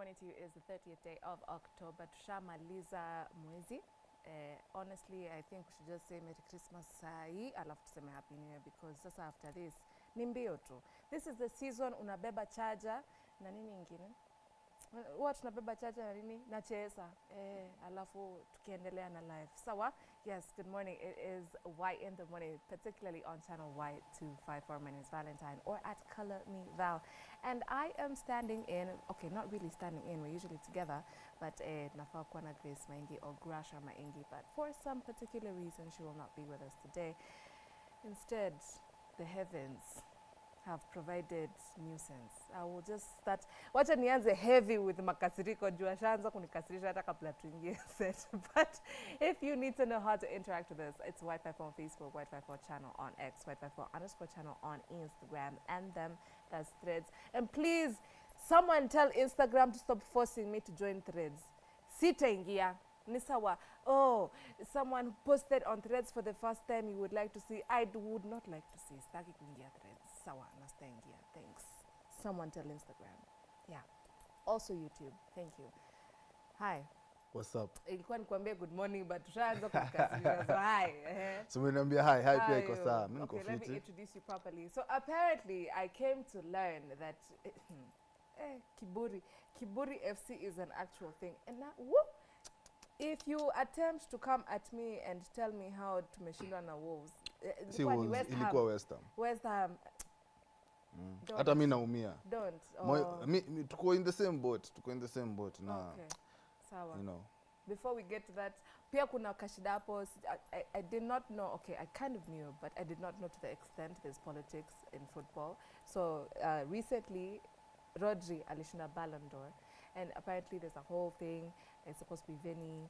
morning to you. Is the 30th day of October. Tushamaliza mwezi. Honestly, I think we should just say Merry Christmas sai, alafu tuseme Happy New Year, because sasa after this ni mbio tu. This is the season unabeba charger na nini ingine? What tunabeba charger na nini? Na chesa. Alafu tukiendelea na live. Sawa? Yes, good morning. It is Y in the morning, particularly on channel Y254. My name is Valentine, or at Color Me Val. And I am standing in, okay, not really standing in, we're usually together, but nafaa kuwa na Grace Maingi or Grasha Maingi, but for some particular reason she will not be with us today. Instead, the heavens have provided nuisance. I will just start. Wacha nianze heavy with makasiriko juu ashaanza kunikasirisha hata kabla tuingie set. But if you need to know how to interact with us, it's White54 on Facebook, White54 channel on X, White54 channel on Instagram, and them that's Threads. And please, someone tell Instagram to stop forcing me to join Threads. Sitaingia. Nisawa, oh, someone posted on Threads for the first time you would like to see. I would not like to see. Staki kuingia Threads. Sawa, nastaingia. Thanks. Someone tell Instagram. Yeah. Also YouTube. Thank you. Hi. What's up? Ilikuwa nikwambia good morning, but tushaanza kukasiria. So hi. So umeniambia hi pia iko sawa. Mimi niko fiti. Okay, let me introduce you properly. So apparently I came to learn that Kiburi FC is an actual thing. And now, whoop! If you attempt to come at me and tell me how tumeshindwa na Wolves, ilikuwa West Ham. Hata mimi naumia. Don't. Tuko in the same boat na. Okay. Sawa. You know. Before we get to that, pia kuna kashida hapo. I did not know. Okay, I kind of knew, but I did not know to the extent there's politics in football. So recently, Rodri alishinda Ballon d'Or. And apparently there's a whole thing. It's supposed to be Vinny.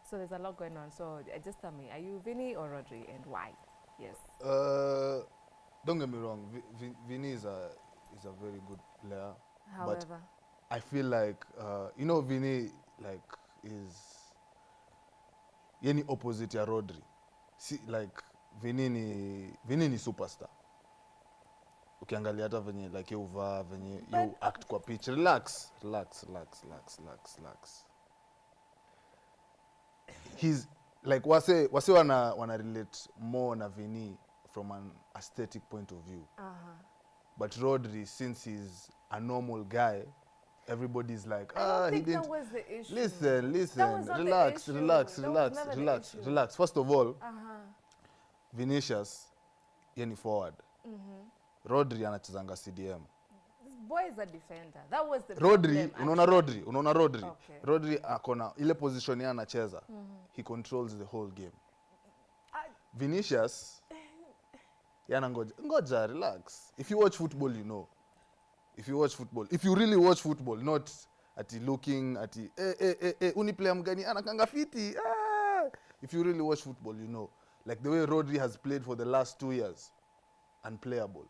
So there's a lot going on. So just tell me, are you Vinny or Rodri, and why? Yes. Don't get me wrong. Vinny is a very good player. However, but I feel like Vinny is any opposite ya Rodri. See, like Vinny ni superstar. Ukiangalia hata venye like uvaa venye you act kwa pitch, relax. He's like wase wana relate more na Vinny from an aesthetic point of view. But Rodri, since he's a normal guy, everybody's like, he didn't. That was the issue. Listen, relax. First of all, Vinicius yeni forward. Rodri anachezanga CDM. This boy is a defender. That was the Rodri, problem. unaona Rodri. Okay. Rodri akona ile position ya anacheza. He controls the whole game. Vinicius yana ngoja relax. If you watch football, you know. If you really watch football, not ati looking ati uni player mgani anakanga fiti. If you really watch football, you know. Like the way Rodri has played for the last 2 years, unplayable.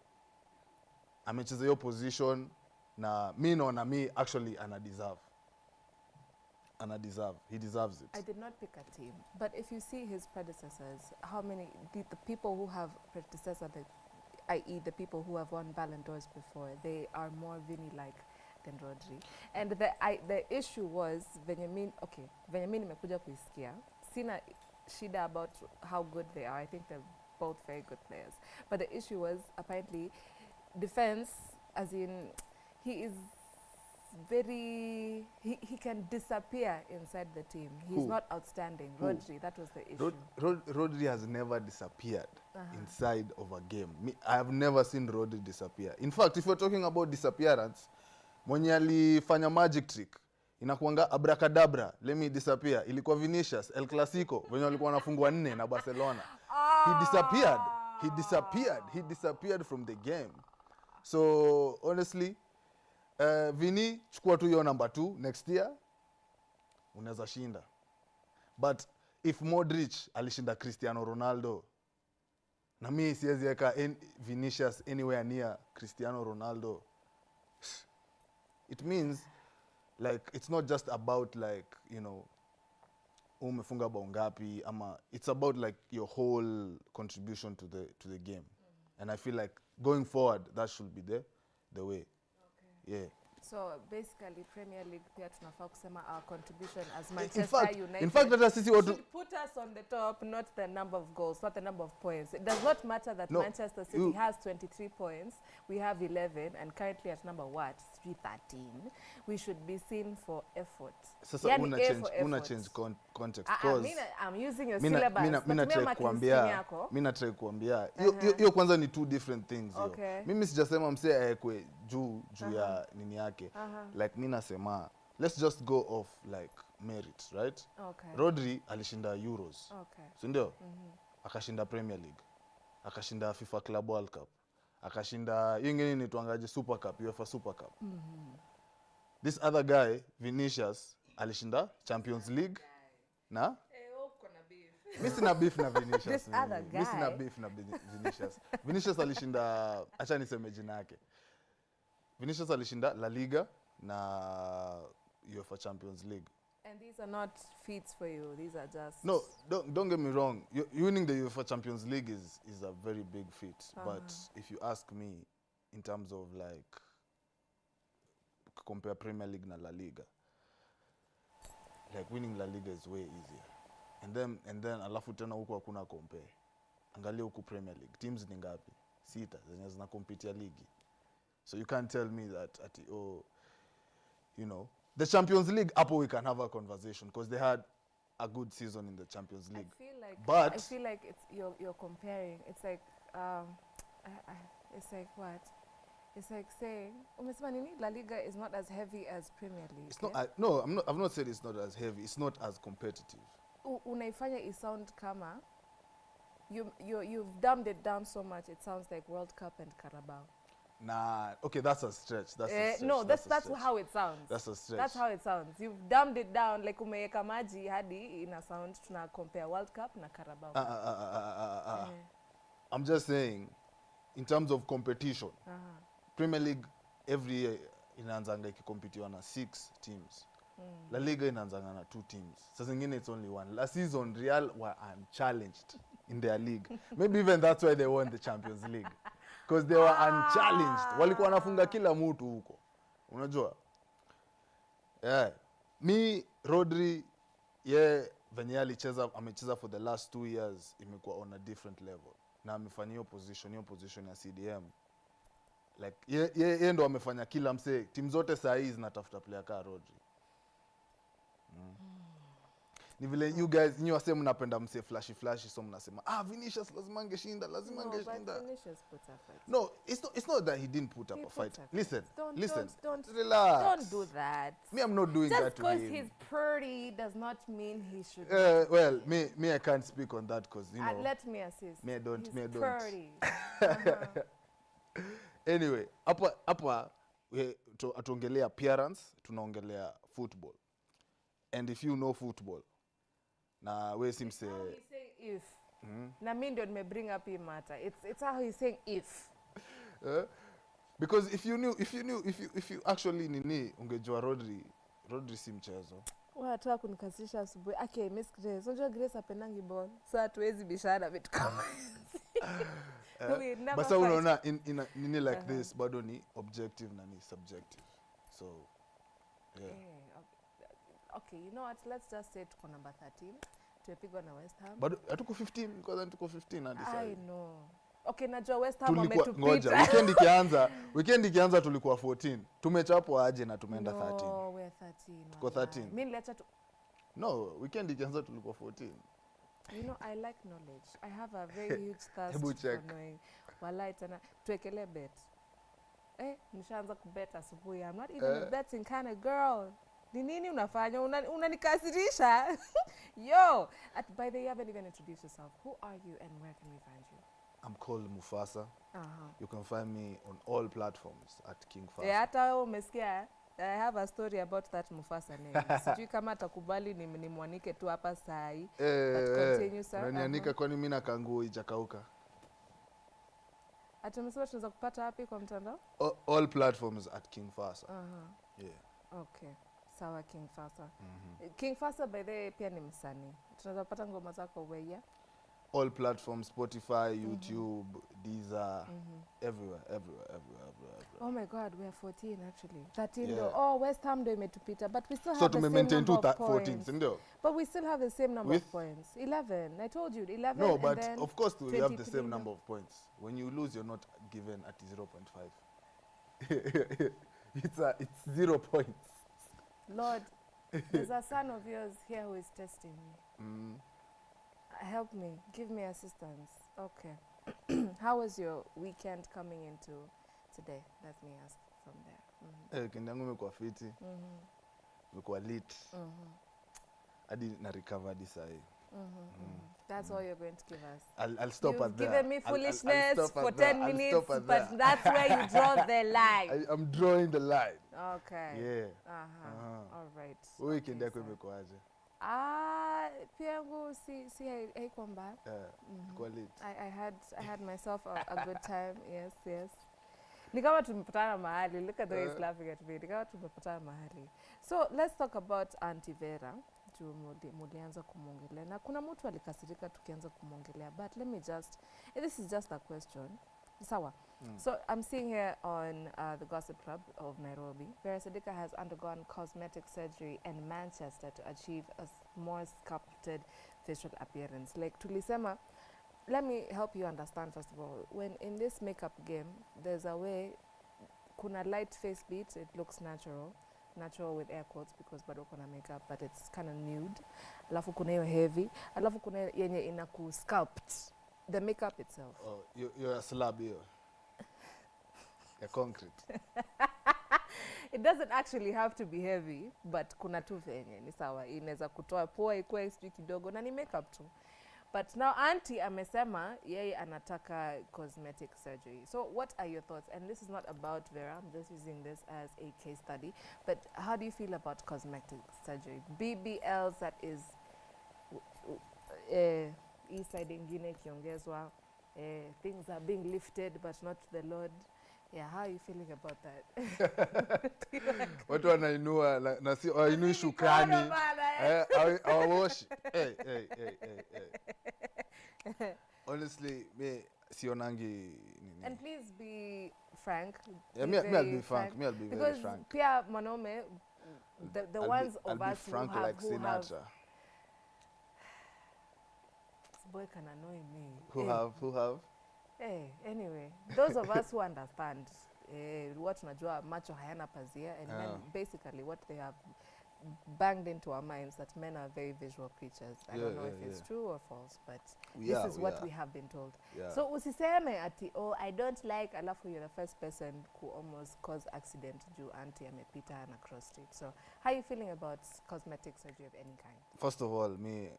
Amecheza hiyo position na mi actually he deserves it. I did not pick a team, but if you see his predecessors, how many the people who have predecessors, i.e. the people who have won Ballon d'Ors before, they are more Vinny-like than Rodri. And the issue was venye nimekuja kuisikia, sina shida about how good they are. I think they're both very good players. But the issue was apparently defense, as in he is very he can disappear inside the team. He's not outstanding. Rodri, that was the issue. Rodri has never disappeared inside of a game. I have never seen Rodri disappear. In fact, if you're talking about disappearance, mwenye alifanya magic trick inakuanga abracadabra, let me disappear. Ilikuwa Vinicius, El Clasico, wenye walikuwa wanafungwa 4 na Barcelona. He disappeared from the game. So honestly, Vinny, chukua tu hiyo number 2 next year, unaweza shinda. But if Modric alishinda Cristiano Ronaldo, na mimi siwezi weka Vinicius anywhere near Cristiano Ronaldo, it means like it's not just about like, umefunga bao ngapi ama it's about like your whole contribution to the game. And I feel like going forward that should be the way. Okay. Yeah. So basically Premier League pia tunafaa kusema our contribution as In Manchester fact, United in fact hata sisi watu should put us on the top, not the number of goals, not the number of points. It does not matter that No, Manchester City you- has 23 points, we have 11, and currently at number what? 313. We should be seen for effort. sasa Yani una A change for una effort. change context I'm using your mina syllabus. mina Natumia try marking kuambia scheme yako. mina try kuambia hiyo kwanza ni two different things hiyo. Okay. Mimi sijasema msee aekwe juu ya nini yake. Like mimi nasema let's just go off like merit, right? Okay. Rodri alishinda Euros. Okay. Si ndio? Akashinda Premier League. Akashinda FIFA Club World Cup. Akashinda hiyo ingine ni tuangaje Super Cup, UEFA Super Cup. This other guy Vinicius alishinda Champions League na mimi sina beef na Vinicius. This other Mimi sina guy. beef na Vinicius. Vinicius alishinda, acha niseme jina yake. Vinicius alishinda La Liga na UEFA Champions League. And these are not feats for you. These are just No, don't get me wrong. You winning the UEFA Champions League is a very big feat. But if you ask me, in terms of like compare Premier League na La Liga, like winning La Liga is way easier. And then alafu tena huko hakuna compare. Angalia huko Premier League, teams ni ngapi? 6 zenye zina compete ya ligi. So you can't tell me that at you know, the Champions League hapo we can have a conversation because they had a good season in the Champions League. I feel like it's you're comparing. It's like it's like what? It's like saying umesema nini? La Liga is not as heavy as Premier League. It's not no, I've not said it's not as heavy. It's not as competitive. Unaifanya it sound kama you've dumbed it down so much it sounds like World Cup and Carabao. Nah, okay, that's a stretch. That's a stretch. No, that's a stretch. how it sounds. That's a stretch. That's how it sounds. You've dumbed it down like umeweka maji hadi ina sound tuna compare World Cup na Carabao. I'm just saying in terms of competition. Premier League every year inaanzanga ikikompetiwa na 6 teams. La Liga inaanzanga na 2 teams. Sasa zingine it's only one. Last season Real were unchallenged in their league. Maybe even that's why they won the Champions League. Because they were unchallenged. Walikuwa wanafunga kila mtu huko. Unajua? Yeah. Me, Rodri, venye amecheza for the last 2 years imekuwa on a different level. Na amefanya hiyo position ya CDM. Like ye ndo amefanya kila mse, team zote saa hii zinatafuta player ka Rodri. Ni vile you guys nyi wase mnapenda mse flashy so mnasema Vinicius lazima angeshinda. But Vinicius put up a fight. No, it's not that he didn't put up a fight. Listen, Don't relax. Don't do that. Me, I'm not doing that to him. Just because he's pretty does not mean he should. Well, me I can't speak on that because you know. Let me assist. Me I don't. He's pretty. Anyway, hapa atuongelea appearance, tunaongelea football. And if you know football, na we seem say he's saying if. Na mimi ndio bring up hii matter. It's how he's saying if. Because if you actually nini ungejua Rodri si mchezo. Unataka kunikasisha asubuhi. Okay, Miss Grace. Unajua Grace apendangi ball. So hatuwezi bishana vitu kama hizi. Basa unaona in nini like this bado ni objective na ni subjective. So yeah. Okay, you know what? Let's just say tuko number 13. Tumepigwa na West Ham. Bado hatuko 15 because tuko 15 hadi sasa. I know. Okay, najua West Ham wametupita. Ngoja, weekend ikianza tulikuwa 14. Tumechapwa aje na tumeenda 13. No, we're 13. Tuko 13. Mimi niliacha tu. No, weekend ikianza tulikuwa 14. You know, I like knowledge. I have a very huge thirst Hebu check. for knowing. Walai tena tuwekelee bet. Nishaanza kubet asubuhi. I'm not even a betting kind of girl. Ni nini unafanya? Unanikasirisha. Yo, by the way, you haven't even introduced yourself. Who are you and where can we find you? I'm called Mufasa. You can find me on all platforms at King Fasa. Hata wewe umesikia? I have a story about that Mufasa name. Sijui kama atakubali nimwanike tu hapa saa hii. But continue, sir. Unanianika kwani mimi na kanguo ijakauka? Atumesema tunaweza kupata wapi kwa mtandao? All platforms at King Fasa. Yeah. Okay. Sawa, King Fasa. King Fasa by the way pia ni msanii. Tunaweza kupata ngoma zako wewe? all platforms, Spotify, YouTube, Deezer, everywhere. Oh my God, we are 14 actually. 13 Yeah. though. Oh, West Ham though imetupita, but we still So have to the same maintain number of 14, points. sindio? But we still have the same number With? of points. 11. I told you, 11. No, and but then of course too, you have the 23 same now. number of points. When you lose, you're not given at 0.5. It's 0 points. Lord, there's a son of yours here who is testing me. Help me. Give me assistance. Okay. How was your weekend coming into today? Let me ask from there. Weekend yangu imekuwa fiti, imekuwa lit. Hadi na recover hadi sahi. That's all you're going to give us. I'll stop You've at there. given me I'll foolishness stop for at there. 10 I'll minutes, stop at but there. that's where you draw the line. I'm drawing the line. Okay. Yeah. All right. Weekend yako Okay, so- imekuwaje? pia yangu si haikuwa mbaya. Kwa lit. I had myself a good time. Yes. Ni kama tumepatana mahali. Look at the way he's laughing at me. Ni kama tumepatana mahali. So let's talk about Auntie Vera. Mulianza kumwongelea. Na kuna mtu alikasirika tukianza kumwongelea. But let me just, this is just a question. Sawa. So I'm seeing here on the Gossip Club of Nairobi, Vera Sidika has undergone cosmetic surgery in Manchester to achieve a more sculpted facial appearance. Like tulisema, let me help you understand first of all. When in this makeup game, there's a way, kuna light face beat, it looks natural with air quotes because bado kuna makeup, but it's kind of nude. Alafu kuna hiyo heavy, alafu kuna yenye inaku sculpt the makeup itself. Oh, you're a slab here. A concrete. It doesn't actually have to be heavy, but kuna tu venye ni sawa, inaweza kutoa poa ikuwe sijui kidogo na ni makeup tu. But now Auntie amesema yeye anataka cosmetic surgery. So what are your thoughts? And this is not about Vera, I'm just using this as a case study. But how do you feel about cosmetic surgery? BBLs that is hii side ingine ikiongezwa, things are being lifted but not the Lord. Yeah, how are you feeling about that? Watu wanainua na si wainui shukrani. Hawaoshi. Hey. Honestly, me sionangi nini. And please be frank. Yeah, me I'll be frank. Me I'll be very because frank. pia manome, the ones of I'll us be frank who have, like Sinatra. This boy can annoy me. Who have? Hey, anyway, those of us who understand what tunajua macho hayana pazia, and men, basically what they have banged into our minds that men are very visual creatures. I don't know if it's true or false, but this is what we have been told. Yeah. So usiseme ati, oh, I don't like, alafu you're the first person who almost caused accident juu Auntie amepita na cross street. So how are you feeling about cosmetic surgery of any kind? First of all, me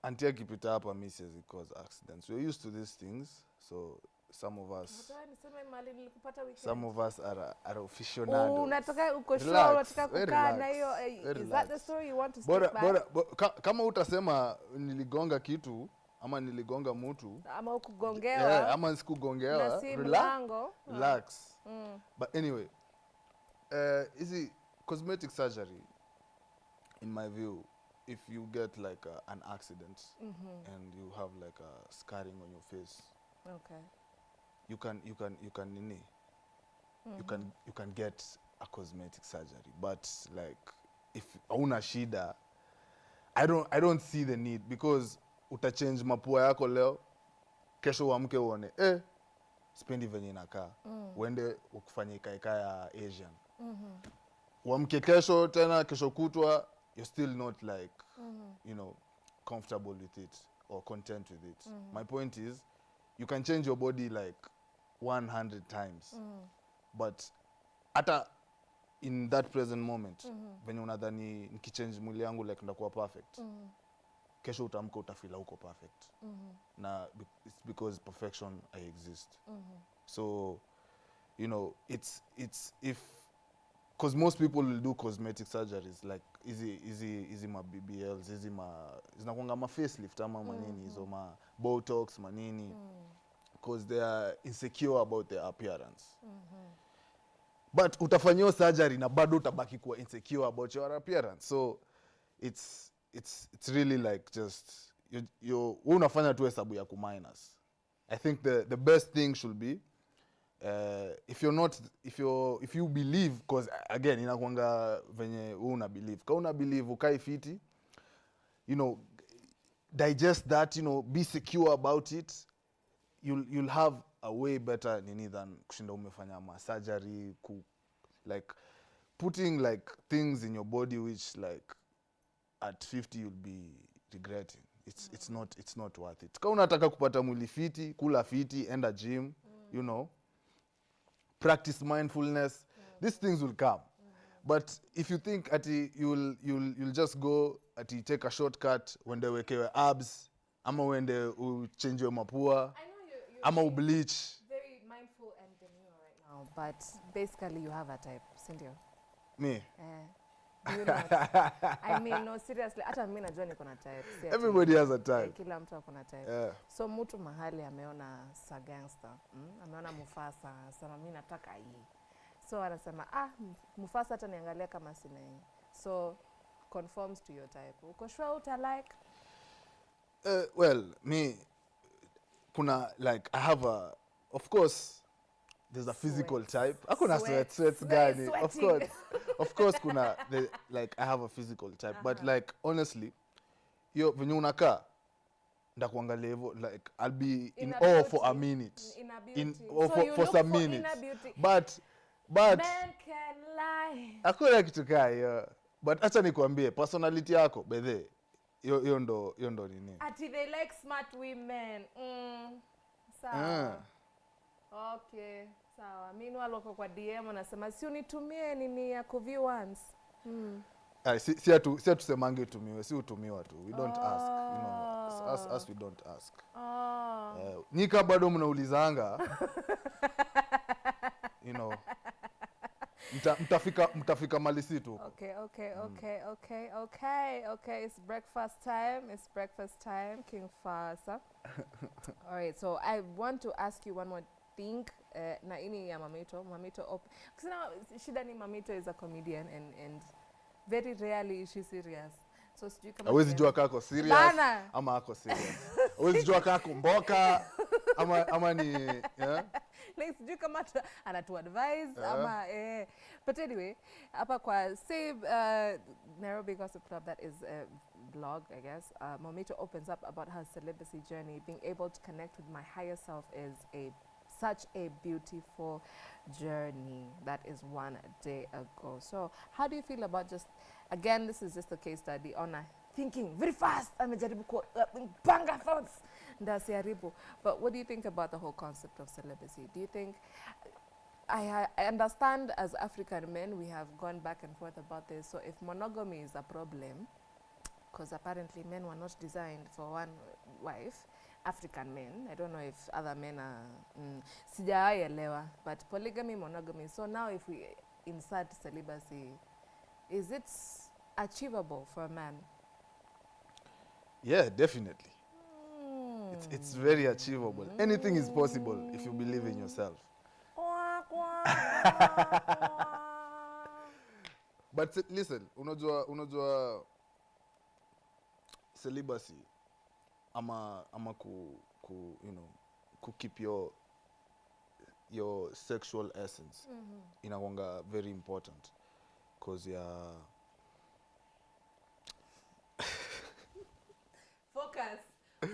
Auntie akipita hapa mi siwezi cause accidents. We're used to these things, so some of us are aficionados. Unataka uko sure Relax, unataka kukaa na hiyo, is that the story you want to stick back? Kama utasema niligonga kitu ama niligonga mtu ama ukugongewa ama sikugongewa, na si mlango, relax. But anyway, easy cosmetic surgery, in my view, if you get like an accident and you have like a scarring on your face, okay, you can nini, you can get a cosmetic surgery, but like if hauna shida, I don't see the need, because utachange mapua yako leo, kesho uamke uone sipendi venye inakaa, uende ukufanye ikaika ya Asian, uamke kesho tena kesho kutwa you're still not like you know, comfortable with it or content with it. My point is, you can change your body like 100 times, but hata in that present moment venye unadhani nikichange mwili yangu like ndakuwa perfect, kesho utamka utafila uko perfect, na it's because perfection I exist. So you know, it's if, because most people will do cosmetic surgeries like easy ma BBLs, zinakuanga ma facelift ama manini hizo ma botox manini, because they are insecure about their appearance. But utafanyia surgery na bado utabaki kuwa insecure about your appearance. So it's really like just wewe unafanya tu hesabu ya kuminus. I think the best thing should be if you believe, because again inakuanga venye wewe una believe. Kama una believe ukai fiti, digest that, be secure about it, you'll have a way better nini than kushinda umefanya surgery, like putting like things in your body which like at 50 you'll be regretting. It's not worth it. Kama unataka kupata mwili fiti, kula fiti, enda gym, practice mindfulness, these things will come. But if you think ati you'll just go ati take a shortcut wende wekewe abs, ama wende uchange mapua, ama ubleach. Very mindful and demure right now, but basically you have a type, sindio? Me? Do you not? I mean, no, seriously, hata mimi najua niko na type. Everybody has a type. Kila mtu ako na type. Yeah. So mtu mahali ameona sa gangster, ameona Mufasa, sema mimi nataka hii. So anasema Mufasa hata niangalia kama sina hii. So conforms to your type. Uko sure uta like? Well, me kuna like I have of course there's a physical type. Hakuna sweats gani. Of course kuna like I have a physical type, but like honestly yo venye unakaa ndakuangalia hivyo, like I'll be in awe for a minute. For some minutes. But men can lie. Hakuna kitu kaa hiyo. But acha nikwambie personality yako bedhe hiyo ndo nini. Ati they like smart women. Sawa. Okay, sawa. Meanwhile wako kwa DM wanasema si unitumie nini ya view once. Si atusemange utumiwe, si utumiwa tu. We don't ask. Us we don't ask. Nika bado mnaulizanga. Mtafika mali situ. Okay. It's breakfast time. King Fasa. All right, so I want to ask you one more thing. Na ini ya Mamito shida ni Mamito is a comedian and very rarely is she serious. So sijui kama hawezi jua kako serious bana, ama ako serious. Hawezi jua kako mboka ama ni like sijui kama anatu advise ama but anyway hapa kwa Save Nairobi Gossip Club, that is a blog, I guess. Mamito opens up about her celibacy journey. Being able to connect with my higher self is such a beautiful journey. That is one day ago. So how do you feel about again, this is just a case study on thinking very fast. Amejaribu banga thoughts. But what do you think about the whole concept of celibacy? Do you think, I understand as African men, we have gone back and forth about this. So if monogamy is a problem, because apparently men were not designed for one wife, African men, I don't know if other men are, sijawahi elewa, but polygamy, monogamy. So now if we insert celibacy, is it achievable for a man? Yeah, definitely. It's very achievable. Anything is possible if you believe in yourself. But listen, unajua celibacy ama ku keep your sexual essence inakuanga very important, because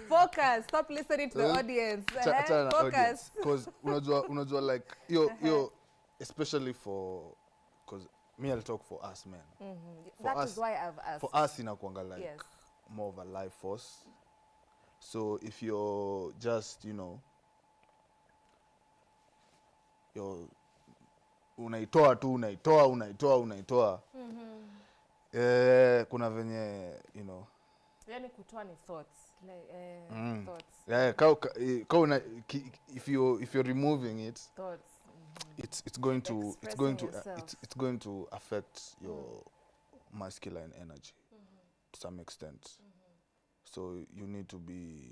Focus. Stop listening to the audience. Focus. Because unajua like yo especially because me I'll talk for us men. That is why I've asked. For us inakuanga like more of a life force. So if you're just you're unaitoa kuna venye yani kutoa ni thoughts. Thoughts. Yeah, if you're removing it, thoughts. It's going to affect your masculine energy to some extent. So you need to be,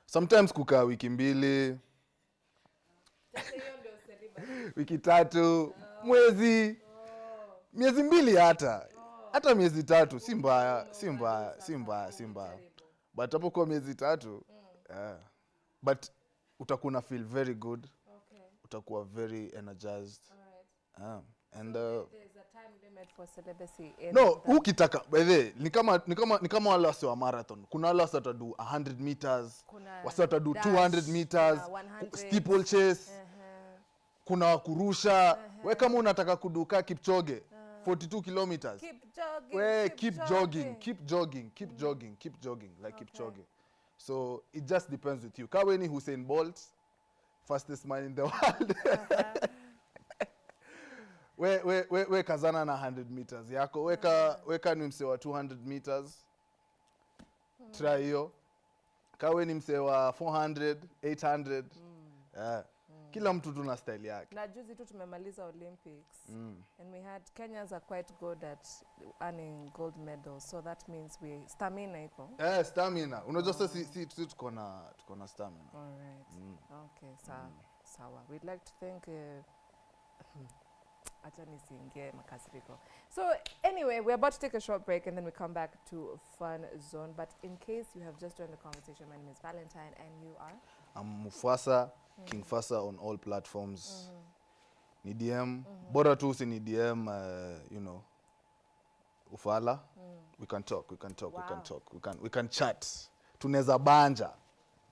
sometimes kukaa wiki mbili, wiki tatu, miezi mbili hata miezi tatu, si mbaya. but hapo kwa miezi 3 but utakuwa feel very good, utakuwa very energized. And there's a time limit for celibacy in no, that. ukitaka by the way, ni kama wale wase wa marathon. Kuna wale wase watadu 100 meters, Kuna wase watadu dash, 200 meters, kuna 100. steeple chase, kuna wakurusha. We kama unataka kuduka Kipchoge 42 kilometers, keep jogging like Kipchoge. So it just depends with you. Kawe ni Usain Bolt, fastest man in the world. we kazana na 100 meters yako, weka ni mse wa 200 meters, try hiyo. Kawe ni mse wa 400, 800. Kila mtu tuna style yake. Na juzi tu tumemaliza Olympics and we had Kenyans are quite good at earning gold medals, so that means stamina iko. Stamina. Unajua sasa si tuko na stamina. All right. Okay, sawa. We'd like to thank acha nisiingie makasiriko. So anyway, we're about to take a short break and then we come back to Fun Zone. But in case you have just joined the conversation, my name is Valentine and you are? I'm Mufasa, King Fasa on all platforms. Ni DM. Bora tu si ni DM, you know, Ufala. We can talk. Wow. We can chat. Tuneza banja.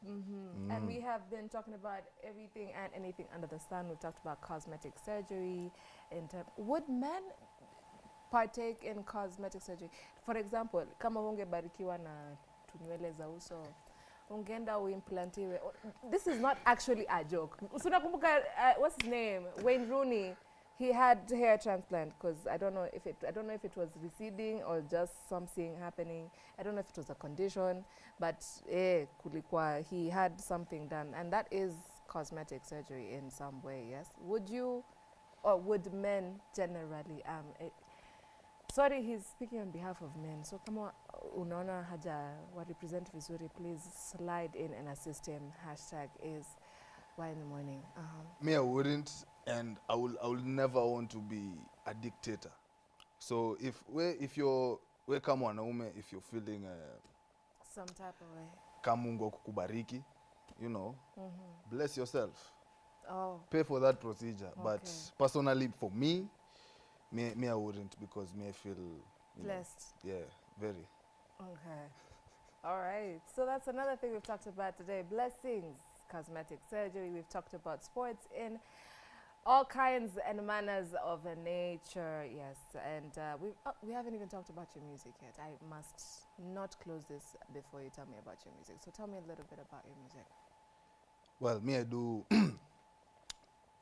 And we have been talking about everything and anything under the sun. We talked about cosmetic surgery. Would men partake in cosmetic surgery? For example, kama ungebarikiwa na tunywele za uso, ungeenda uimplantiwe. This is not actually a joke. Unakumbuka what's his name? Wayne Rooney. He had hair transplant because I don't know if it was receding or just something happening. I don't know if it was a condition, but kulikuwa, he had something done, and that is cosmetic surgery in some way. Yes, would you, or would men generally? Sorry, he's speaking on behalf of men. So kama unaona haja wa represent vizuri, please slide in and assist him. Hashtag is Why in the Morning. Me, I wouldn't. And I will never want to be a dictator. So if you're kama wanaume, if you're feeling some type of way, kama Mungu kukubariki, you know, bless yourself. Oh. Pay for that procedure. Okay. But personally, for me I wouldn't, because me I feel blessed. Yeah, very. Okay. All right. So that's another thing we've talked about today. Blessings, cosmetic surgery. We've talked about sports in all kinds and manners of nature, yes. And we haven't even talked about your music yet. I must not close this before you tell me about your music. So tell me a little bit about your music. Well, me, I do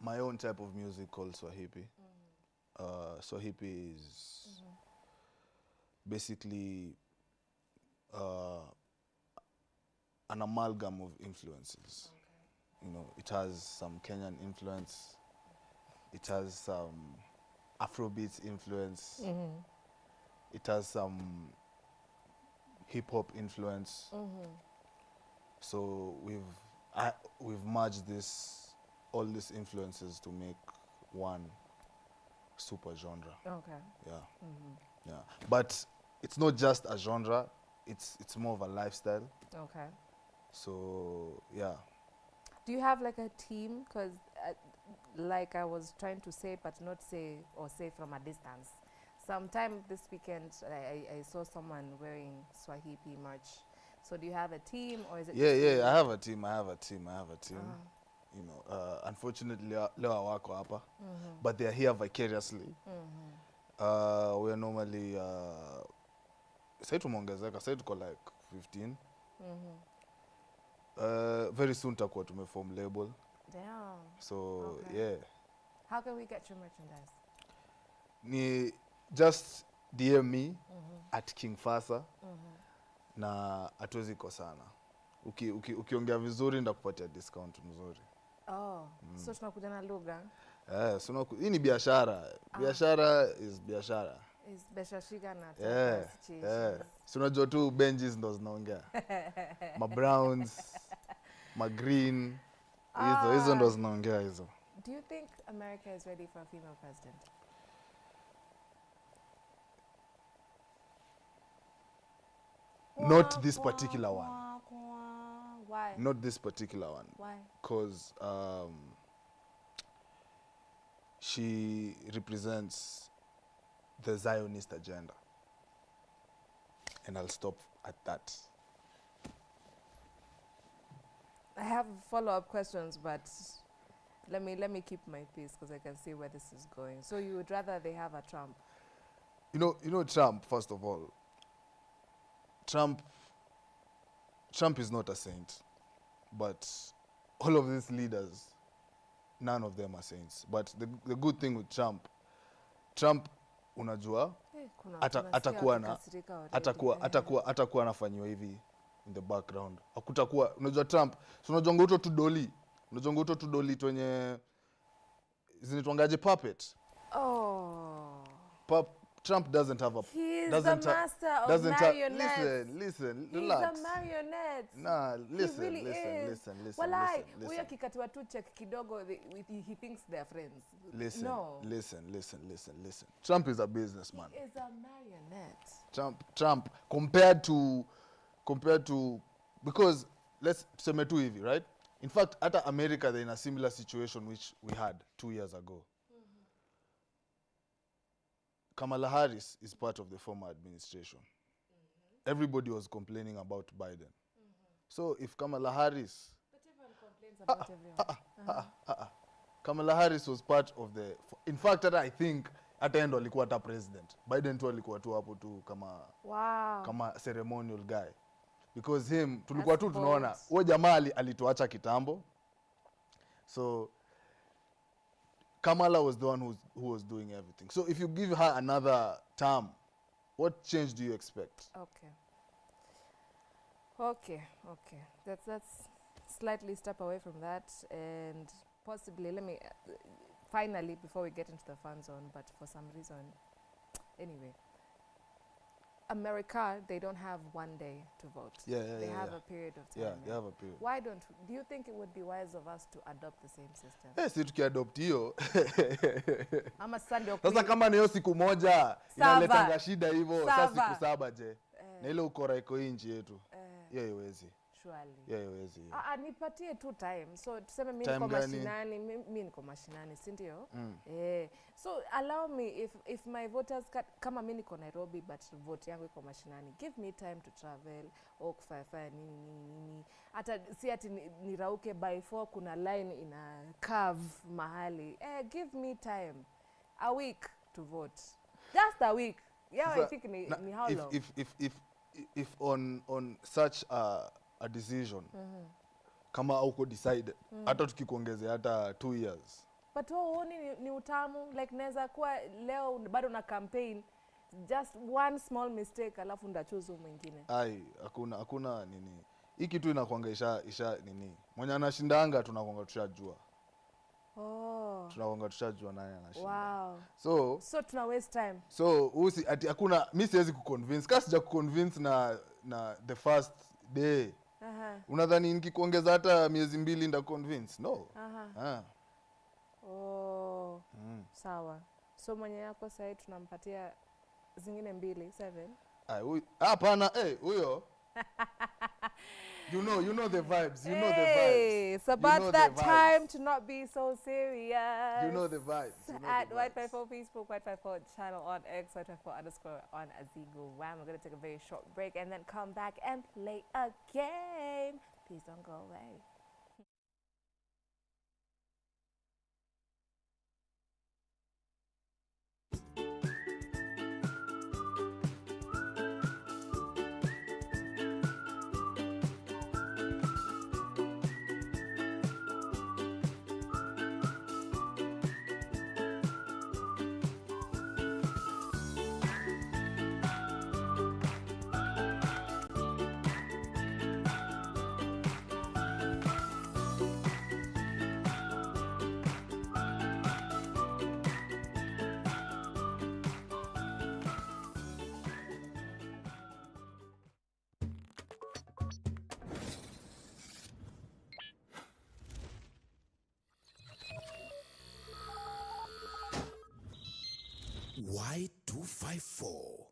my own type of music called Swahipi. Swahipi is basically an amalgam of influences. Okay. You know, it has some Kenyan influence. It has some Afrobeats influence. It has some hip-hop influence. So we've merged all these influences to make one super genre. Okay. Yeah. Yeah. But it's not just a genre. It's more of a lifestyle. Okay. So yeah. Do you have like a team? Because like I was trying to say, but not say, or say from a distance. Sometime this weekend, I saw someone wearing Swahipi merch. So do you have a team, or is it? Yeah. I have a team. You know, unfortunately, leo hawako hapa, but they are here vicariously. We are normally, say tumeongezeka, say tuko like 15. Very soon takuwa tumeform label. Damn. So okay. Yeah. How can we get your merchandise? Ni just DM me at King Fasa na hatuwezi kosana. Ukiongea vizuri ndakupatia discount mzuri. Oh, so tunakuja na lugha? So hii ni biashara. Biashara is biashara. Is biashara na situation. So unajua tu Benjis ndo zinaongea. Ma Browns, ma Green, hizo ndo zinaongea hizo. Do you think America is ready for a female president? Not this particular one. Why? Not this particular one. Why? Because she represents the Zionist agenda. And I'll stop at that. I have follow-up questions, but let me keep my peace because I can see where this is going. So you would rather they have a Trump? You know Trump, first of all. Trump is not a saint. But all of these leaders, none of them are saints. But the good thing with Trump, unajua, atakuwa anafanywa hivi in the background. Hakutakuwa, unajua Trump, so unajua uto tudoli twenye zinitwangaje puppet. Oh. Trump doesn't have a... He's the master of marionettes. Listen, relax. He's a marionette. Nah, listen, he really listen. Walai, huyo kikatiwa tu check kidogo, he thinks they're friends. Listen. Trump is a businessman. He is a marionette. Trump compared to because let's tuseme tu hivi, right? In fact, at America they're in a similar situation which we had 2 years ago. Kamala Harris is part of the former administration. Everybody was complaining about Biden. So if Kamala Harris... But everyone complains about everyone. Kamala Harris was part of the... In fact, I think at the end alikuwa hata president. Biden tu alikuwa tu hapo tu kama ceremonial guy. Because him, tulikuwa tu tunaona, huyo jamaa alituacha kitambo. So... Kamala was the one who was doing everything. So if you give her another term, what change do you expect? Okay. Let's slightly step away from that and possibly let me finally before we get into the fun zone, but for some reason, anyway. America, they don't have 1 day to vote. They have a period of time. Yeah, they have a period. Why do you think it would be wise of us to adopt the same system? Si tukiadopt hiyo. Ama Sunday. Sasa kama ni hiyo siku moja inaletanga shida hivyo, sasa siku 7 je. Na ile ukora iko nchi yetu. Hiyo haiwezi. Surely. Yeah, haiwezi. Nipatie tu time. So tuseme mimi niko mashinani, si ndio? So allow me if my voters kama mimi niko Nairobi but vote yangu iko mashinani, give me time to travel au kufanya nini. Hata si ati nirauke by 4 kuna line ina curve mahali. Give me time. A week to vote. Just a week. Yeah, so, I think ni how long? If on such a decision kama hauko decided hata tukikuongezea hata 2 years, but huoni ni utamu, like naweza kuwa leo bado na campaign, just one small mistake alafu ndachuzu mwingine. Hakuna nini hii kitu inakuanga isha nini mwenye anashindanga tunakuanga tushajua. Tunakuanga tushajua nani anashinda. Wow. So tuna waste time. So ati hakuna, mimi siwezi kuconvince kasi sija kuconvince na the first day. Unadhani nikikuongeza hata miezi 2 nda convince? No. Sawa. So mwenye yako sasa tunampatia zingine 2 7. Hapana, huyo. You know the vibes. It's about that time to not be so serious. You know the vibes. At White54 Facebook, White54 channel on X, White54_ on Azigo Wham. We're going to take a very short break and then come back and play a game. Please don't go away. Y254.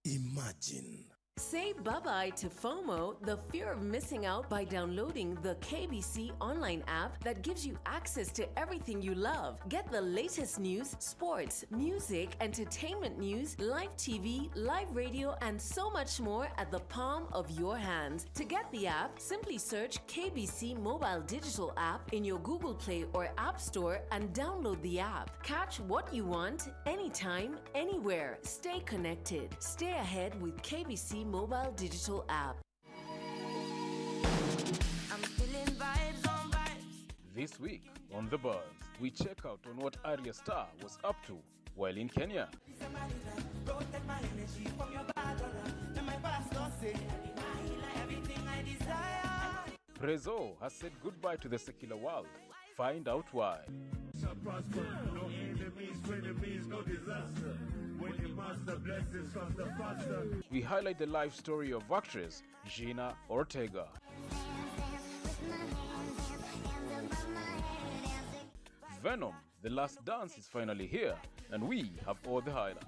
Imagine. Say bye-bye to FOMO, the fear of missing out, by downloading the KBC online app that gives you access to everything you love. Get the latest news, sports, music, entertainment news, live TV, live radio, and so much more at the palm of your hand. To get the app, simply search KBC Mobile Digital App in your Google Play or App Store and download the app. Catch what you want, anytime, anywhere. Stay connected. Stay ahead with KBC Mobile Digital App. I'm feeling vibes on vibes. This week on The Buzz, we check out on what Arya Star was up to while in Kenya. Prezzo has said goodbye to the secular world. Find out why. No enemies, no disaster. When you master blessings comes the faster. We highlight the life story of actress Gina Ortega. Venom, The Last Dance is finally here, and we have all the highlights.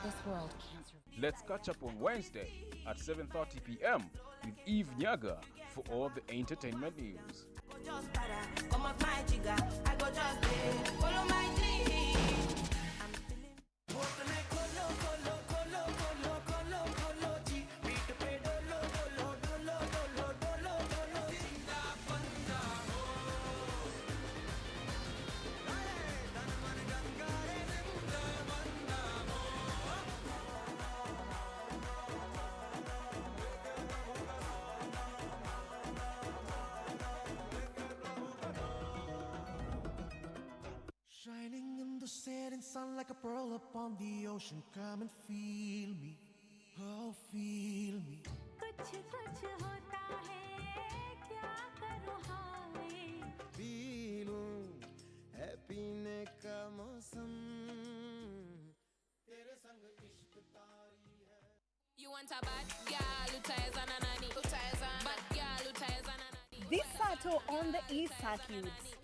This world can't survive. Let's catch up on Wednesday at 7:30 p.m. with Eve Nyaga for all the entertainment news. Just para, come off my jigger. I go just there, follow my dream. I'm feeling. Shining in the setting sun like a pearl upon the ocean. Come and feel me, oh feel me. कुछ कुछ होता है क्या करूँ हाय पीलूं है पीने का मौसम तेरे संग इश्क तारी है. You want a bad girl who ties on a nanny, who ties on bad girl who ties on a nanny. This Sato on the East Circuits.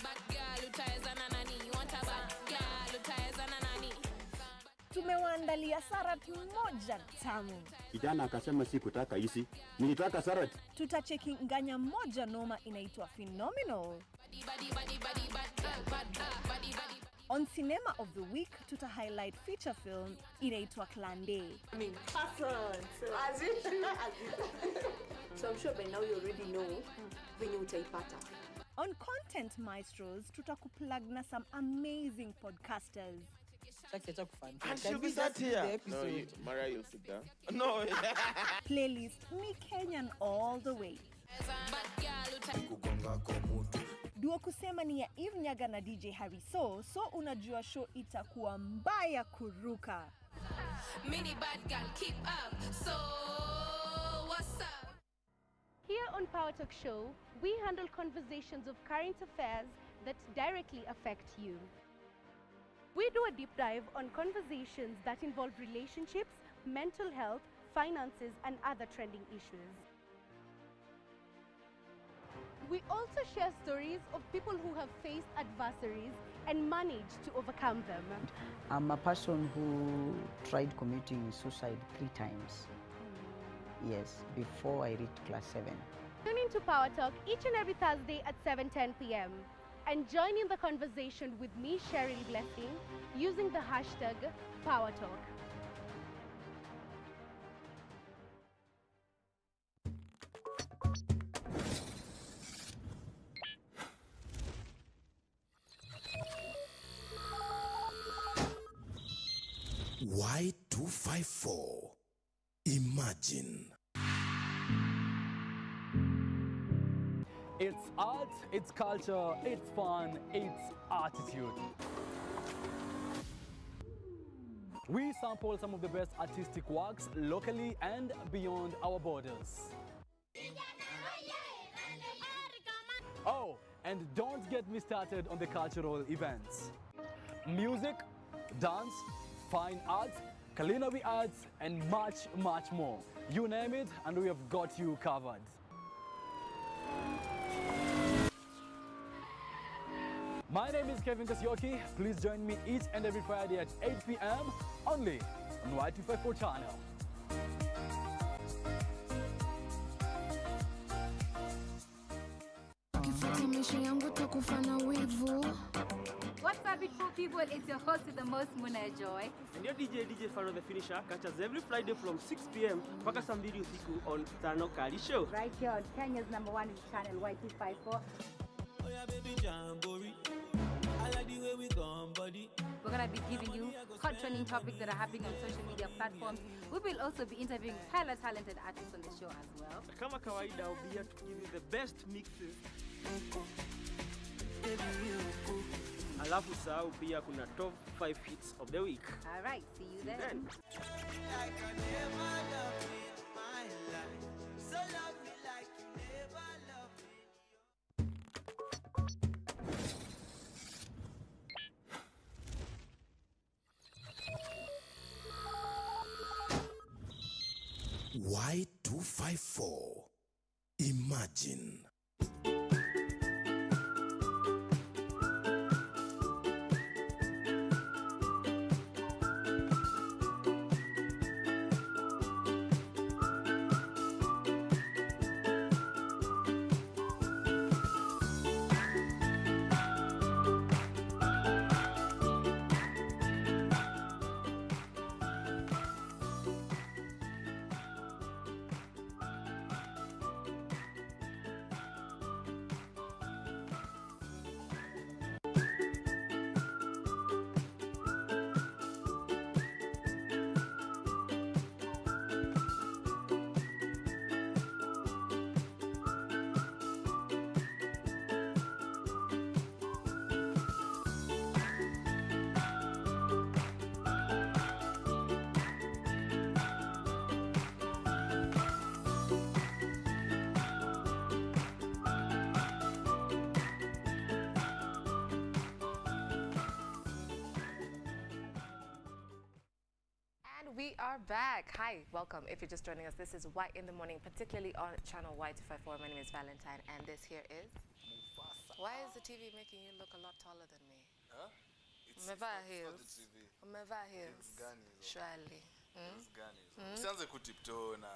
Bad girl who ties on a nanny. You want a bad girl who ties on a nanny. Tumewaandalia sarat moja tamu. Kijana akasema sikutaka hisi, nilitaka sarat. Tutacheki nganya moja noma inaitwa Phenomenal. On Cinema of the Week, tuta highlight feature film inaitwa Klande. I mean, as usual. So I'm sure by now you already know venye utaipata. On Content Maestros, tutakuplug na some amazing podcasters. And she'll be sat here. No, Mara, you'll sit down. No. Playlist ni Kenyan all the way. Dua kusema ni ya Eve Nyaga na DJ Harry so unajua show itakuwa mbaya kuruka. Mini bad girl, keep up. So, what's up? Here on Power Talk Show, we handle conversations of current affairs that directly affect you. We do a deep dive on conversations that involve relationships, mental health, finances, and other trending issues. We also share stories of people who have faced adversaries and managed to overcome them. I'm a person who tried committing suicide 3 times. Yes, before I reached class 7. Tune in to Power Talk each and every Thursday at 7:10 p.m. and join in the conversation with me, Cheryl Blessing, using the hashtag PowerTalk. Y254. Imagine. It's art, it's culture, it's fun, it's attitude. We sample some of the best artistic works locally and beyond our borders. Oh, and don't get me started on the cultural events. Music, dance, fine art, culinary arts, and much, much more. You name it, and we have got you covered. My name is Kevin Kasioki. Please join me each and every Friday at 8 p.m. only on Y254 channel. What's up, beautiful people? It's your host with the most, Muna Joy. And your DJ Faro the Finisher catches every Friday from 6 p.m. mpaka saa 2 usiku on Tano Kali Show. Right here on Kenya's #1 channel, Y254. Oh yeah, baby Jamboree. I like the way we gone, buddy. We're going to be giving you hot trending topics that are happening on social media platforms. We will also be interviewing hella talented artists on the show as well. Kama kawaida, I'll be here to give you the best mixes. Alafu sahau pia kuna top 5 hits of the week. All right, see you then. Like I never loved me in my life. So love me like you never loved me. Y254. Imagine. We are back. Hi, welcome. If you're just joining us, this is Y in the Morning, particularly on channel Y254. My name is Valentine, and this here is Mufasa. Why is the TV making you look a lot taller than me? Huh? Umevaa heels. Umevaa heels. Surely. Usianze kutiptoe na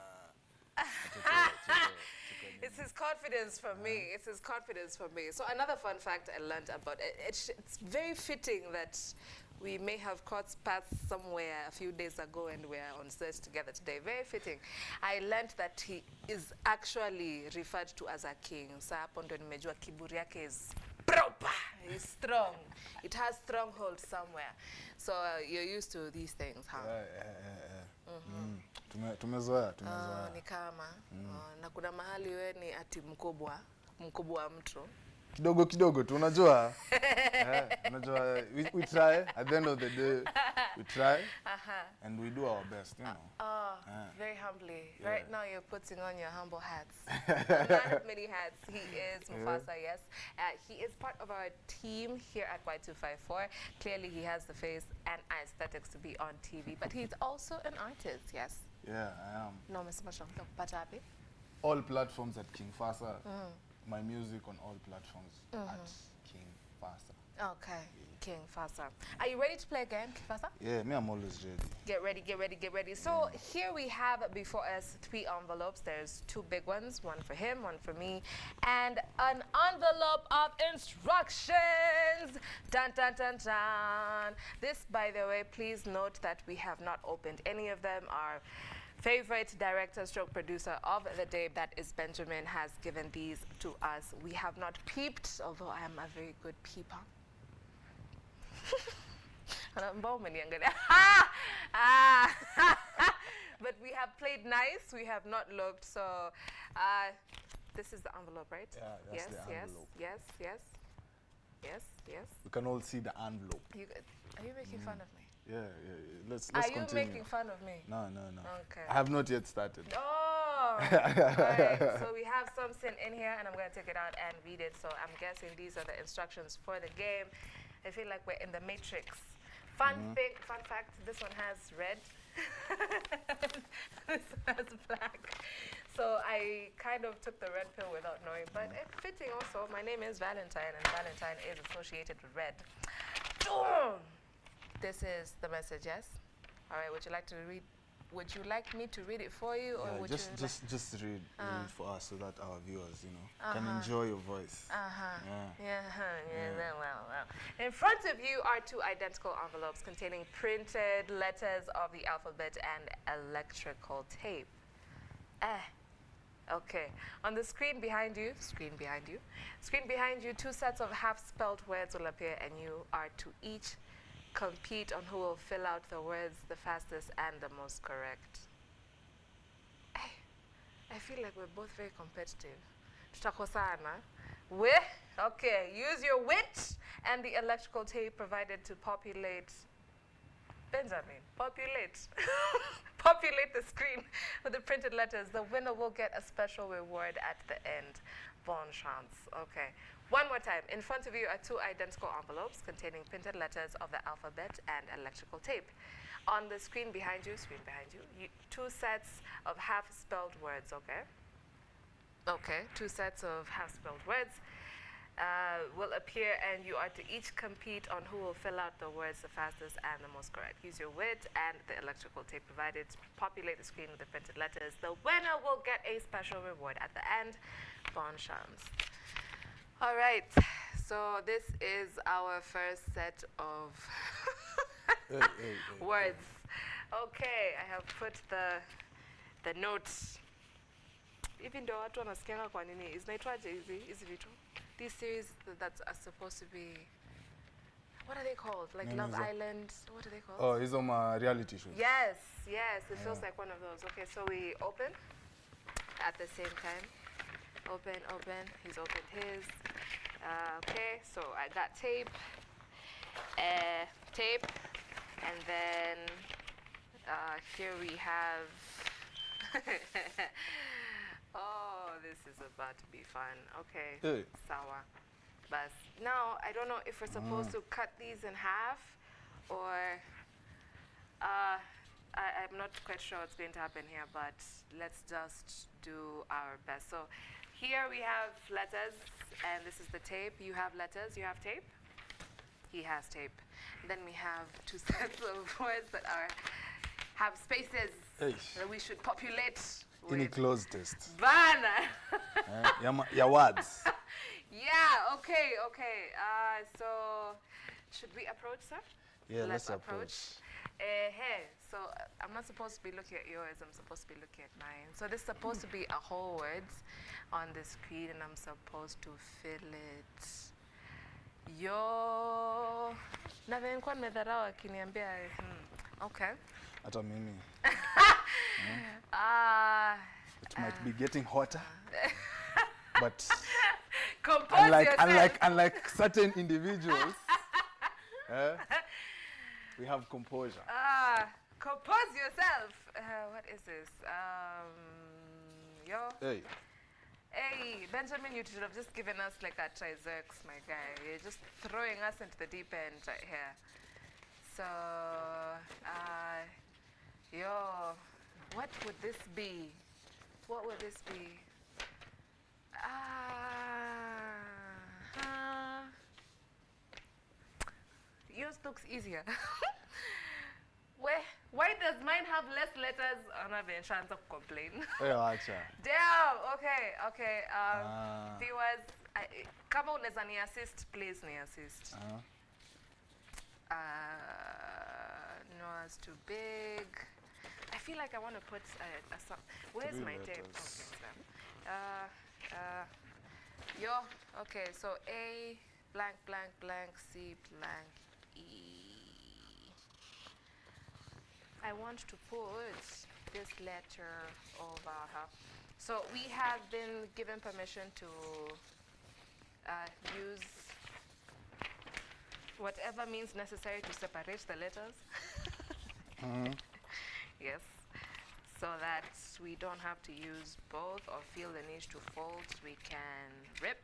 It's his confidence from me. It's his confidence from me. So another fun fact I learned about it, it's very fitting that we may have crossed paths somewhere a few days ago and we're on stage together today. Very fitting. I learned that he is actually referred to as a king. So hapo ndo nimejua kiburi yake is proper. He's strong. It has stronghold somewhere. So you're used to these things, huh? Tumezoea. Ni kama na kuna mahali we ni ati mkubwa wa mtu. Kidogo tu unajua. Unajua we try at the end of the day we try and we do our best, you know. Very humbly. Yeah. Right now you're putting on your humble hats. Not many hats. He is Mufasa, yes. He is part of our team here at Y254. Clearly he has the face and aesthetics to be on TV, but he's also an artist, yes. Yeah, I am. No, Mr. Masham, Patapi. All platforms at King Fasa. My music on all platforms at King Fasa. Okay, King Fasa. Are you ready to play a game, King Fasa? Yeah, me, I'm always ready. Get ready. So here we have before us 3 envelopes. There's 2 big ones, one for him, one for me, and an envelope of instructions. Dun, dun, dun, dun. This, by the way, please note that we have not opened any of them. Our favorite director stroke producer of the day, that is Benjamin, has given these to us. We have not peeped, although I am a very good peeper. But we have played nice, we have not looked, so this is the envelope, right? Yeah, that's the envelope. Yes. We can all see the envelope. Are you making fun of me? Yeah. Let's Are continue. you making fun of me? No. Okay. I have not yet started. Oh, right. So we have something in here, and I'm going to take it out and read it. So I'm guessing these are the instructions for the game. I feel like we're in the Matrix. Fun fact, this one has red. This has black. So I kind of took the red pill without knowing, but it's fitting also. My name is Valentine, and Valentine is associated with red. This is the message, yes? All right, would you like to read? Would you like me to read it for you, or Yeah, would just you just read for us so that our viewers, can Uh-huh. enjoy your voice. Yeah. Well. In front of you are two identical envelopes containing printed letters of the alphabet and electrical tape. Okay. On the screen behind you, two sets of half-spelled words will appear, and you are to each compete on who will fill out the words the fastest and the most correct. I feel like we're both very competitive. Tutakosana. Okay, use your wit and the electrical tape provided to populate. Benjamin, populate. Populate the screen with the printed letters. The winner will get a special reward at the end. Bonne chance. Okay. One more time. In front of you are two identical envelopes containing printed letters of the alphabet and electrical tape. On the screen behind you, two sets of half-spelled words, okay? Okay, two sets of half-spelled words will appear, and you are to each compete on who will fill out the words the fastest and the most correct. Use your wit and the electrical tape provided to populate the screen with the printed letters. The winner will get a special reward at the end. Bonne chance. All right, so this is our first set of words. Okay, I have put the notes. Even though watu wanasikianga kwa nini, zinaitwaje hizi vitu? These series that are supposed to be, what are they called? Like Love Island, what are they called? Oh, these are reality shows. Yes, it feels like one of those. Okay, so we open at the same time. Open, he's opened his. Okay, so I got tape, and then here we have, oh, this is about to be fun. Okay, Hey. Sawa. But now, I don't know if we're supposed to cut these in half, or I'm not quite sure what's going to happen here, but let's just do our best. So here we have letters, and this is the tape. You have letters, you have tape. He has tape. Then we have two sets of words that have spaces that we should populate Any with. close test. Bana! Your words. Yeah, okay. So should we approach, sir? Yeah, let's approach. Hey, so I'm not supposed to be looking at yours, I'm supposed to be looking at mine. So this is supposed to be a whole words on the screen, and I'm supposed to fill it. Yo, na vile nilikuwa nimedharau akiniambia okay. Hata mimi. It might be getting hotter. But unlike certain individuals, we have composure. Compose yourself. What is this? Hey, Benjamin, you should have just given us like a trizex, my guy. You're just throwing us into the deep end right here. So, what would this be? What would this be? Yours looks easier. Why does mine have less letters? I'm not even trying to complain. Damn, okay. Viewers, kama unaweza ni assist, please ni assist. No, it's too big. I feel like I want to put a song. Where's my tape? Okay, okay, so A, blank, blank, blank, C, blank, E. I want to put this letter over her. So we have been given permission to use whatever means necessary to separate the letters. Yes, so that we don't have to use both or feel the need to fold. We can rip.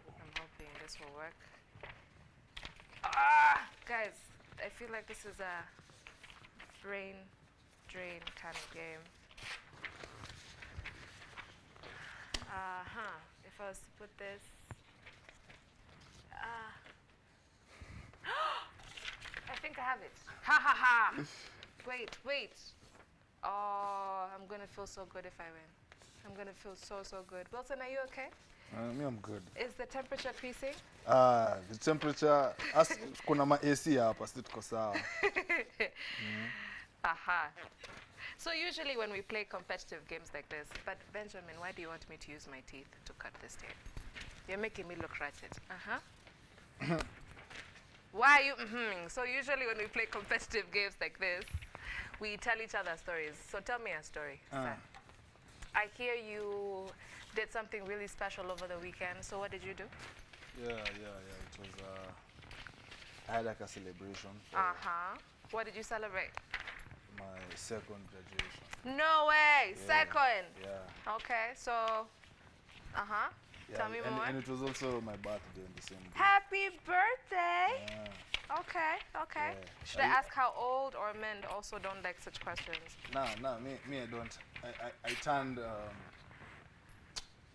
I'm hoping this will work. Guys, I feel like this is a brain drain kind of game. else to put this? I think I have it. Ha ha ha! Wait. Oh, I'm gonna feel so good if I win. I'm gonna feel so good. Wilson, are you okay? Me, I'm good. Is the temperature creasing? The temperature, kuna ma AC hapa, sisi tuko sawa. Aha. So usually when we play competitive games like this, but Benjamin, why do you want me to use my teeth to cut this tape? You're making me look ratchet. Why are you So usually when we play competitive games like this, we tell each other stories. So tell me a story. Sir. I hear you did something really special over the weekend. So what did you do? Yeah. It was, I had like a celebration for What did you celebrate? my second graduation. No way! Yeah, Second! Yeah. Okay, so, Yeah, tell me more. And it was also my birthday on the same day. Happy birthday! Yeah. Okay. Yeah. Should I ask how old, or men also don't like such questions? No, me I don't. I turned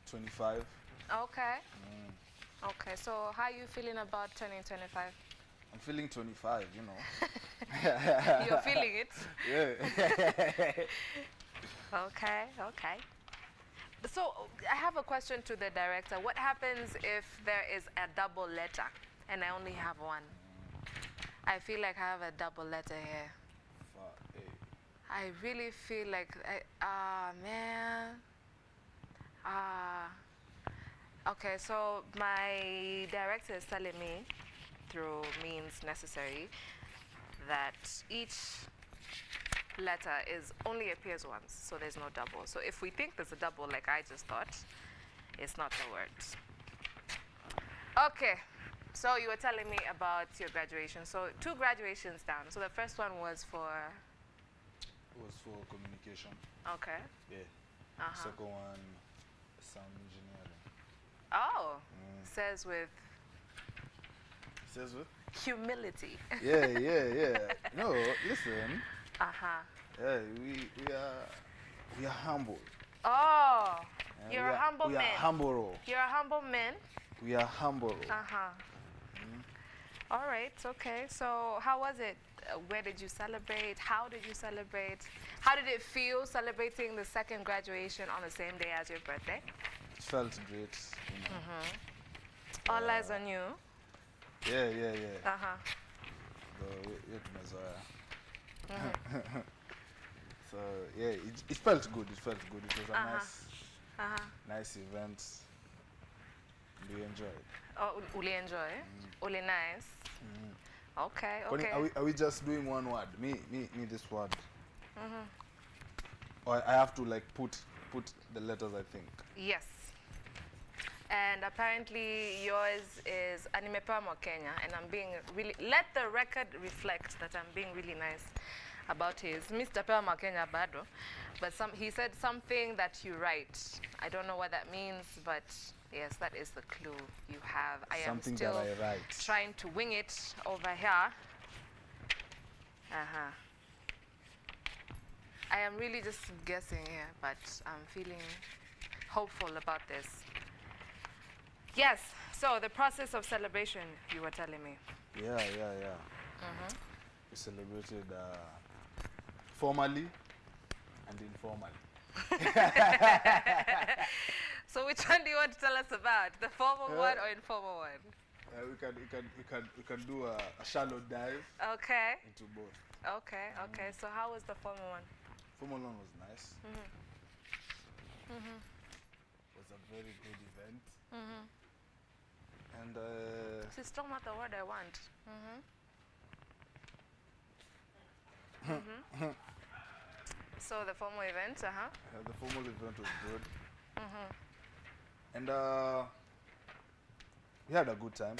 25. Okay. Okay, so how are you feeling about turning 25? I'm feeling 25, you know. You're feeling it? Yeah. Okay. So I have a question to the director. What happens if there is a double letter and I only have one? I feel like I have a double letter here. I really feel like, man. Okay, so my director is telling me, through means necessary, that each letter only appears once, so there's no double. So if we think there's a double, like I just thought, it's not the word. Okay, so you were telling me about your graduation. So 2 graduations down. So the first one was for? It was for communication. Okay. Yeah. Second one, sound engineering. Oh, says with humility. Yeah. No, listen. Yeah, we are humble. Oh, you're a humble we man. are humble. You're a humble man. We are humble. All right, okay. So how was it? Where did you celebrate? How did you celebrate? How did it feel celebrating the second graduation on the same day as your birthday? It felt great. You know. All eyes on you. Yeah. So yeah, it felt good. It felt good. It was a nice event. We enjoyed. Oh, uli enjoy? Uli nice? Okay. Are we just doing one word? Me this word. Or I have to like put the letters, I think. Yes. And apparently yours is Animepewa Mwa Kenya, and I'm being really, let the record reflect that I'm being really nice about his. Mr. Pewa Mwa Kenya bado, but he said something that you write. I don't know what that means, but yes, that is the clue you have. I am Something still that I write. trying to wing it over here. I am really just guessing here, but I'm feeling hopeful about this. Yes, so the process of celebration, you were telling me. Yeah. We celebrated formally and informally. So which one do you want to tell us about? The formal one or informal one? We can do a shallow dive. Okay. Into both. Okay. So how was the formal one? Formal one was nice. It was a very good event. And it's still not the word I want. So the formal event, the formal event was good. And we had a good time.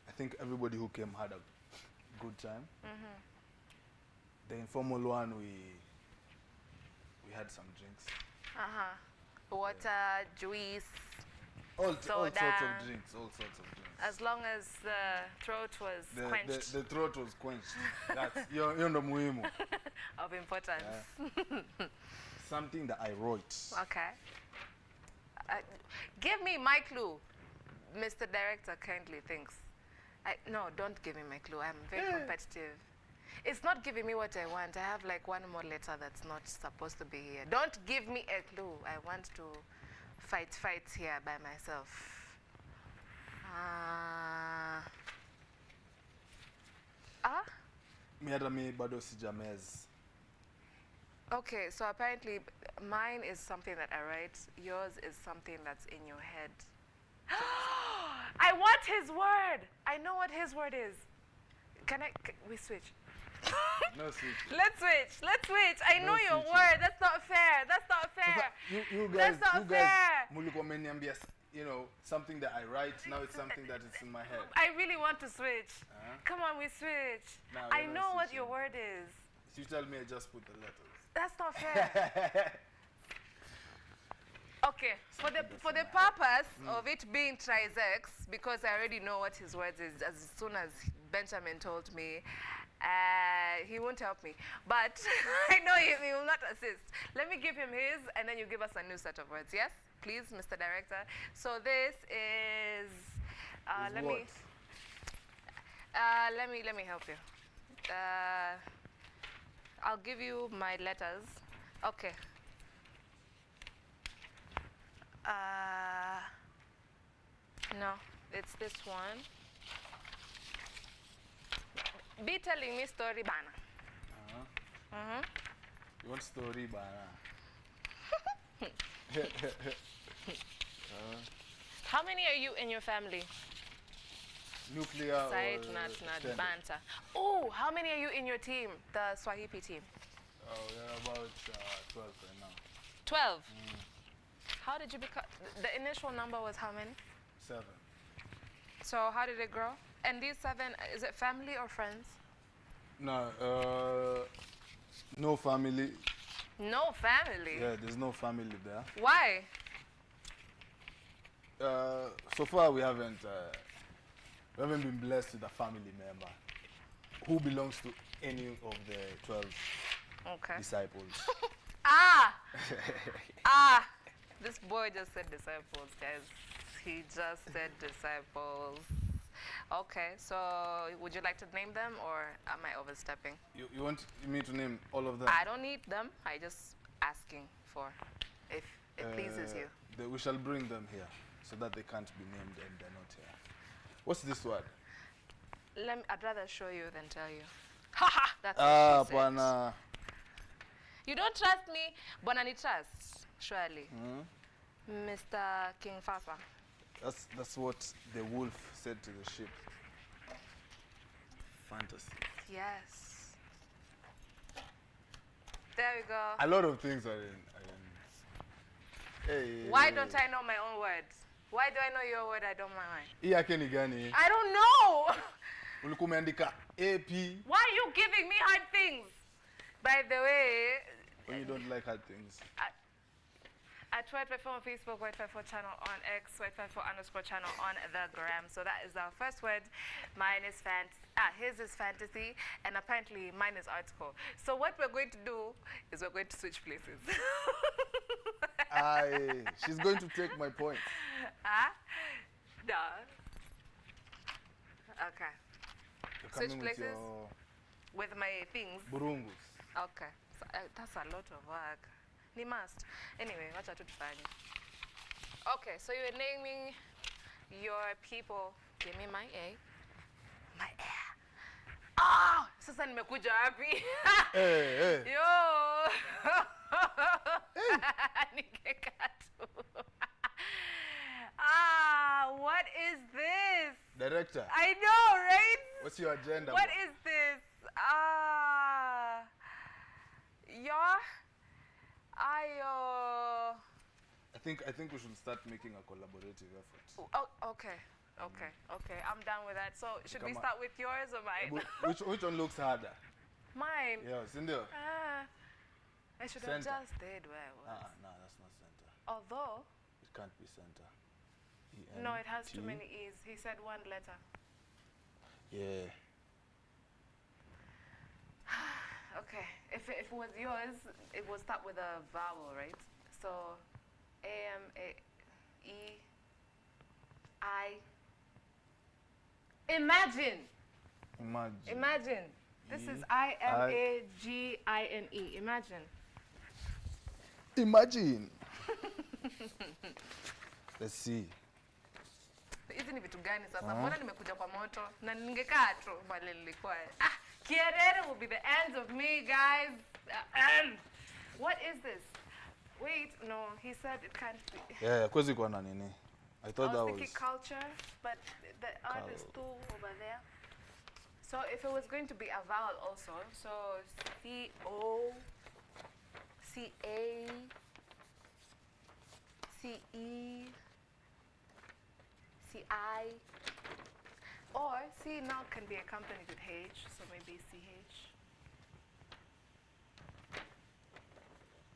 I think everybody who came had a good time. The informal one, we had some drinks. Water, juice, all sorts of soda. drinks. As long as the throat was quenched. The throat was quenched. That's you're the muhimu. Of importance. Something that I wrote. Okay. Give me my clue. Mr. Director kindly thinks. No, don't give me my clue. I'm very competitive. It's not giving me what I want. I have like one more letter that's not supposed to be here. Don't give me a clue. I want to fight here by myself. Mi bado sijamez. Okay, so apparently mine is something that I write. Yours is something that's in your head. I want his word. I know what his word is. We switch? No switch. Let's switch. I know your word. That's not fair. You That's not fair. Mulikuwa mmeniambia, you know, something that I write. Now it's something that is in my head. I really want to switch. Come on, we switch. No, I we're not know what switching. your word is. You tell me I just put the letters. That's not fair. Okay, for the purpose of it being trisex, because I already know what his words is, as soon as Benjamin told me, he won't help me. But I know he will not assist. Let me give him his, and then you give us a new set of words. Yes, please, Mr. Director. So this is. Let me help you. I'll give you my letters. Okay. No, it's this one. Be telling me story, bana. You want story, bana? How many are you in your family? Nuclear Side, or not extended? banter. Oh, how many are you in your team, the Swahili team? Oh, we're about 12 right now. 12. How did you become? The initial number was how many? 7. So how did it grow? And these 7, is it family or friends? No, no family. No family? Yeah, there's no family there. Why? So far we haven't been blessed with a family member who belongs to any of the 12 disciples. This boy just said disciples, guys. He just said disciples. Okay, so would you like to name them, or am I overstepping? You want me to name all of them? I don't need them. I just asking for if it pleases you. We shall bring them here so that they can't be named and they're not here. What's this word? I'd rather show you than tell you. Haha! That's what she said. Bwana. You don't trust me, but I need trust, surely. Mr. King Fasa. That's what the wolf said to the sheep. Fantasy. Yes. There we go. A lot of things are in. Hey. Why don't I know my own words? Why do I know your word? I don't know mine. Hii yake ni gani? I don't know. Ulikuwa umeandika AP. Why are you giving me hard things? By the way, When you don't like hard things. at White54 on Facebook, White54 channel on X, White54 channel on the gram. So that is our first word. Mine is his is fantasy, and apparently mine is article. So what we're going to do is we're going to switch places. She's going to take my point. No. Okay. You're Switch coming places with with my things. Burungus. Okay. So, that's a lot of work. Ni must. Anyway, wacha tu tufanye. Okay, so you're naming your people. Give me my A. My A. Sasa nimekuja wapi? Hey. Yo. Nikeka tu. What is this? Director. I know, right? What's your agenda? What is this? I think we should start making a collaborative effort. Oh, okay. I'm down with that. So should we start with yours or mine? Which one looks harder? Mine. Yeah, Cindy. I should have Center. just stayed where I was. No, that's not center. Although. It can't be center. No, it has too many E's. He said one letter. Yeah. Okay. If it was yours, it would start with a vowel, right? So, A-M-A. E I. Imagine. Imagine. This is IMAGINE. Imagine. Imagine. Let's see. Hizi ni vitu gani sasa? Mbona nimekuja kwa moto na ningekaa tu bali nilikuwa. Kierere will be the end of me, guys. What is this? Wait, no, he said it can't be. Yeah, kwezi kwa na nini? I thought that was thinking culture, but the art is too over there. So if it was going to be a vowel also, so C-O, C-A, C-E, C-I, or C now can be accompanied with H, so maybe C-H.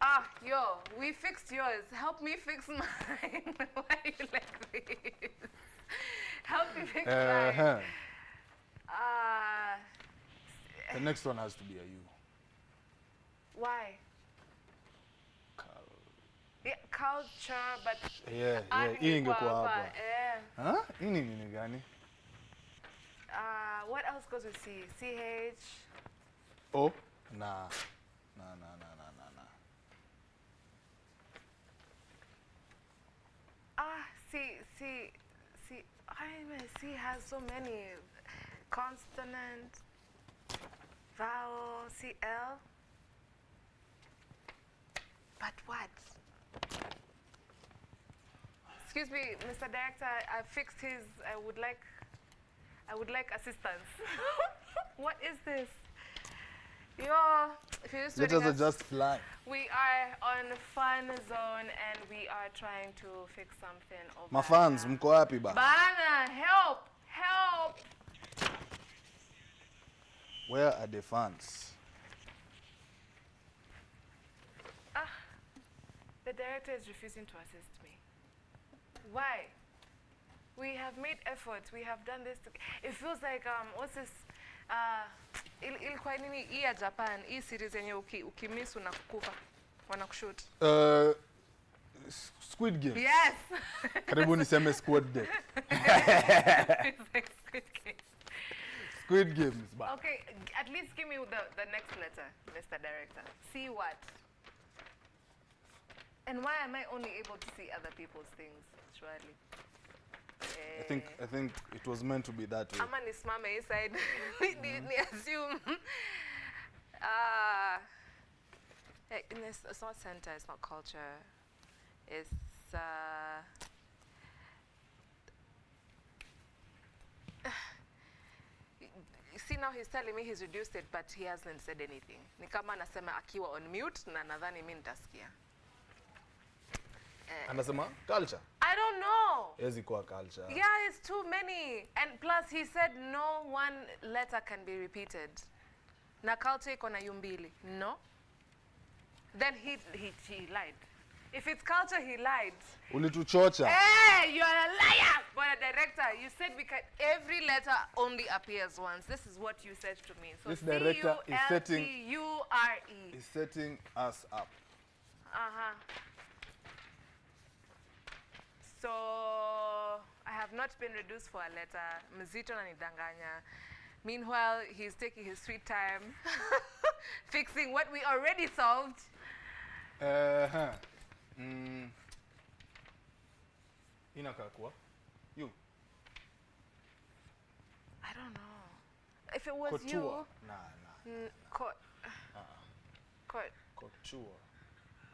Ah, yo, we fixed yours. Help me fix mine. Why are you like this? Help me fix mine. The next one has to be a U. Why? Yeah, culture, but hii ingekuwa hapa. Huh? Hii ni nini gani? What else goes with C? C-H? O? Nah. C has so many consonant, vowel, CL. But what? Excuse me, Mr. Director, I fixed his. I would like assistance. What is this? If you're just Let us adjust fly. We are on Fun Zone and we are trying to fix something over Mafans, mko wapi ba? Bana, help! Help! Where are the fans? The director is refusing to assist me. Why? We have made efforts. We have done this. It feels like what's this? Ilikuwa nini hii ya Japan, hii series yenye ukimiss unakufa, wanakushoot. Squid Game. Yes. Karibu niseme Squid Game. It's like Squid Game. Squid Game is back. Okay, at least give me the next letter, Mr. Director. See what? And why am I only able to see other people's things, surely? I think it was meant to be that way. Ama nisimame inside. Ni assume. It's not center, it's not culture. It's see, now he's telling me he's reduced it, but he hasn't said anything. Ni kama anasema akiwa on mute na nadhani mimi nitasikia. Anasema culture? I don't know. Hezi kuwa culture. Yeah, it's too many. And plus he said no one letter can be repeated. Na culture iko na yumbili. No. Then he lied. If it's culture, he lied. Ulituchocha. Hey, you are a liar! But director, you said every letter only appears once. This is what you said to me. So this director is setting C-U-L-T-U-R-E. is setting us up. So I have not been reduced for a letter. Mzito na nidanganya. Meanwhile, he's taking his sweet time fixing what we already solved. Inakaa kuwa you. I don't know. If it was Couture. you. Couture.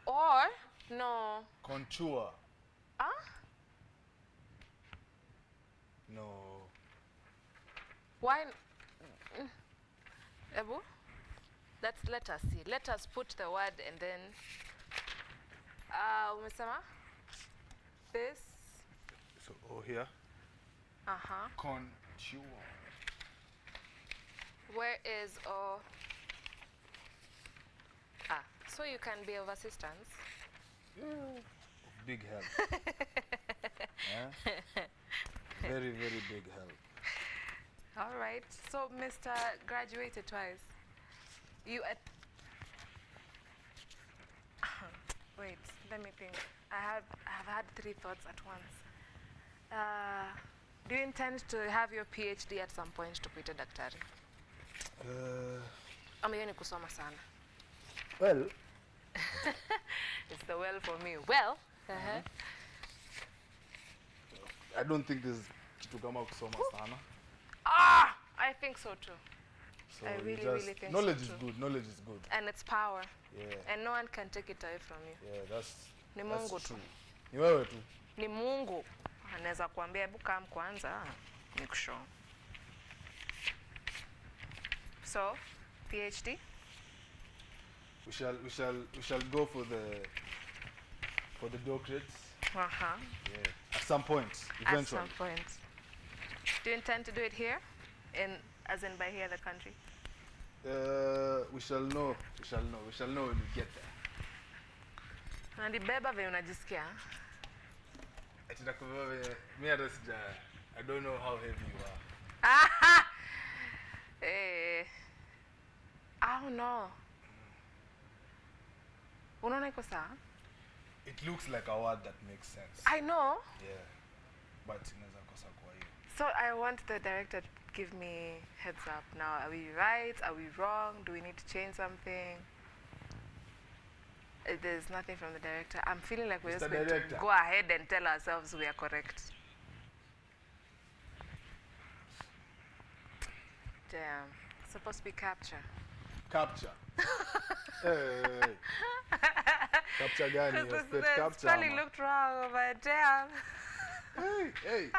Or no. Contour. No. Why? Ebu? Let us see. Let us put the word and then. Umesema? This. So, here. Contour. Where is O? So you can be of assistance. Big help. Very, very big help. All right. So, Mr. Graduated twice. You at... Wait. Let me think. I have had 3 thoughts at once. Do you intend to have your PhD at some point to kuita daktari? Ama hiyo ni kusoma sana? Well, it's the well for me. Well, I don't think there's kitu kama kusoma sana. I think so too. So I you really, just- really think knowledge so is too. good. Knowledge is good. And it's power. Yeah. And no one can take it away from you. Yeah, that's Ni that's Mungu tu. true. Ni wewe tu. Ni Mungu anaweza kuambia hebu kaa kwanza nikushow. So, PhD? We shall go for the doctorates. Uh-huh. Yeah. At some point, eventually. At some point. Do you intend to do it here? As in by here, the country? We shall know. We shall know. We shall know when we get there. Unanibeba vile unajisikia? Ati nakubeba vile- mi hata sija- I don't know how heavy you are. I don't know. Unaona iko sawa? It looks like a word that makes sense. I know. Yeah. But inaweza kosa kwa hiyo. So I want the director to give me heads up now. Are we right? Are we wrong? Do we need to change something? There's nothing from the director. I'm feeling like we're Mr. just going to Director. go ahead and tell ourselves we are correct. Damn. It's supposed to be capture. Capture. Hey. Capture gani? Because State the capture. spelling ama? looked wrong, but damn. Hey.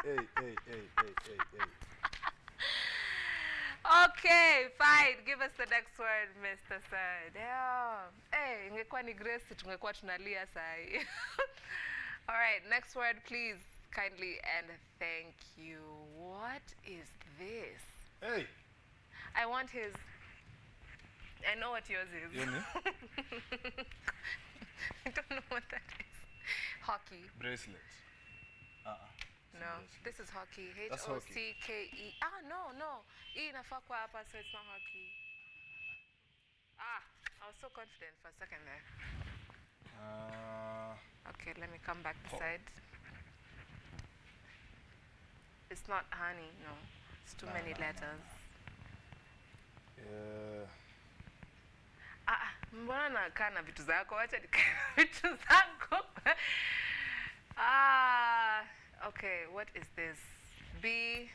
Okay, fine. Give us the next word, Mr. Sir. Damn. Hey, ingekuwa ni Grace, tungekuwa tunalia sahi. All right, next word, please. Kindly and thank you. What is this? Hey. I want his. I know what yours is. Yoni? I don't know what that is. Hockey. Bracelet. No, this is hockey. That's hockey. H-O-C-K-E. No. E inafaa kuwa hapa, so it's not hockey. I was so confident for a second there. Okay, let me come back this side. It's not honey, no. It's too many letters. Mbona nakaa na vitu zako? Wacha nikae na vitu zako. Okay, what is this? B.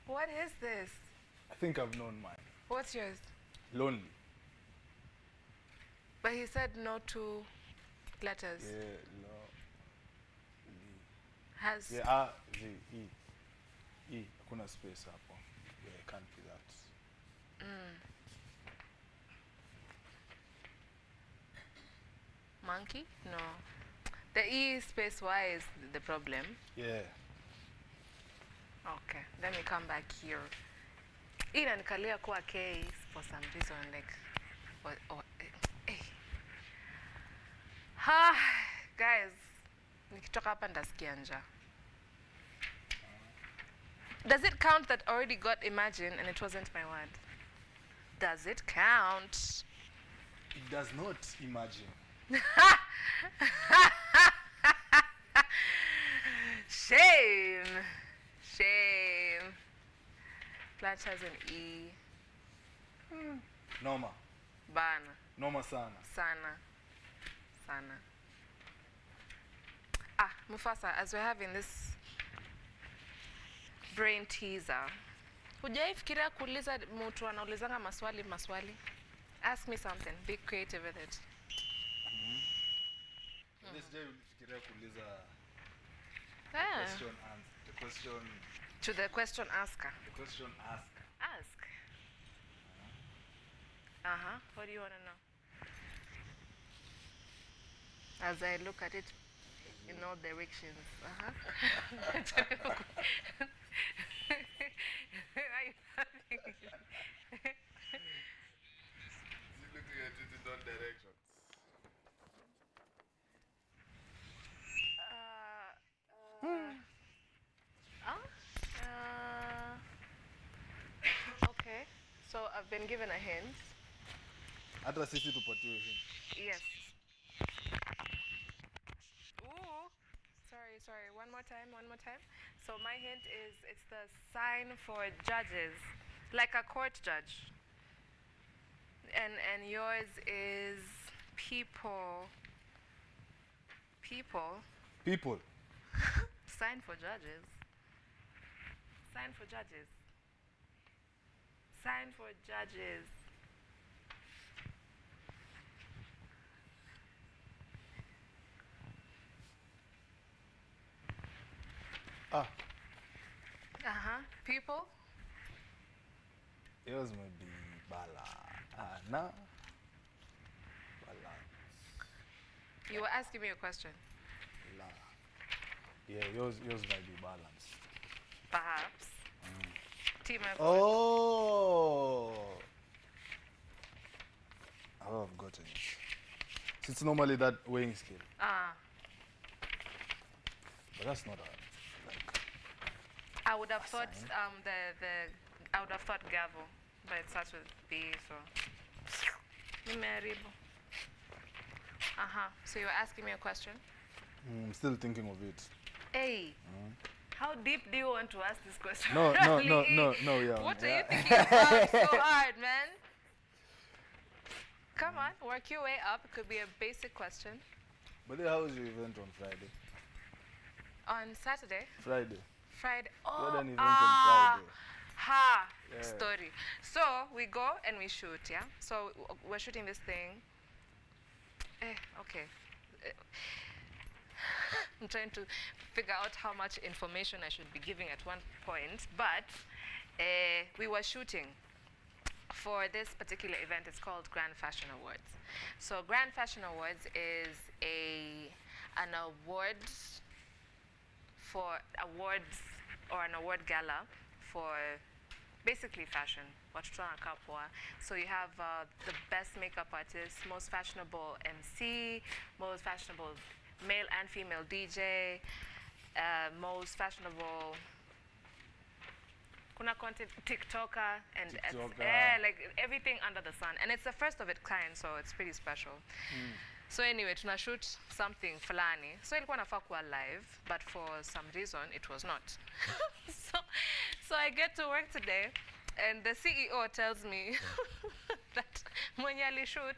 What is this? I think I've known mine. What's yours? Lonely. But he said no 2 letters. Yeah, Has yeah, E. Hakuna space hapo. Yeah, it can't be that. Monkey? No. The E space Y is the problem. Yeah. Okay, let me come back here. Hii inanikalia kuwa K for some reason, like, guys, nikitoka hapa ndasikia njaa. Does it count that I already got imagine and it wasn't my word? Does it count? It does not imagine. Shame. Plant has an E. Noma. Bana. Noma sana. Sana. Mufasa, as we're having this brain teaser, hujai fikiria kuuliza mtu anaulizanga maswali? Ask me something. Be creative with it. Fikiria kuuliza the question To the question asker. The question asker. Ask. What do you want to know? As I look at it in all directions. Why are you laughing? She's looking at it in all directions. Okay. So I've been given a hint. Hata sisi tupatiwe hii. Yes. Ooh. Sorry. One more time. So my hint is it's the sign for judges, like a court judge. And yours is people. People. People. Sign for judges. Sign for judges. Sign for judges. People. Yours may be balance. You were asking me a question. Yeah, yours might be balance. Perhaps. Team effort. Oh, I've gotten it. So it's normally that weighing scale. But that's not a I would have thought I would have thought gavel, but it starts with B, so nimeharibu. So you're asking me a question? I'm still thinking of it. Hey, how deep do you want to ask this question? No, yeah. What are you thinking about so hard, man? Come on, work your way up. It could be a basic question. But then how was your event on Friday? On Saturday? Friday. Oh, you had an event on Friday. Story. So we go and we shoot, yeah? So we're shooting this thing. Okay. I'm trying to figure out how much information I should be giving at one point, but we were shooting for this particular event. It's called Grand Fashion Awards. So Grand Fashion Awards is an award for awards or an award gala for basically fashion. So you have the best makeup artist, most fashionable MC, most fashionable male and female DJ, most fashionable kuna content TikToker and like everything under the sun. And it's the first of its kind, so it's pretty special. So anyway, tuna shoot something fulani. So ilikuwa nafaa kuwa live, but for some reason it was not. so I get to work today, and the CEO tells me that mwenye alishoot,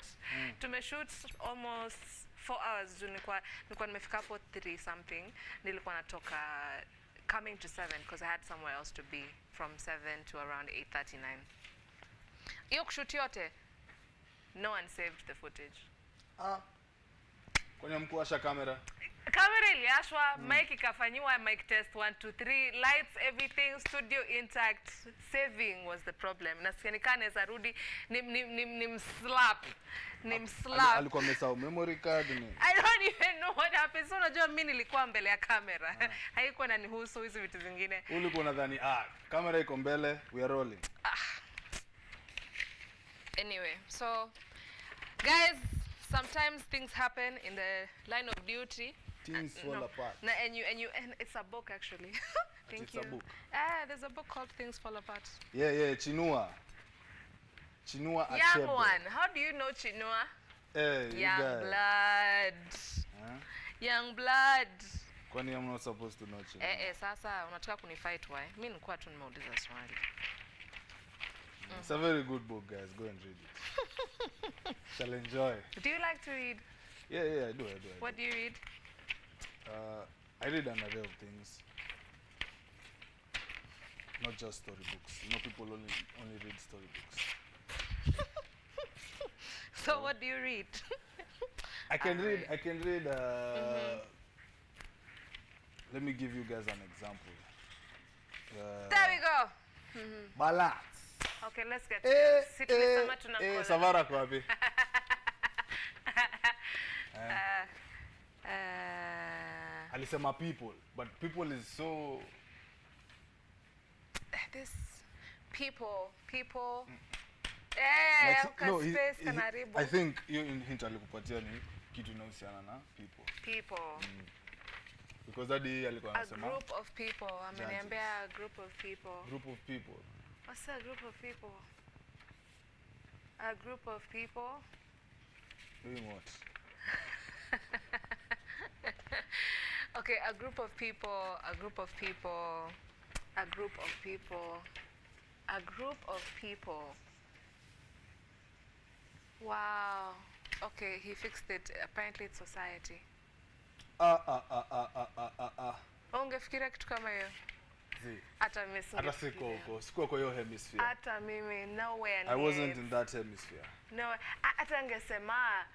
tumeshoot almost 4 hours. Nilikuwa nimefika hapo 3 something. Nilikuwa natoka coming to 7 because I had somewhere else to be from 7 to around 8:39. Hiyo kushoot yote, no one saved the footage. Kwenye mkuwasha kamera? Kamera iliashwa, mic ikafanyiwa mic test 1 2 3, lights, everything, studio intact. Saving was the problem. Nasikianikane za rudi nimslap. Alikuwa amesahau memory card ni. I don't even know what happened. So unajua mimi nilikuwa mbele ya kamera. Haikuwa inanihusu hizo vitu vingine. Ulikuwa unadhani kamera iko mbele, we are rolling. Anyway, so guys, sometimes things happen in the line of duty. Things fall apart. And it's a book actually. Thank you. It's a book. There's a book called Things Fall Apart. Yeah, Chinua Achebe. Young one. How do you know Chinua? Young blood. Young blood. Kwani I'm not supposed to know Chinua? Sasa unataka kunifight why? Mimi nilikuwa tu nimeuliza swali. It's a very good book, guys. Go and read it. Shall enjoy. Do you like to read? Yeah, I do. What do you read? I read an array of things. Not just storybooks. You know, people only read storybooks. So what do you read? I can read. Let me give you guys an example. There we go. Balance. Okay, let's get to it. Savara kwapi? Alisema people, but people is so. This people. I think you hint alikupatia ni kitu inahusiana na people. Because that day alikuwa anasema a group of people. Ameniambia a group of people. Group of people. What's a group of people? A group of people. Doing what? Okay, a group of people, a group of people, a group of people, a group of people. Wow. Okay, he fixed it. Apparently it's society. Ungefikiria kitu kama hiyo? Hata mimi Hata siko huko. Siko kwa hiyo hemisphere. Hata mimi nowhere near. I wasn't in that hemisphere. No, hata ngesema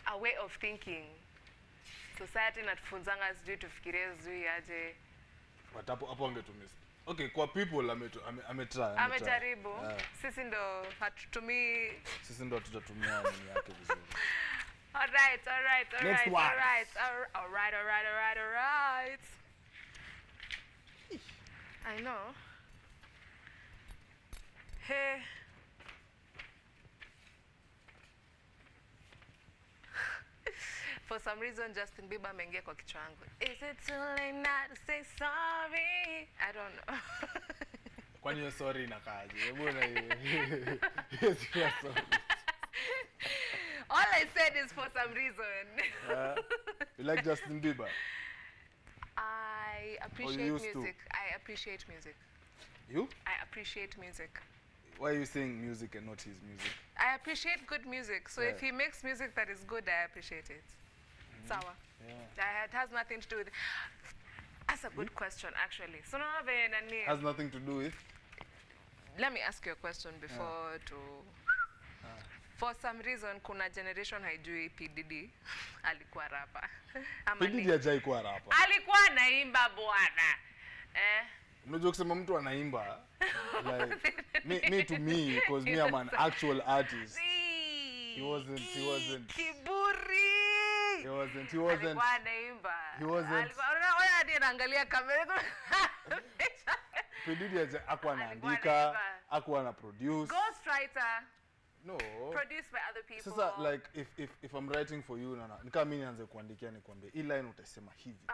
a way of thinking. Society natufunzanga sijui tufikirie sijui aje. But hapo angetumiss. Okay, kwa people ametry. Amejaribu. Yeah. Sisi ndo hatutumii. Sisi ndo hatujatumia nini yake vizuri. All right. Next one. All right. I know. Hey. For some reason, Justin Bieber ameingia kwa kichwa yangu. Is it too late now to say sorry? I don't know. Kwani hiyo sorry inakaaje? Mbona hiyo? Yes, sorry. All I said is for some reason. You like Justin Bieber? I appreciate music. I appreciate music. You? I appreciate music. Why are you saying music and not his music? I appreciate good music. So if he makes music that is good, I appreciate it. Sawa. Yeah. It has nothing to do with. That's a good question, actually. So has nothing to do with. Let me ask you a question before to. For some reason, kuna generation haijui PDD alikuwa rapa. PDD hajai kuwa rapa. Alikuwa anaimba bwana. Unajua kusema mtu anaimba like me to me because me I'm an actual artist. He wasn't. Kiburi. He wasn't. Alikuwa anaimba. He wasn't. Alikuwa hadi anaangalia kamera. PDD hakuwa anaandika, hakuwa ana produce. Ghostwriter. No. Produced by other people. Sasa like if I'm writing for you nika mimi nianze kuandikia nikwambie hii line utasema hivi.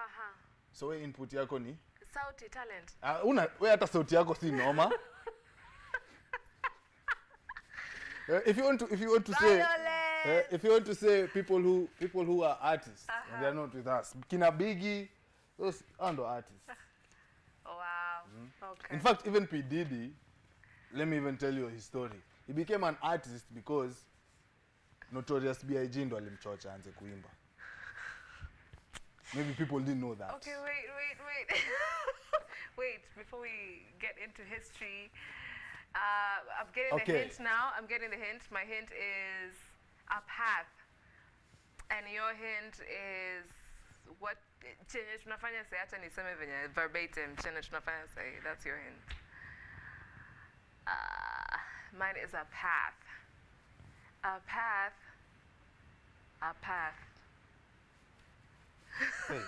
So we input yako ni sauti talent. We hata sauti yako si noma. If you want to say people who are artists and they are not with us. Kina Biggie, those are artists. Oh, wow. Okay. In fact, even P Diddy, let me even tell you his story. He became an artist because Notorious B.I.G. ndo alimchocha aanze kuimba. Maybe people didn't know that. Okay, wait. Wait, before we get into history, I'm getting the hint now. I'm getting the hint. My hint is a path. And your hint is what chenye tunafanya say, acha niseme venye verbatim, chenye tunafanya say. That's your hint. Mine is a path. A path. Hey,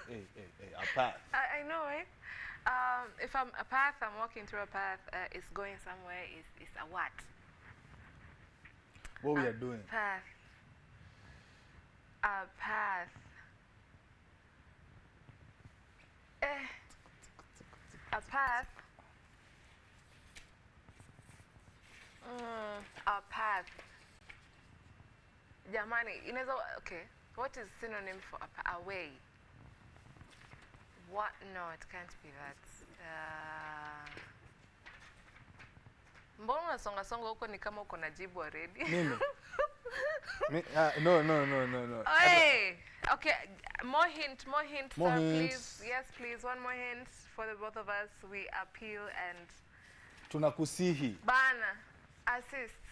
a path. I know, right? If I'm walking through a path, it's going somewhere, it's a what? What we are doing? Path. A path. A path. A path. Jamani, okay. What is synonym for a way? What? No, it can't be that. Mbona unasonga huko ni kama uko na jibu already? Mimi. No. Hey, okay, more hint, more sir, hints. please. Yes, please, one more hint for the both of us. We appeal and tunakusihi. Bana, assist.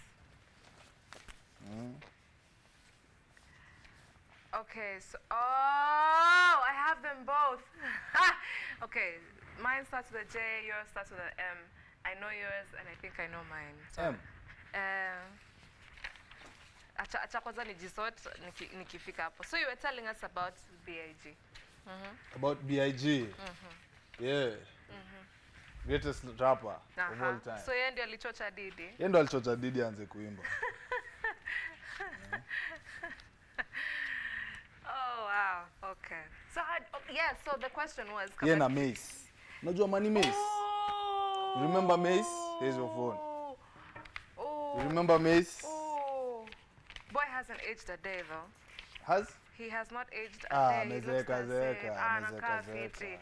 Okay, so I have them both. Okay, mine starts with a J, yours starts with an M. I know yours and I think I know mine. So, M. Acha kwanza nijisort nikifika hapo. So you were telling us about B.I.G. About B.I.G. Yeah. Greatest rapper of all time. So yeye ndio alichocha Didi. Yeye ndio alichocha Didi aanze kuimba. Oh wow. Okay. So so the question was yeye na Mace. Unajua Money Mace? You remember Mace? Here's your phone. You remember Mace? hasn't aged a day though. Has? He has not aged a day. He looks the same. Anakaa fiti.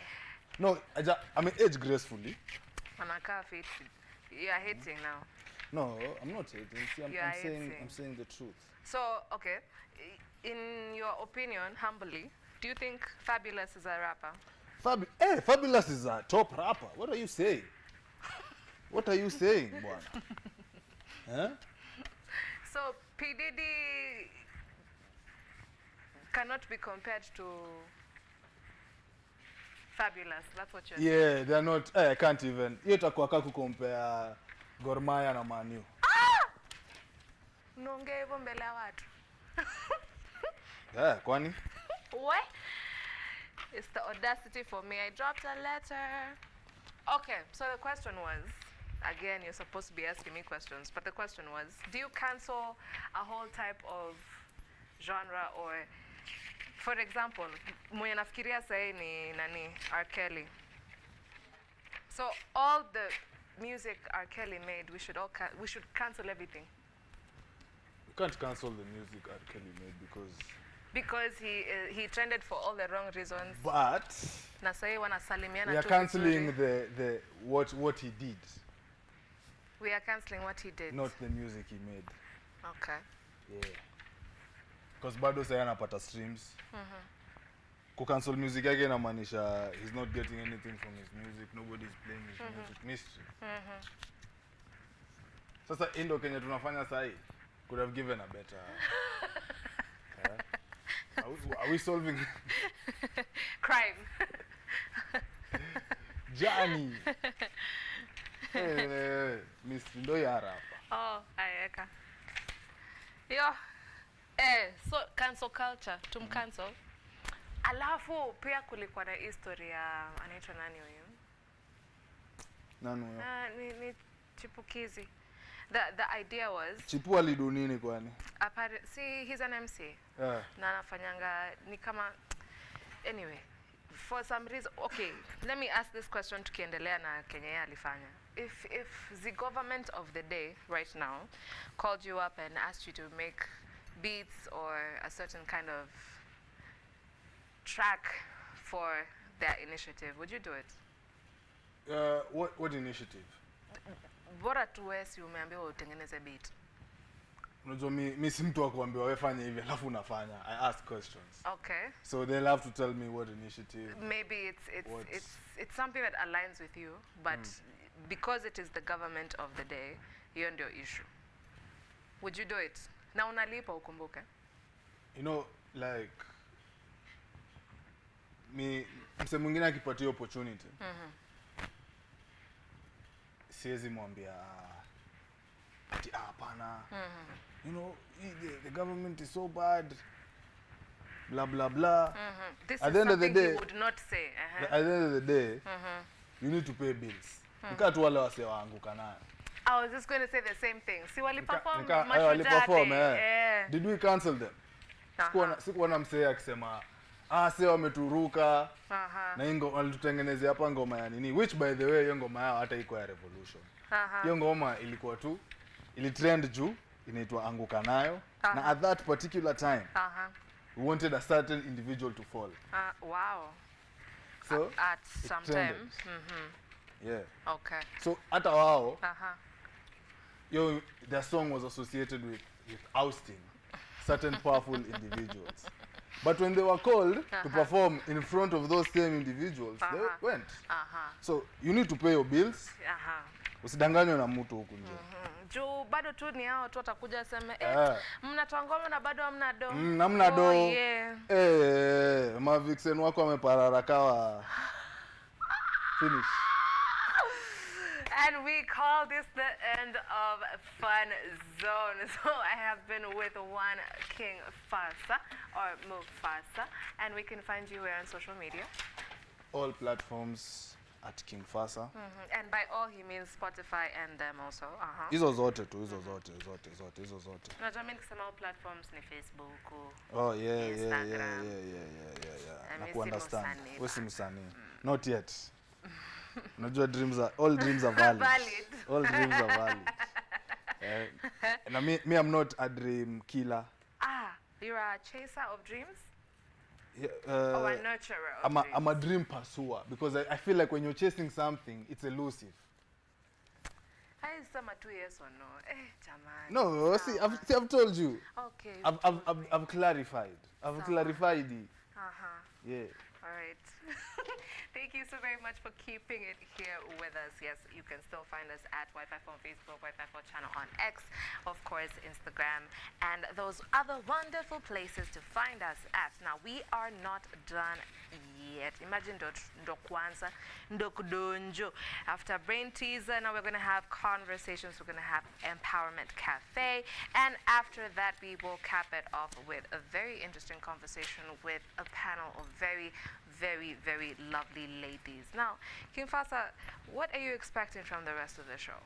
No, I mean age gracefully. Anakaa fiti. You are hating now. No, I'm not hating. See, You are hating. I'm saying the truth. So, okay, in your opinion, humbly, do you think Fabulous is a rapper? Fabulous is a top rapper. What are you saying? What are you saying, bwana? Huh? So, P. Diddy cannot be compared to Fabulous. That's what you're saying. Yeah, they're not. I can't even. Hiyo itakuwa kama kucompare Gor Mahia na Man U. Unaongea hivyo mbele ya watu. Yeah, kwani? What? It's the audacity for me. I dropped a letter. Okay, so the question was, again, you're supposed to be asking me questions, but the question was, do you cancel a whole type of genre or, for example, mwenye nafikiria sahi ni nani? R. Kelly. So all the music R. Kelly made, we should cancel everything. You can't cancel the music R. Kelly made because he trended for all the wrong reasons. But Na sahi wanasalimiana we are tu cancelling vizuri. the what he did, We are cancelling what he did. not the music he made. Okay. Yeah. Because bado sahi anapata streams. Kucancel music yake inamaanisha he's not getting anything from his music, nobody's playing his music. Mystery. Sasa indo Kenya tunafanya sahi could have given a better are we solving Crime. Johnny? Mystery ndo yara hapa. Oh, ayeka. Yo. So cancel culture, cancel. Alafu pia kulikuwa na history ya anaitwa nani huyu? Nani huyo? Ni chipukizi. The idea was Chipu alidu nini kwani? see, he's an MC. Yeah. Na anafanyanga ni kama anyway, for some reason, okay, let me ask this question tukiendelea na Kenya yeye alifanya. If the government of the day right now called you up and asked you to make beats or a certain kind of track for their initiative, would you do it? What initiative? Bora tu wewe si umeambiwa utengeneze beat. Unajua mi si mtu wa kuambiwa wewe fanya hivi alafu unafanya. I ask questions. Okay. So they'll have to tell me what initiative. Maybe it's something that aligns with you, but because it is the government of the day, hiyo ndio issue. Would you do it? Na unalipa ukumbuke. You know, like mse mwingine akipatia opportunity. Siwezi mwambia ati hapana. You know, the government is so bad. Blah blah blah. This at is the end of the something day, you would not say. at the end of the day, you need to pay bills. Nikatu wale wase waanguka nayo. I was just going to say the same thing. Si wali perform wali perform, mashujaa. Did we cancel them? Sikuona msee akisema sasa wameturuka na ingo walitutengenezea hapa ngoma ya nini, which by the way hiyo ngoma yao hata iko ya revolution. Hiyo ngoma ilikuwa tu ilitrend juu inaitwa Anguka Nayo na at that particular time we wanted a certain individual to fall. Wow. So at some time. Yeah. Okay. So hata wao their song was associated with ousting certain powerful individuals. But when they were called to perform in front of those same individuals, they went. So you need to pay your bills. Usidanganywe na mtu huku nje. Juu bado tu ni hao tu watakuja aseme mnatoa ngoma na bado hamna do. Hamna do. Yeah. Mavixen wako wameparara kawa finish. And we call this the end of Fun Zone. So I have been with one King Fasa or Mufasa, and we can find you where on social media? All platforms at King Fasa. And by all he means Spotify and them also. Hizo zote tu, hizo zote. Unajua mimi nikisema all platforms ni Facebook, Instagram. Na understand. Wewe si msanii. Not yet. Unajua all dreams are valid. All dreams are valid. Na me I'm not a dream killer. You're a chaser of dreams? Yeah, Or a nurturer of dreams? I'm a dream pursuer because I feel like when you're chasing something, it's elusive. I summer 2 years or no? Jamani. No, see, I've told you. Okay. I've clarified. I've clarified it. Yeah. All right. Thank you so very much for keeping it here with us. Yes, you can still find us at Wi-Fi on Facebook, Wi-Fi channel on X, of course, Instagram, and those other wonderful places to find us at. Now, we are not done yet. Imagine ndo kwanza, ndo kudonjo. After Brain Teaser, now we're going to have conversations. We're going to have Empowerment Cafe. And after that, we will cap it off with a very interesting conversation with a panel of very, very, very lovely ladies. Now, King Fasa, what are you expecting from the rest of the show?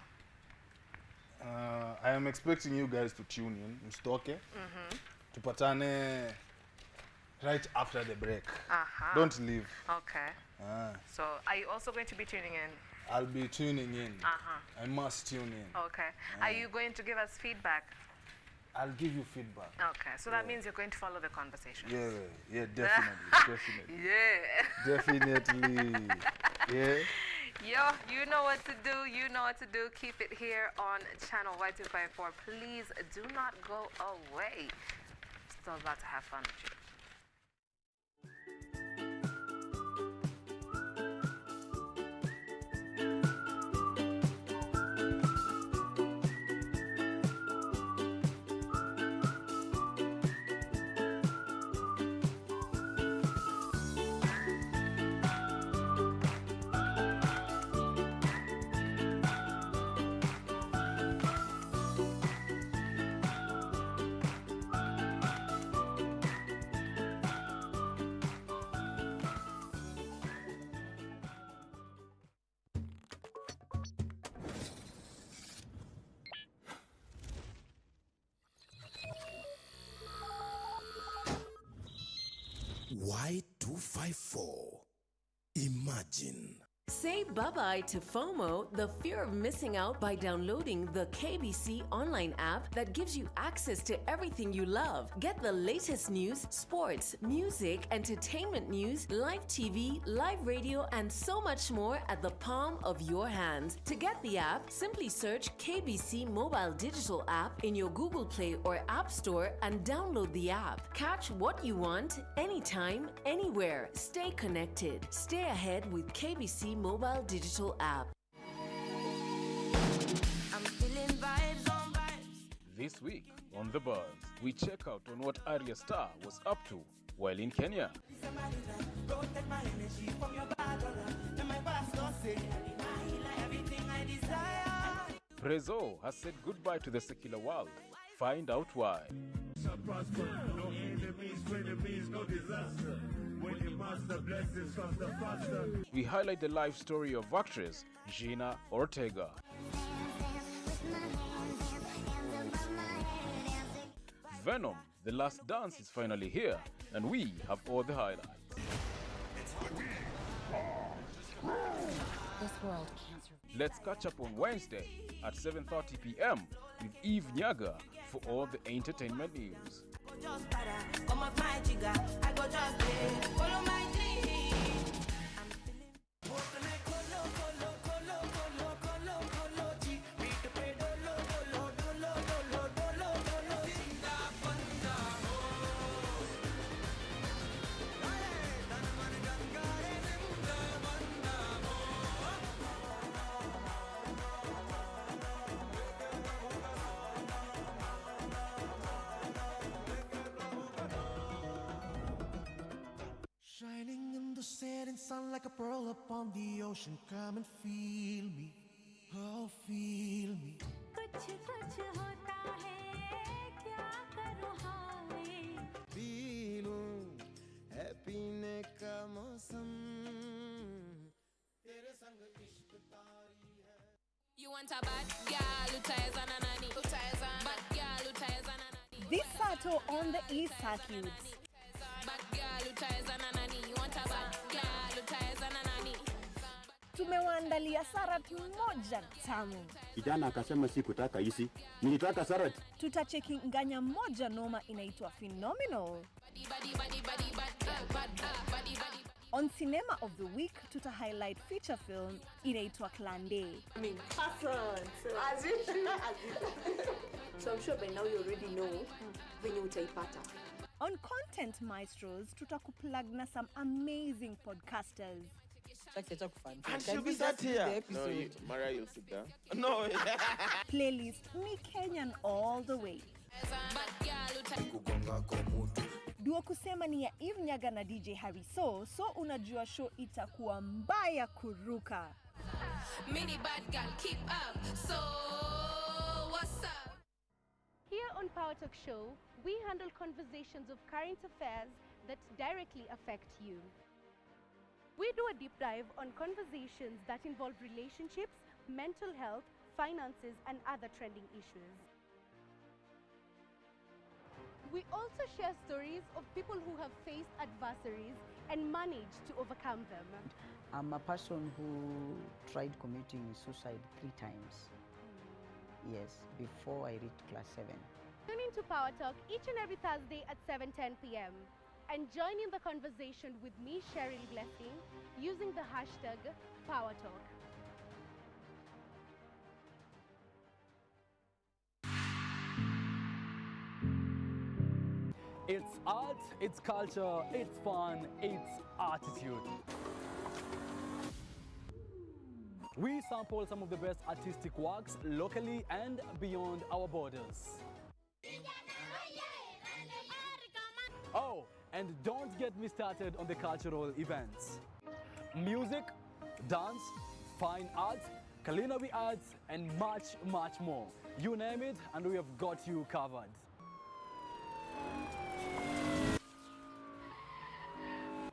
I am expecting you guys to tune in, mstoke. Tupatane right after the break. Don't leave. Okay. So, are you also going to be tuning in? I'll be tuning in. I must tune in. Okay. Are you going to give us feedback? I'll give you feedback. Okay, so that means you're going to follow the conversation. Yeah, definitely. Definitely. Yeah. Yo, you know what to do. You know what to do. Keep it here on channel Y254. Please do not go away. Still about to have fun with you. Y254. Imagine. Say bye-bye to FOMO, the fear of missing out, by downloading the KBC online app that gives you access to everything you love. Get the latest news, sports, music, entertainment news, live TV, live radio, and so much more at the palm of your hands. To get the app, simply search KBC Mobile Digital App in your Google Play or App Store and download the app. Catch what you want, anytime, anywhere. Stay connected. Stay ahead with KBC Mobile Digital App. I'm feeling vibes on vibes. This week on The Buzz, we check out on what Arya Star was up to while in Kenya. Prezzo has said goodbye to the secular world. Find out why. Prosper, no enemies, no disaster. When you master blessings comes the faster. We highlight the life story of actress Gina Ortega. Venom, The Last Dance is finally here, and we have all the highlights. This world can't survive. Let's catch up on Wednesday at 7:30 p.m. with Eve Nyaga for all the entertainment news. Just para, come off my jigger. I go just play, follow my dream. I'm feeling. Shining in the setting sun like a pearl upon the ocean. Come and feel me, oh feel me. पीलूं है पीने का मौसम तेरे संग इश्क तारी है. You want a bad girl who ties on a nanny, bad girl who ties on a nanny. This Sato on the East Circuits. Bad girl who ties on a nanny. You want a bad girl who ties on a nanny. Tumewaandalia sarat moja tamu. Kijana akasema sikutaka hisi, nilitaka salad. Tutacheki nganya moja noma inaitwa Phenomenal. On Cinema of the Week, tuta highlight feature film inaitwa Klande. I mean, person. So I'm sure by now you already know venye utaipata. On Content Maestros, tutakuplug na some amazing podcasters. And she'll be sat here. No, Mara, you'll sit down. No. Playlist Me Kenyan all the way. Dua kusema ni ya Eve Nyaga na DJ Harry so unajua show itakuwa mbaya kuruka. Mini bad girl, keep up. So, what's up? Here on Power Talk Show, we handle conversations of current affairs that directly affect you. We do a deep dive on conversations that involve relationships, mental health, finances, and other trending issues. We also share stories of people who have faced adversaries and managed to overcome them. I'm a person who tried committing suicide 3 times. Yes, before I reached class 7. Tune in to Power Talk each and every Thursday at 7:10 p.m. and join in the conversation with me, Cheryl Blessing, using the hashtag PowerTalk. It's art, it's culture, it's fun, it's attitude. We sample some of the best artistic works locally and beyond our borders. Oh, and don't get me started on the cultural events. Music, dance, fine art, culinary arts, and much, much more. You name it, and we have got you covered.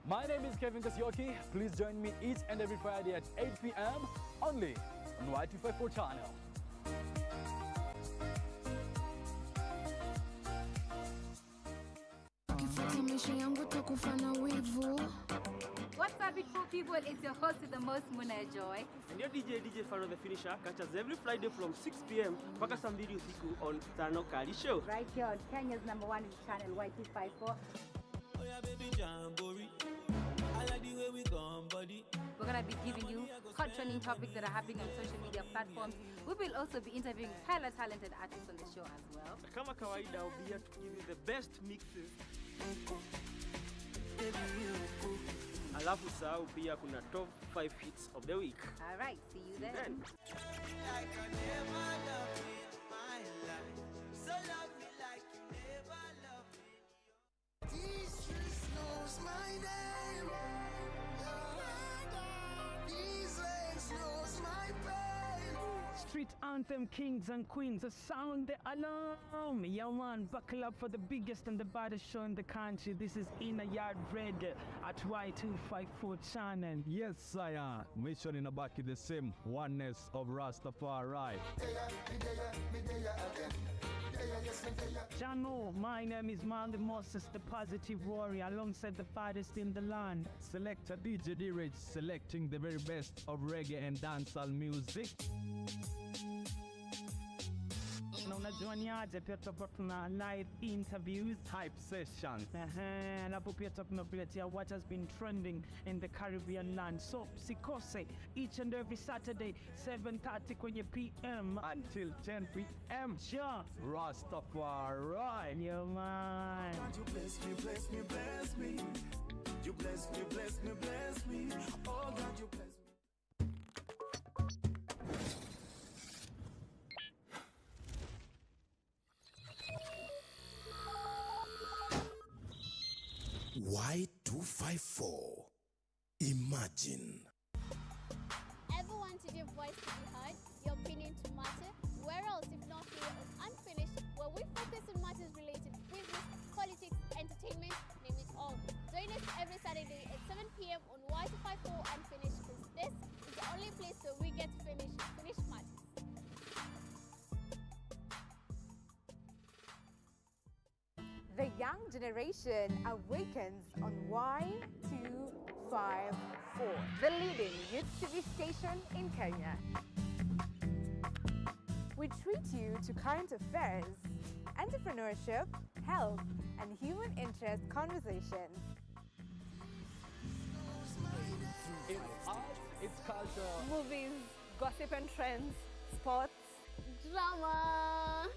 My name is Kevin Kasioki. Please join me each and every Friday at 8 p.m. only on Y254 channel. What's up, beautiful people? It's your host with the most, Muna Joy. And your DJ Faro the Finisher catches every Friday from 6 p.m. mpaka saa 2 usiku on Tano Kali Show. Right here on Kenya's #1 channel, Y254. Oh yeah, baby Jamboree. I like the way we gone, buddy. We're going to be giving you hot trending topics that are happening on social media platforms. We will also be interviewing hella talented artists on the show as well. Kama kawaida, I'll be here to give you the best mixes. Alafu sahau pia kuna top 5 hits of the week. All right, see you then. Like I never loved in my life. So love me like you never loved me. These streets knows my name. These legs knows my pain. Street anthem kings and queens are sound the alarm. Yo man, buckle up for the biggest and the baddest show in the country. This is Inner Yard Reggae at Y254 channel. Yes, sire. Mission in a back is the same oneness of Rastafari. Jano, my name is Mandy Moses, the positive warrior, alongside the baddest in the land. Selector DJ D-Rich, selecting the very best of reggae and dancehall music. Na unajua ni aje pia tutakuwa tuna live interviews, hype sessions. Na hapo pia tunakuletea what has been trending in the Caribbean land. So sikose each and every Saturday 7:30 kwenye PM until 10 PM. Sure. Rastafari. Yo man. God, you bless me, bless me, bless me. You bless me, bless me, bless me. Oh God, you bless me. Y254. Imagine. Ever wanted your voice to be heard, your opinion to matter? Where else if not here on Unfinished, where we focus on matters related to business, politics, entertainment, name it all. Join us every Saturday at 7 p.m. on Y254 Unfinished, because this is the only place where we get to finish matters. The young generation awakens on Y254. 254, the leading youth TV station in Kenya. We treat you to current affairs, entrepreneurship, health, and human interest conversations. It's art, it's culture. Movies, gossip and trends, sports, Drama.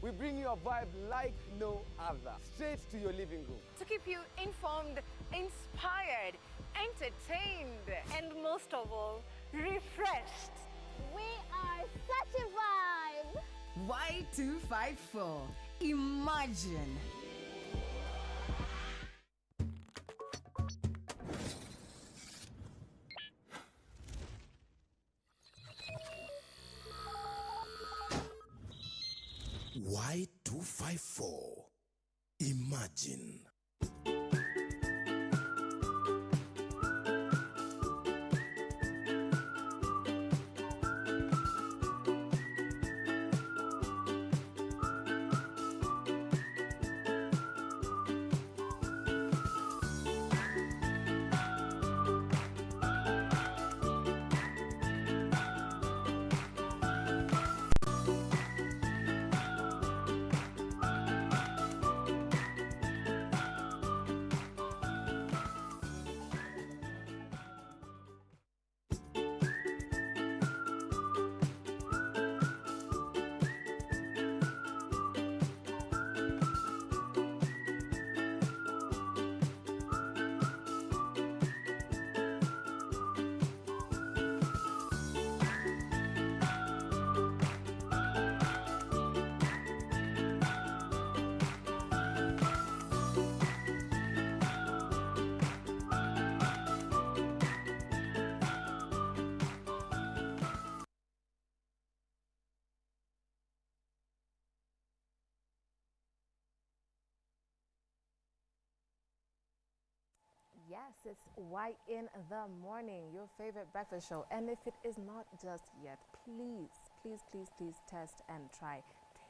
We bring you a vibe like no other, straight to your living room. to keep you informed, inspired, entertained, and most of all, refreshed. We are such a vibe. Y254. Imagine. Y254. Imagine. Yes, it's Y in the Morning, your favorite breakfast show. And if it is not just yet, please, please, please, please test and try.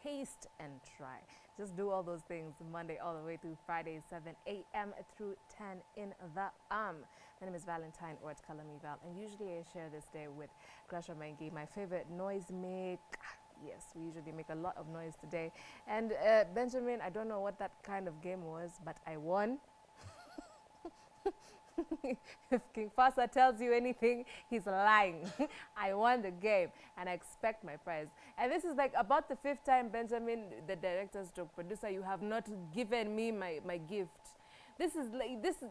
Taste and try. Just do all those things Monday all the way through Friday, 7 a.m. through 10 in the My name is Valentine, or it's Color Me Val, and usually I share this day with Grasha Mengi, my favorite noise make. Yes, we usually make a lot of noise today. And Benjamin, I don't know what that kind of game was, but I won. If King Fasa tells you anything, he's lying. I won the game and I expect my prize. And this is like about the 5th time, Benjamin, the director stroke producer, you have not given me my gift. This is like, this is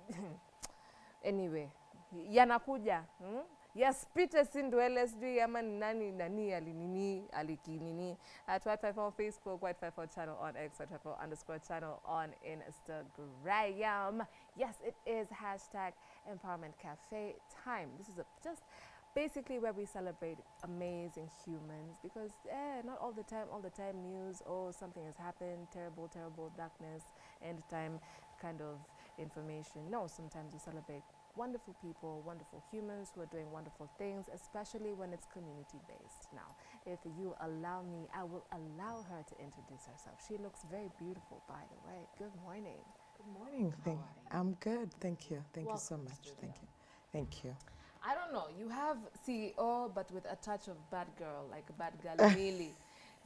anyway, yanakuja. Yaspite sindwele sijui ama ni nani alikinini at Y54 on Facebook, Y54 channel on X, Y54 _channel on Instagram. Yes, it is hashtag Empowerment Cafe time. This is just basically where we celebrate amazing humans, because not all the time news, oh, something has happened, terrible darkness, end time kind of information. No, sometimes we celebrate wonderful people, wonderful humans who are doing wonderful things, especially when it's community-based. Now, if you allow me, I will allow her to introduce herself. She looks very beautiful, by the way. Good morning. Good morning. I'm good. Thank you. Thank you so much. Thank you. I don't know. You have CEO, but with a touch of bad girl, like a bad girl Millie.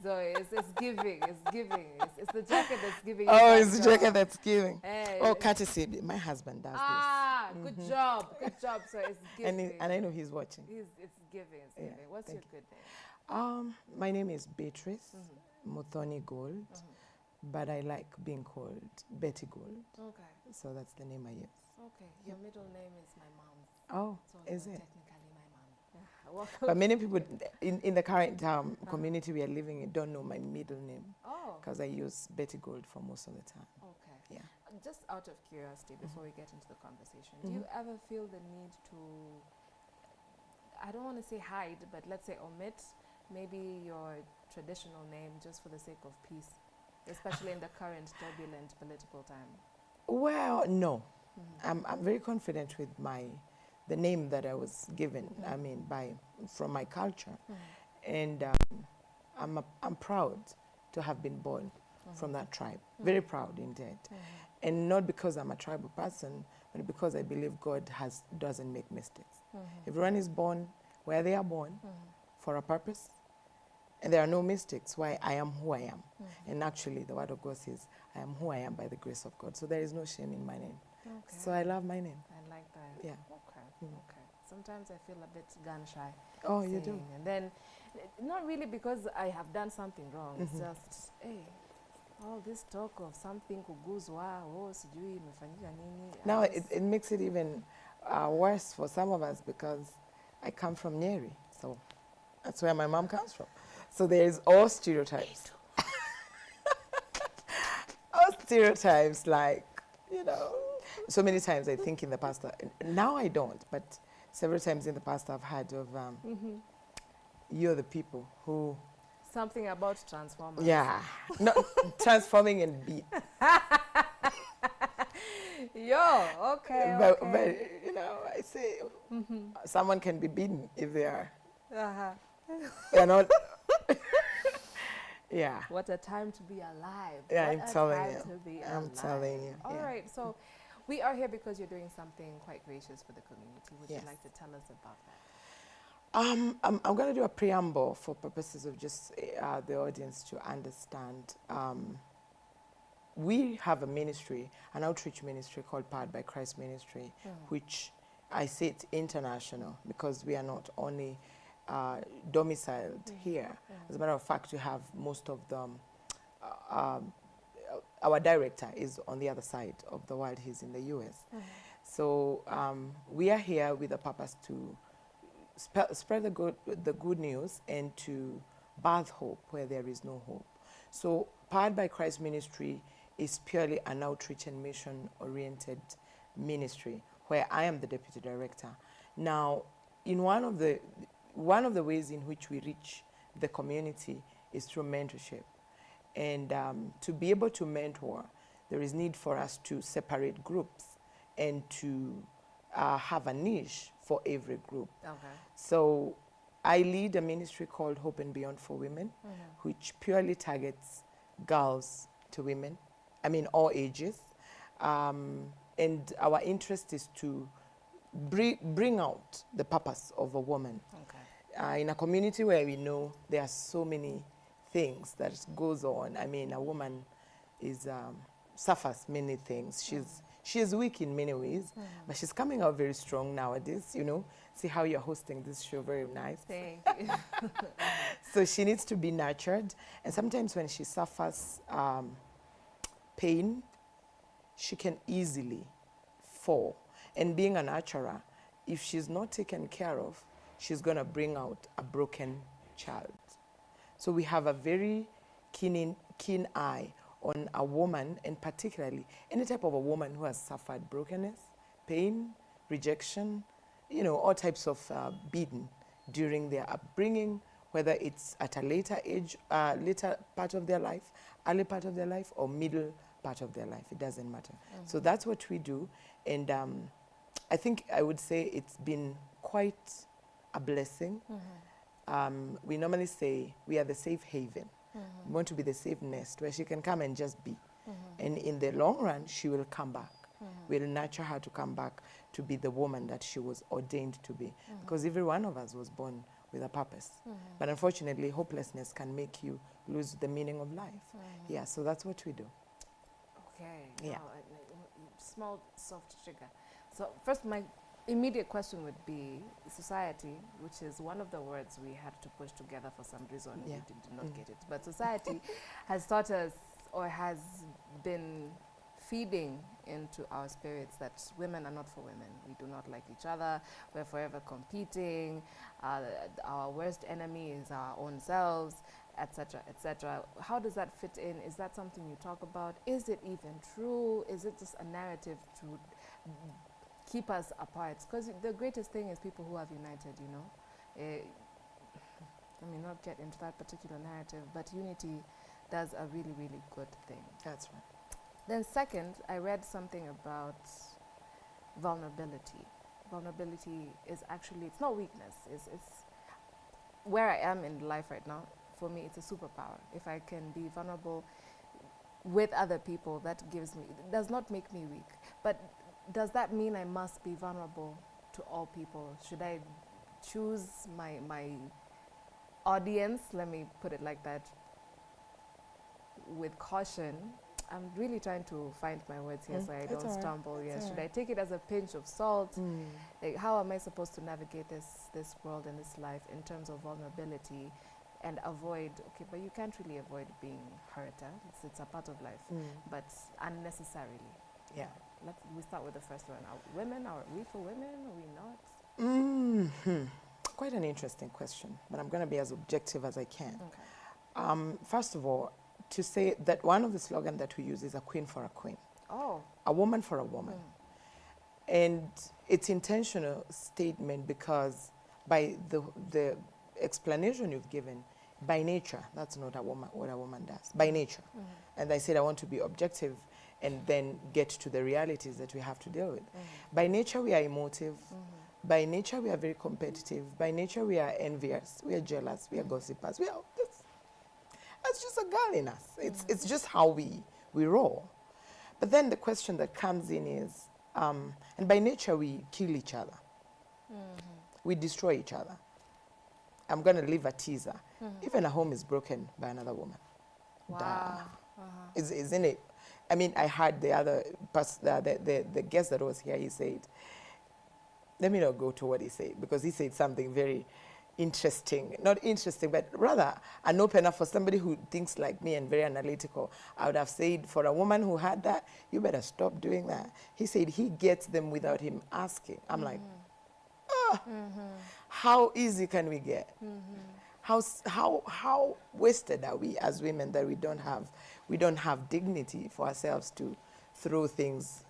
So it's giving. It's the jacket that's giving. Oh, it's the jacket that's giving. Oh, courtesy. My husband does this. Good job. So it's giving. And I know he's watching. It's giving. What's your good name? My name is Beatrice Muthoni Gold, but I like being called Betty Gold. Okay. So that's the name I use. Okay. Your middle name is my mom's. Oh, so is it? Technically my mom. But many people in the current community we are living in don't know my middle name. Oh. Because I use Betty Gold for most of the time. Okay. Yeah. Just out of curiosity, before we get into the conversation, do you ever feel the need to, I don't want to say hide, but let's say omit maybe your traditional name just for the sake of peace, especially in the current turbulent political time? Well, no. I'm very confident with the name that I was given. I mean, from my culture, and I'm proud to have been born from that tribe. Very proud indeed. And not because I'm a tribal person, but because I believe God doesn't make mistakes. Everyone is born where they are born for a purpose, and there are no mistakes. Why I am who I am. And actually, the word of God says, I am who I am by the grace of God. So there is no shame in my name. Okay. So I love my name. I like that. Yeah. Okay. Okay. Sometimes I feel a bit gun shy. Oh, you do? saying, and then, not really because I have done something wrong. It's just, hey, all this talk of something kuguzwa, oh, sijui imefanyika nini. Now it makes it even worse for some of us because I come from Nyeri, so that's where my mom comes from. So there is all stereotypes. All stereotypes, like, you know. So many times I think in the past, now I don't, but several times in the past I've heard of, you're the people who... Something about transformers. Yeah, no, transforming and beat. Yo, okay, But, okay. but, you know, I say someone can be beaten if they are, they're not, yeah. What a time to be alive. Yeah, What I'm a telling time you. to be I'm alive. telling you, All yeah. right, so we are here because you're doing something quite gracious for the community. Would Yes. you like to tell us about that? I'm going to do a preamble for purposes of just the audience to understand. We have a ministry, an outreach ministry called Powered by Christ Ministry, which I say it's international because we are not only domiciled here. As a matter of fact, we have most of them. Our director is on the other side of the world. He's in the US. So we are here with a purpose to spread the good news and to birth hope where there is no hope. So Powered by Christ Ministry is purely an outreach and mission-oriented ministry where I am the deputy director. Now, in one of the ways in which we reach the community is through mentorship. And to be able to mentor, there is need for us to separate groups and to have a niche for every group. Okay. So I lead a ministry called Hope and Beyond for Women, which purely targets girls to women, I mean all ages. And our interest is to bring out the purpose of a woman. In a community where we know there are so many things that goes on. I mean, a woman is suffers many things. She's weak in many ways, but she's coming out very strong nowadays, you know. See how you're hosting this show, very nice. Thank you. So she needs to be nurtured. And sometimes when she suffers pain, she can easily fall. And being a nurturer, if she's not taken care of, she's going to bring out a broken child. So we have a very keen eye on a woman, and particularly any type of a woman who has suffered brokenness, pain, rejection, you know, all types of beating during their upbringing, whether it's at a later age, later part of their life, early part of their life, or middle part of their life. It doesn't matter. So that's what we do. And I think I would say it's been quite a blessing. We normally say we are the safe haven. We want to be the safe nest where she can come and just be. And in the long run, she will come back. We'll nurture her to come back to be the woman that she was ordained to be. Because every one of us was born with a purpose. But unfortunately, hopelessness can make you lose the meaning of life. Yeah, so that's what we do. Okay. Yeah. Now, small soft trigger. So first, my immediate question would be society, which is one of the words we had to push together for some reason. Yeah. We did not get it. But society has taught us, or has been feeding into our spirits, that women are not for women. We do not like each other. We're forever competing. Our worst enemy is our own selves, etc., etc. How does that fit in? Is that something you talk about? Is it even true? Is it just a narrative to keep us apart? Because the greatest thing is people who have united, you know. I mean, not get into that particular narrative, but unity does a really, really good thing. That's right. Then second, I read something about vulnerability. Vulnerability is actually, it's not weakness. It's where I am in life right now. For me, it's a superpower. If I can be vulnerable, with other people, that does not make me weak. But does that mean I must be vulnerable to all people? Should I choose my audience, let me put it like that, with caution? I'm really trying to find my words here so I That's don't all right. stumble. Yes. That's all Should I right. take it as a pinch of salt? Like, how am I supposed to navigate this world and this life in terms of vulnerability and avoid, okay, but you can't really avoid being hurt. It's a part of life, but unnecessarily. Yeah. We start with the first one. Are we for women? Are we not? Quite an interesting question, but I'm going to be as objective as I can. First of all, to say that one of the slogans that we use is a queen for a queen. Oh. A woman for a woman. And it's intentional statement because by the explanation you've given, by nature, that's not what a woman does, by nature. And I said I want to be objective and then get to the realities that we have to deal with. By nature, we are emotive. By nature, we are very competitive. By nature, we are envious. We are jealous. We are gossipers. That's just a girl in us. It's just how we roll. But then the question that comes in is, and by nature, we kill each other. We destroy each other. I'm going to leave a teaser. Even a home is broken by another woman. Wow. Isn't it? I mean, I heard the guest that was here, he said, let me not go to what he said, because he said something very interesting. Not interesting, but rather an opener for somebody who thinks like me and very analytical. I would have said, for a woman who had that, you better stop doing that. He said he gets them without him asking. I'm like, how easy can we get? How wasted are we as women that we don't have dignity for ourselves to throw things,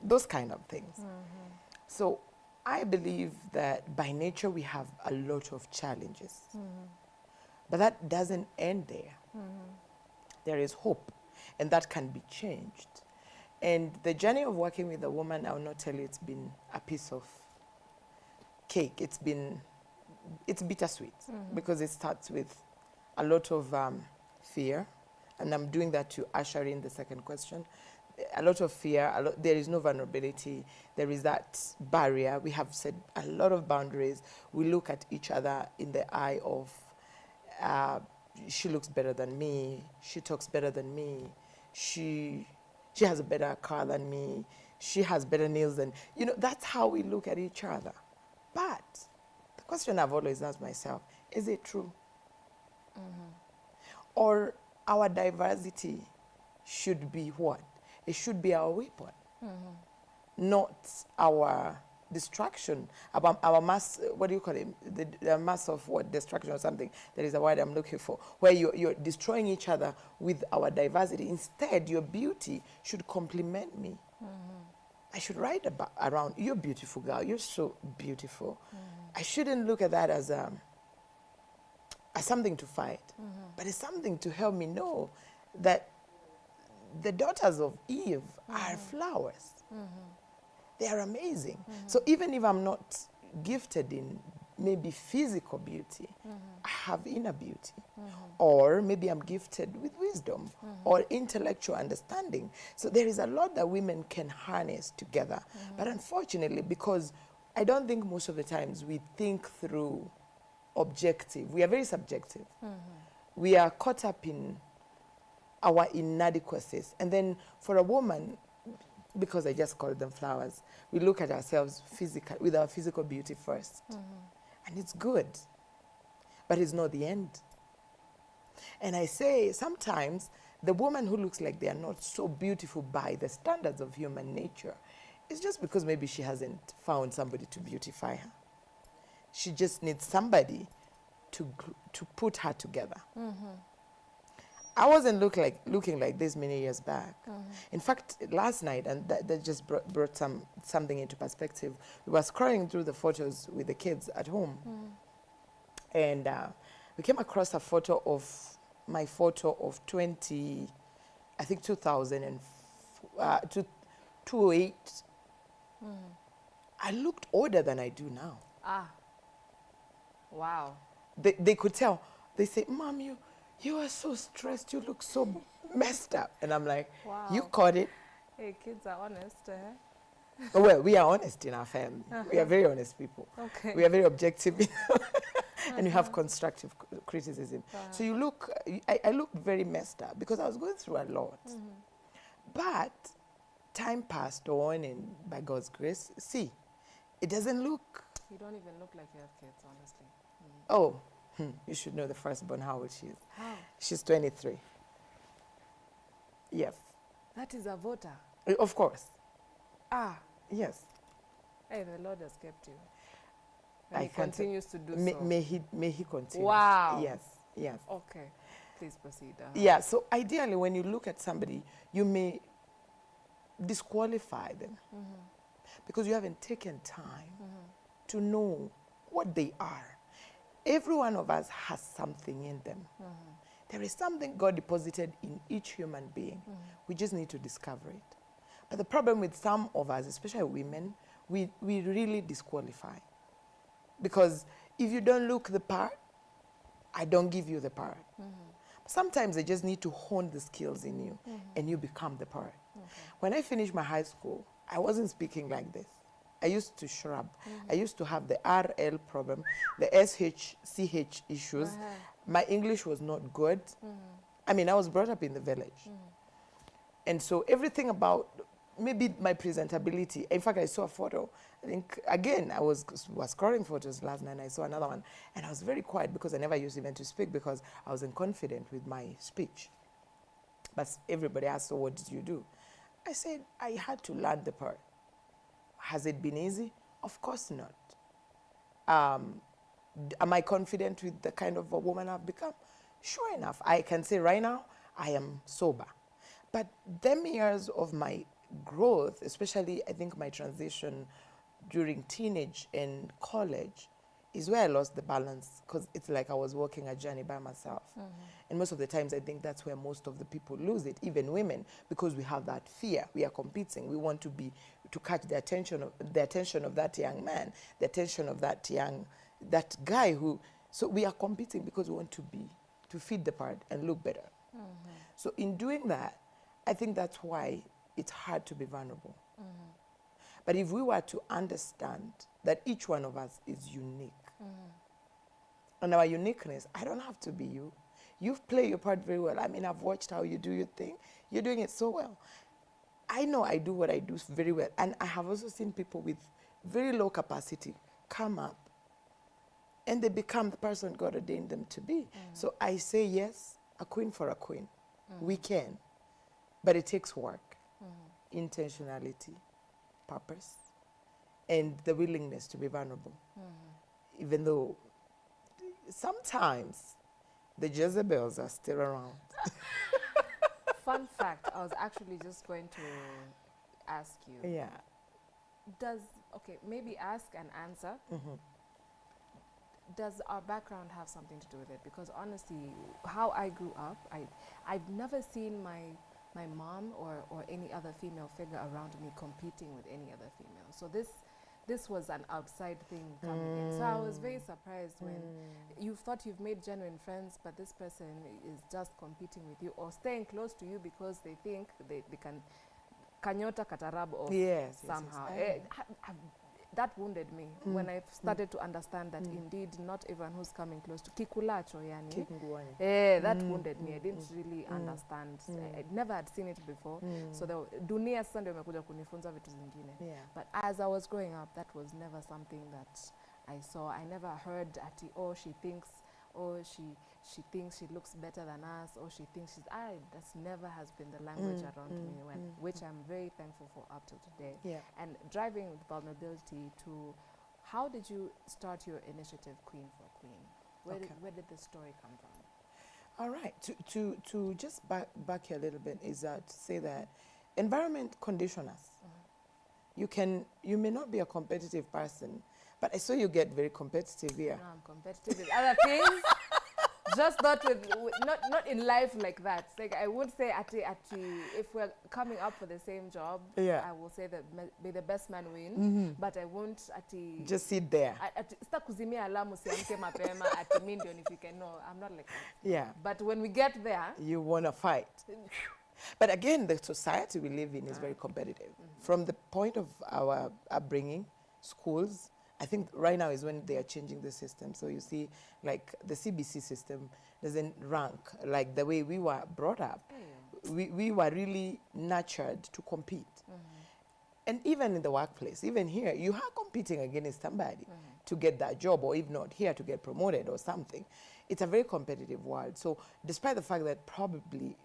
those kind of things. So I believe that by nature we have a lot of challenges, but that doesn't end there. There is hope, and that can be changed. And the journey of working with a woman, I will not tell you it's been a piece of cake. It's bittersweet because it starts with a lot of fear, and I'm doing that to usher in the second question. A lot of fear, there is no vulnerability, there is that barrier. We have set a lot of boundaries. We look at each other in the eye of, she looks better than me, she talks better than me, she has a better car than me, she has better nails than, that's how we look at each other. But the question I've always asked myself, is it true? Or our diversity should be what? It should be our weapon, not our distraction, our mass, what do you call it? The mass of what? Destruction or something. That is a word I'm looking for, where you're destroying each other with our diversity. Instead, your beauty should complement me. I should write around, you're a beautiful girl, you're so beautiful. I shouldn't look at that as something to fight, but it's something to help me know that the daughters of Eve are flowers. They are amazing. So even if I'm not gifted in maybe physical beauty, I have inner beauty. Or maybe I'm gifted with wisdom or intellectual understanding. So there is a lot that women can harness together. But unfortunately, because I don't think most of the times we think through objective, we are very subjective. We are caught up in our inadequacies. And then for a woman, because I just call them flowers, we look at ourselves with our physical beauty first. And it's good, but it's not the end. And I say sometimes the woman who looks like they are not so beautiful by the standards of human nature is just because maybe she hasn't found somebody to beautify her. She just needs somebody to put her together. I wasn't looking like this many years back. In fact, last night, and that just brought something into perspective, we were scrolling through the photos with the kids at home. And we came across a photo of my photo of 2008. I looked older than I do now. Wow. They could tell. They say, Mom, you are so stressed, you look so messed up. And I'm like, you Wow. caught it. Hey, kids are honest, eh? Well, we are honest in our family. We are very honest people. Okay. We are very objective. And we have constructive criticism. So you look, I looked very messed up because I was going through a lot. But time passed on, and by God's grace, see, it doesn't look, You don't even look like you have kids, honestly. oh, you should know the firstborn, how old she is. How? She's 23. Yes. That is a voter. Of course. Ah. Yes. Hey, the Lord has kept you. And I he can't- continues to do may, so. May he continue. Wow. Yes. Yes. Okay. Please proceed. Yeah, so ideally, when you look at somebody, you may disqualify them because you haven't taken time to know what they are. Every one of us has something in them. There is something God deposited in each human being. We just need to discover it. But the problem with some of us, especially women, we really disqualify. Because if you don't look the part, I don't give you the part. Sometimes they just need to hone the skills in you and you become the part. When I finished my high school, I wasn't speaking like this. I used to shrub. I used to have the RL problem, the SH-CH issues. My English was not good. I mean, I was brought up in the village. And so everything about maybe my presentability, in fact, I saw a photo. I think, again, I was scrolling photos last night, and I saw another one. And I was very quiet because I never used even to speak because I wasn't confident with my speech. But everybody asked, so what did you do? I said, I had to learn the part. Has it been easy? Of course not. Am I confident with the kind of a woman I've become? Sure enough, I can say right now, I am sober. But them years of my growth, especially I think my transition during teenage and college, is where I lost the balance because it's like I was walking a journey by myself. And most of the times I think that's where most of the people lose it, even women, because we have that fear. We are competing. We want to catch the attention of that young man, the attention of that guy who, so we are competing because we want to feed the part and look better. So in doing that, I think that's why it's hard to be vulnerable. But if we were to understand that each one of us is unique, and our uniqueness, I don't have to be you. You've played your part very well. I mean, I've watched how you do your thing. You're doing it so well. I know I do what I do very well. And I have also seen people with very low capacity come up and they become the person God ordained them to be. So I say yes, a queen for a queen. We can. But it takes work, intentionality, purpose, and the willingness to be vulnerable. Even though sometimes the Jezebels are still around. Fun fact, I was actually just going to ask you. Yeah. Okay, maybe ask and answer. Does our background have something to do with it? Because honestly, how I grew up, I've never seen my mom or any other female figure around me competing with any other female. So this was an outside thing coming in. So I was very surprised when you thought you've made genuine friends, but this person is just competing with you or staying close to you because they think they can kanyota katarab off somehow. That wounded me when I started to understand that indeed not everyone who's coming close to kikulacho yani. That wounded me. I didn't really understand. I never had seen it before. So the dunia sasa ndio imekuja kunifunza vitu zingine. But as I was growing up, that was never something that I saw. I never heard ati, oh, she thinks she looks better than us, or she thinks that never has been the language around me, which I'm very thankful for up to today. And driving with vulnerability to, how did you start your initiative, Queen for Queen? Where did the story come from? All right, to just back here a little bit is to say that environment conditions us. You may not be a competitive person, but I saw you get very competitive here. No, I'm competitive with other things. Just not not in life like that. Like I would say if we're coming up for the same job, Yeah. I will say that may the best man win. Mhm. But I won't Just sit there. sita kuzimia alamu siamke mapema ati mimi ndio nifike. No, I'm not like that. Yeah. But when we get there, You want to fight. But again, the society we live in is very competitive. From the point of our upbringing, schools, I think right now is when they are changing the system. So you see, like the CBC system doesn't rank like the way we were brought up. We were really nurtured to compete. And even in the workplace, even here, you are competing against somebody to get that job, or if not here, to get promoted or something. It's a very competitive world. So despite the fact that probably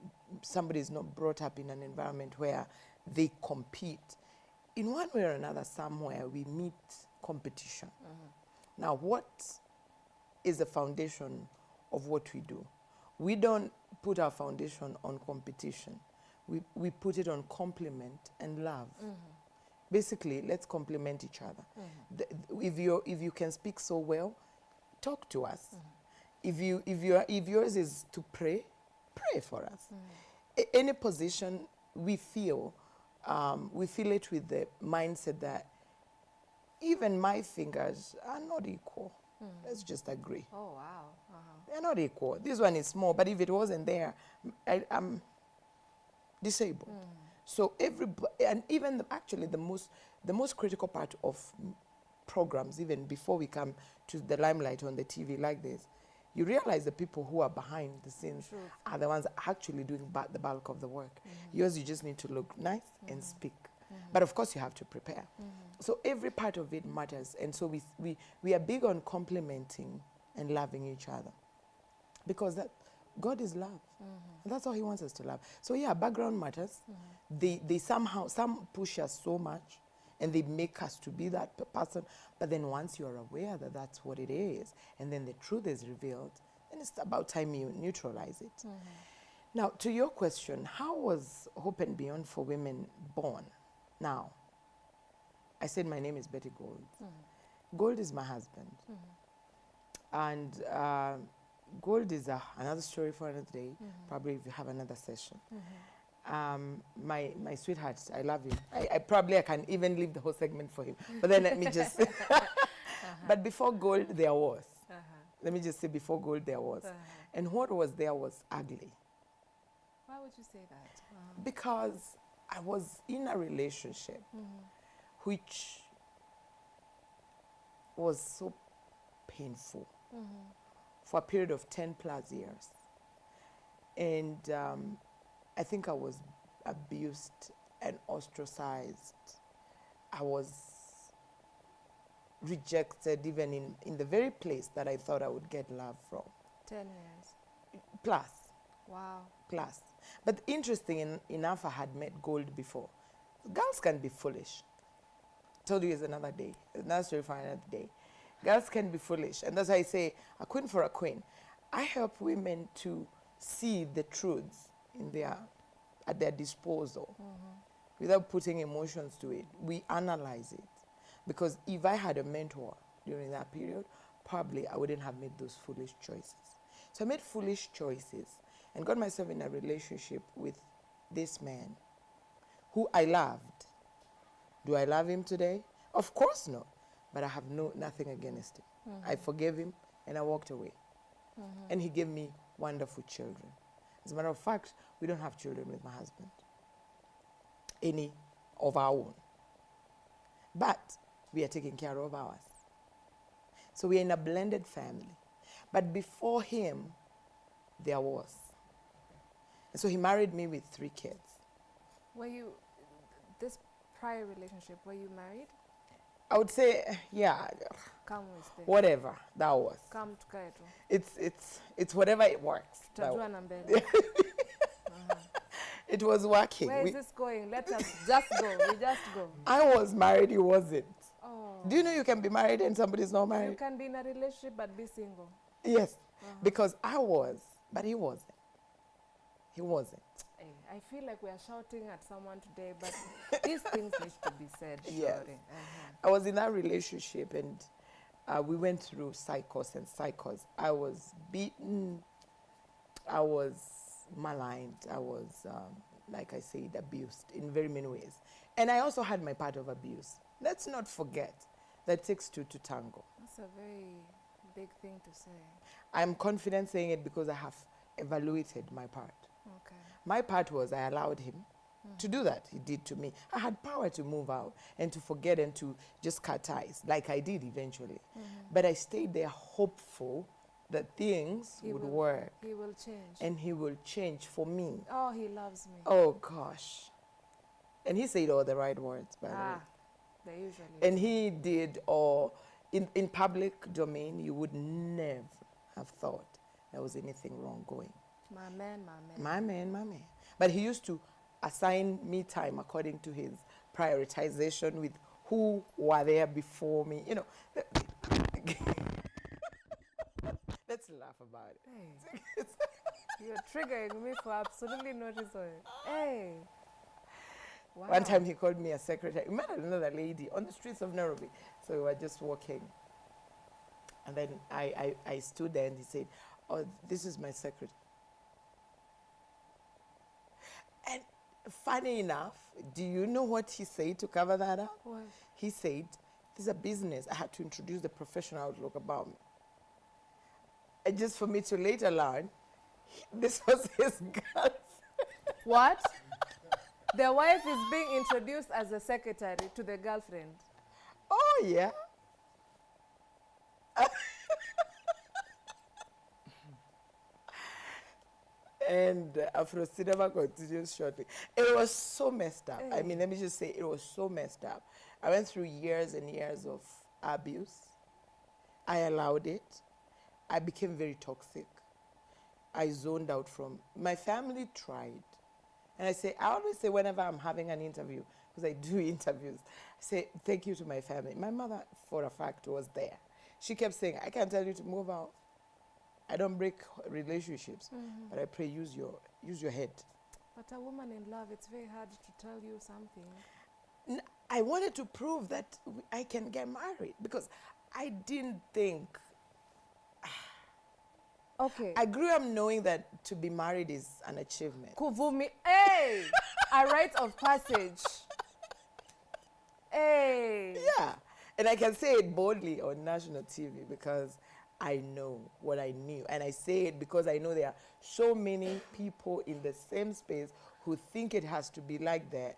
somebody is not brought up in an environment where they compete, in one way or another, somewhere we meet competition. Now, what is the foundation of what we do? We don't put our foundation on competition. We put it on compliment and love. Basically, let's compliment each other. If you can speak so well, talk to us. If yours is to pray, pray for us. Any position we feel it with the mindset that even my fingers are not equal. Let's just agree. Oh wow. They're not equal. This one is small, but if it wasn't there, I'm disabled. So and even actually the most critical part of programs, even before we come to the limelight on the TV like this, you realize the people who are behind the scenes are the ones actually doing the bulk of the work. Yours, you just need to look nice and speak. But of course, you have to prepare. So every part of it matters. And so we are big on complimenting and loving each other. Because that God is love. And that's all he wants us to love. So yeah, background matters. They somehow, some push us so much and they make us to be that person. But then once you're aware that that's what it is, and then the truth is revealed, then it's about time you neutralize it. Now, to your question, how was Hope and Beyond for Women born? Now, I said my name is Betty Gold. Gold is my husband. And Gold is another story for another day, probably if you have another session. My sweetheart, I love him. I probably can even leave the whole segment for him. But then let me just... But before Gold, there was. Let me just say, before Gold, there was. And what was there was ugly. Why would you say that? Because I was in a relationship which was so painful for a period of 10 plus years. And I think I was abused and ostracized. I was rejected even in the very place that I thought I would get love from. 10 years. Plus. Wow. Plus. But interesting enough, I had met Gold before. Girls can be foolish. Told you it's another day. Another story for another day. Girls can be foolish. And that's why I say, a queen for a queen. I help women to see the truths at their disposal without putting emotions to it. We analyze it. Because if I had a mentor during that period, probably I wouldn't have made those foolish choices. So I made foolish choices and got myself in a relationship with this man who I loved. Do I love him today? Of course not. But I have nothing against him. I forgave him and I walked away. And he gave me wonderful children. As a matter of fact, we don't have children with my husband. Any of our own. But we are taking care of ours. So we are in a blended family. But before him, there was. And so he married me with 3 kids. This prior relationship, were you married? I would say, yeah, whatever that was. It's whatever it works. It was working. Where is this going? Let us just go. We just go. I was married, he wasn't. Oh. Do you know you can be married and somebody's not married? You can be in a relationship but be single. Yes, because I was, but he wasn't. He wasn't. I feel like we are shouting at someone today, but these things need to be said. Yes. I was in that relationship and we went through cycles and cycles. I was beaten, I was maligned. I was, like I said, abused in very many ways. And I also had my part of abuse. Let's not forget that it takes two to tango. That's a very big thing to say. I'm confident saying it because I have evaluated my part. Okay. My part was I allowed him to do that. He did to me. I had power to move out and to forget and to just cut ties, like I did eventually. But I stayed there hopeful that things would work. He will change. And he will change for me. Oh, he loves me. Oh, gosh. And he said all the right words, by the way. They usually And he did all, in public domain, you would never have thought there was anything wrong going. My man, my man. My man, my man. But he used to assign me time according to his prioritization with who were there before me. You know, let's laugh about it. Hey. You're triggering me for absolutely no reason. Hey. Wow. One time he called me a secretary. He met another lady on the streets of Nairobi. So we were just walking. And then I stood there and he said, oh, this is my secretary. And funny enough, do you know what he said to cover that up? What? He said, this is a business. I had to introduce the professional outlook about me. And just for me to later learn, this was his girlfriend. What? The wife is being introduced as a secretary to the girlfriend. Oh, yeah. And Afro Cinema continues shortly. It was so messed up. I mean, let me just say, it was so messed up. I went through years and years of abuse. I allowed it. I became very toxic. I zoned out from, my family tried. And I always say whenever I'm having an interview, because I do interviews, I say thank you to my family. My mother, for a fact, was there. She kept saying, I can't tell you to move out. I don't break relationships, but I pray use your head. But a woman in love, it's very hard to tell you something. I wanted to prove that I can get married because I didn't think. Okay. I grew up knowing that to be married is an achievement. Kuvumi, hey, a rite of passage. Hey. Yeah, and I can say it boldly on national TV because I know what I knew. And I say it because I know there are so many people in the same space who think it has to be like that.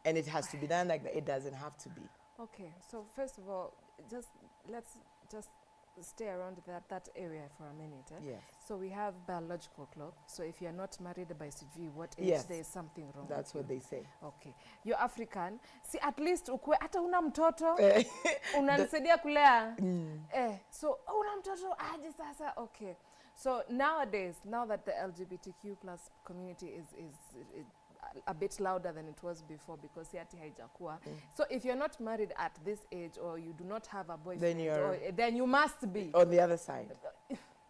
And it has to be done like that. It doesn't have to be. Okay, so first of all, let's just stay around that area for a minute. Yes. So we have biological clock. So if you're not married by sijui what age, Yes. there is something wrong. That's with what you. they say. Okay. You're African. See, at least ukwe hata una mtoto unanisaidia kulea. So una mtoto aje sasa. Okay. So nowadays, now that the LGBTQ plus community is a bit louder than it was before because yati haijakuwa. So if you're not married at this age or you do not have a boyfriend, then you must be on the other side.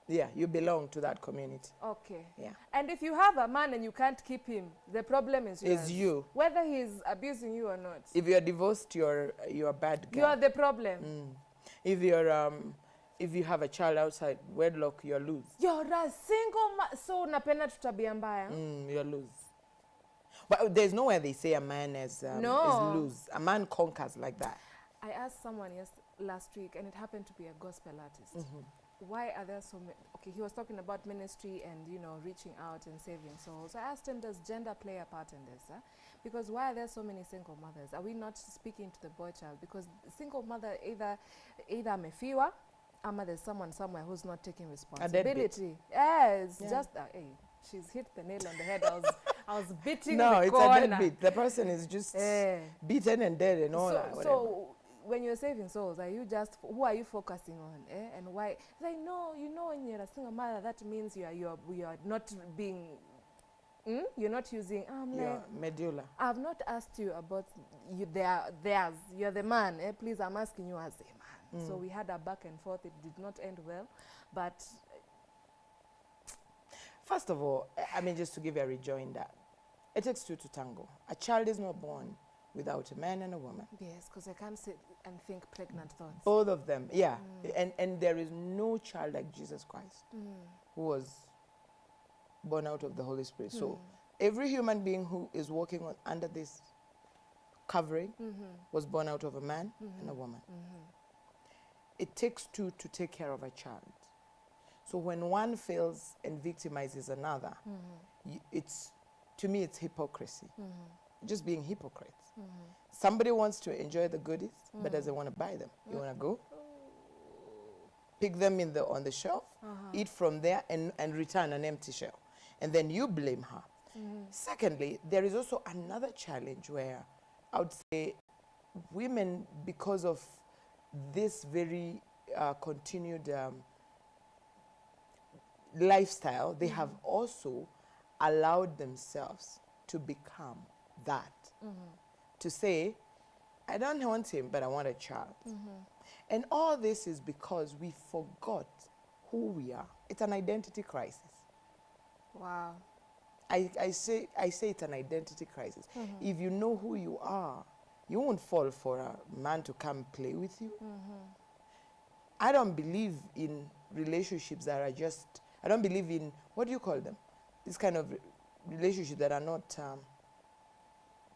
Yeah, you belong to that community. Okay. Yeah. And if you have a man and you can't keep him, the problem is yours. It's you. Whether he's abusing you or not. If you're divorced, you're a bad girl. You are the problem. If you're if you have a child outside wedlock, you're loose. You're a single man. So napenda tutabia mbaya. You're loose. But there's nowhere they say a man is loose. A man conquers like that. I asked someone last week, and it happened to be a gospel artist. Why are there so many? Okay, he was talking about ministry and, reaching out and saving souls. I asked him, does gender play a part in this? Because why are there so many single mothers? Are we not speaking to the boy child? Because single mother either amefiwa, ama there's someone somewhere who's not taking responsibility. Yes, just hey, she's hit the nail on the head. I was beating the corner. It's a deadbeat. The person is just beaten and dead and all that. So when you're saving souls, who are you focusing on? And why? Like, no, when you're a single mother, that means you're not being, you're not using, your medulla. I've not asked you about theirs. You're the man. Please, I'm asking you as a man. So we had a back and forth. It did not end well, but first of all, just to give you a rejoinder, it takes two to tango. A child is not born without a man and a woman. Yes, because I can't sit and think pregnant thoughts. Both of them, yeah. And there is no child like Jesus Christ who was born out of the Holy Spirit. So every human being who is walking under this covering was born out of a man and a woman. It takes two to take care of a child. So when one fails and victimizes another, it's, to me, it's hypocrisy. Just being hypocrites. Somebody wants to enjoy the goodies, but doesn't want to buy them. You want to go, pick them on the shelf, eat from there, and return an empty shelf. And then you blame her. Secondly, there is also another challenge where I would say women, because of this very continued lifestyle, they have also allowed themselves to become that. To say, I don't want him, but I want a child. And all this is because we forgot who we are. It's an identity crisis. Wow. I say it's an identity crisis. If you know who you are, you won't fall for a man to come play with you. I don't believe in relationships that are just, I don't believe in, what do you call them? This kind of relationships that are not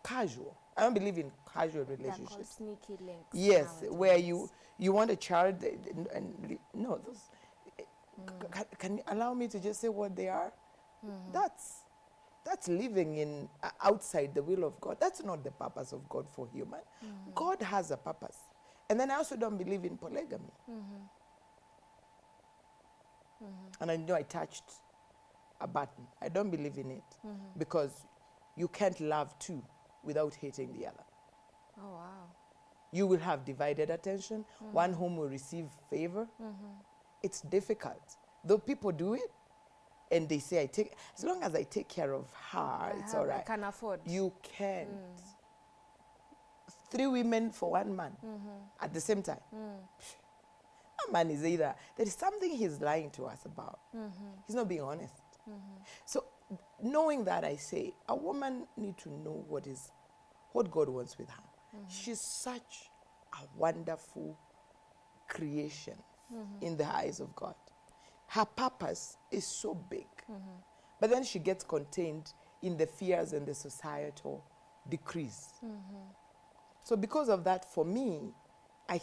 casual. I don't believe in casual relationships. Sneaky links. Yes, nowadays. where you want a child and no, those, can you allow me to just say what they are? That's living in outside the will of God. That's not the purpose of God for human. God has a purpose. And then I also don't believe in polygamy. And I know I touched a button. I don't believe in it because you can't love two without hating the other. Oh, wow. You will have divided attention. One home will receive favor. It's difficult. Though people do it, and they say, as long as I take care of her, it's all right. I can afford. You can't. 3 women for 1 man at the same time. A man is either, there is something he's lying to us about. He's not being honest. So knowing that, I say, a woman needs to know what God wants with her. She's such a wonderful creation in the eyes of God. Her purpose is so big. But then she gets contained in the fears and the societal decrees. So because of that, for me, I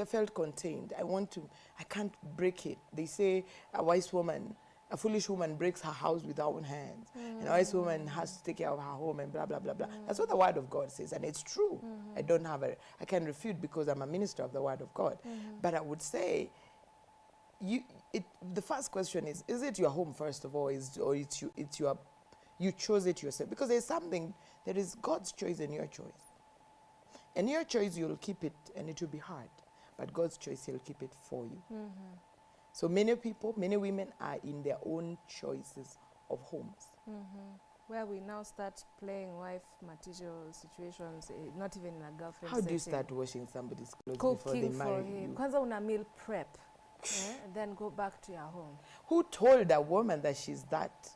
felt contained. I can't break it. They say a foolish woman breaks her house with her own hands. And a wise woman has to take care of her home and blah, blah, blah, blah. That's what the word of God says. And it's true. I can refute because I'm a minister of the word of God. But I would say, the first question is it your home first of all, you chose it yourself? Because there is God's choice and your choice. And your choice, you'll keep it and it will be hard. But God's choice, he'll keep it for you. So many women are in their own choices of homes. Where we now start playing wife material situations, not even in a girlfriend How do you setting. start washing somebody's clothes before they Cooking marry for him. you? Kwanza una meal prep. And then go back to your home. Who told a woman that she's that?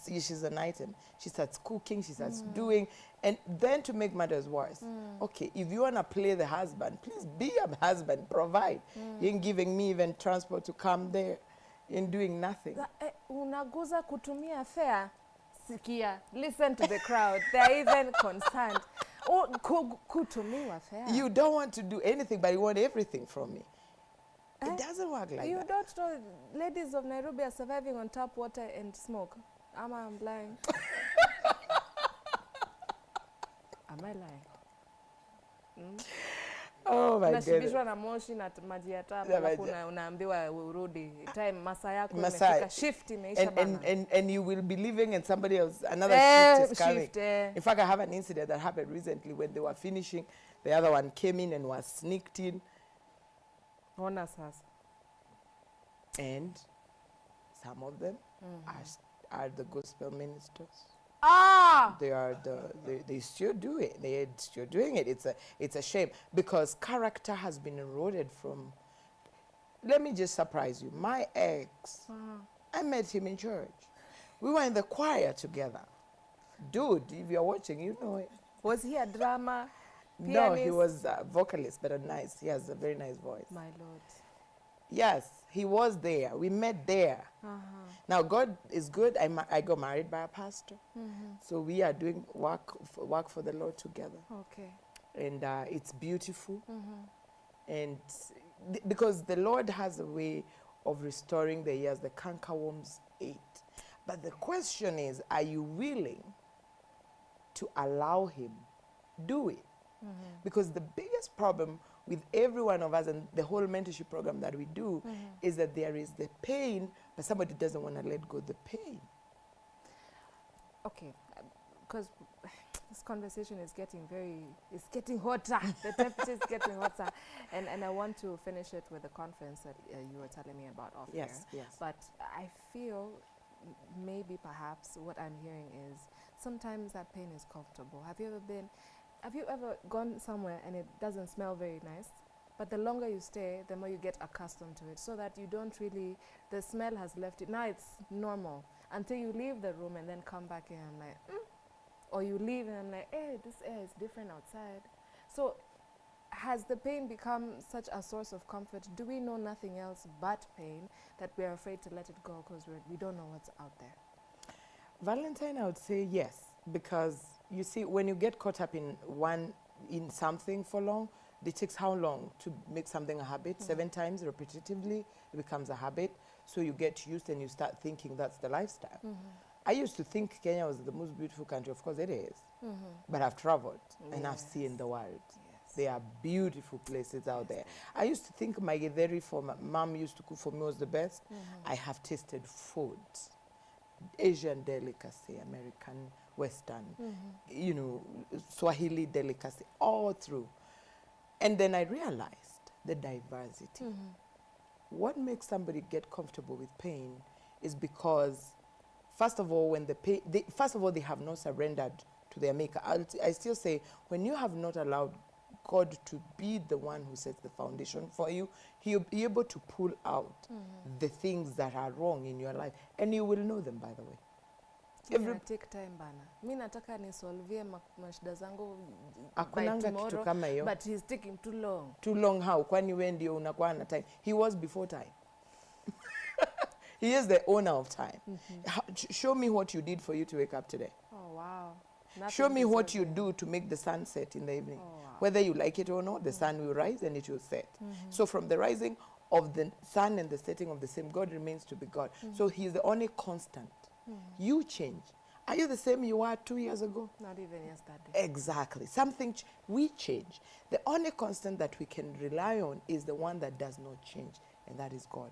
She's an item. She starts cooking, she starts doing, and then to make matters worse, okay, if you want to play the husband, please be a husband, provide. You ain't giving me even transport to come there, you ain't doing nothing. Unaguza kutumia fare. Sikia, listen to the crowd. They're even concerned. Oh, kutumiwa fare. You don't want to do anything, but you want everything from me. It doesn't work like You that. don't know ladies of Nairobi are surviving on tap water and smoke. Am I lying? Am I lying? Oh my Unashibishwa God. na moshi na maji ya tap, Na alafu maji- unaambiwa urudi. Time masaa yako Masai. imefika, shift imeisha bana. And you will be leaving and somebody else, another shift is coming. In fact, I have an incident that happened recently when they were finishing. The other one came in and was sneaked in. Ona sasa. And some of them are the gospel ministers. They still do it. They're still doing it. It's a shame because character has been eroded from. Let me just surprise you. My ex, I met him in church. We were in the choir together. Dude, if you're watching, you know it. Was he a drama? No, he was a vocalist, but he has a very nice voice. My Lord. Yes, He was there. We met there. Now, God is good. I got married by a pastor. So we are doing work for the Lord together. Okay. And it's beautiful. And because the Lord has a way of restoring the years the cankerworms ate. But the question is, are you willing to allow him do it? Because the biggest problem with every one of us and the whole mentorship program that we do is that there is the pain, but somebody doesn't want to let go of the pain. Okay, because this conversation is getting it's getting hotter. The temperature is getting hotter. And I want to finish it with the conference that you were telling me about off Yes, air. yes. But I feel maybe perhaps what I'm hearing is sometimes that pain is comfortable. Have you ever gone somewhere and it doesn't smell very nice? But the longer you stay, the more you get accustomed to it, so that you don't really, the smell has left it. Now it's normal until you leave the room and then come back in and I'm like, or you leave and I'm like, hey, this air is different outside. So has the pain become such a source of comfort? Do we know nothing else but pain that we're afraid to let it go because we don't know what's out there? Valentine, I would say yes, because you see, when you get caught up in something for long, it takes how long to make something a habit? 7 times repetitively, it becomes a habit. So you get used and you start thinking that's the lifestyle. I used to think Kenya was the most beautiful country. Of course it is. But I've traveled and I've seen the world. There are beautiful places out there. I used to think my githeri for my mom used to cook for me was the best. I have tasted food, Asian delicacy, American, Western, you know, Swahili delicacy, all through. And then I realized the diversity. What makes somebody get comfortable with pain is because, first of all, when they have not surrendered to their maker. I still say, when you have not allowed God to be the one who sets the foundation for you, he'll be able to pull out the things that are wrong in your life, and you will know them, by the way. Take time bana. Mi nataka nisolvie mashida zangu by Hakunanga kitu tomorrow, kama hiyo. but he's taking too long. Too long how? Kwani wewe ndio unakuwa na time. He was before time. He is the owner of time. Show me what you did for you to wake up today. Oh, wow. Show me what you do to make the sun set in the evening. Whether you like it or not, the sun will rise and it will set. So from the rising of the sun and the setting of the same, God remains to be God. So he is the only constant. You change. Are you the same you were 2 years ago? Not even yesterday. Exactly. We change. The only constant that we can rely on is the one that does not change, and that is God.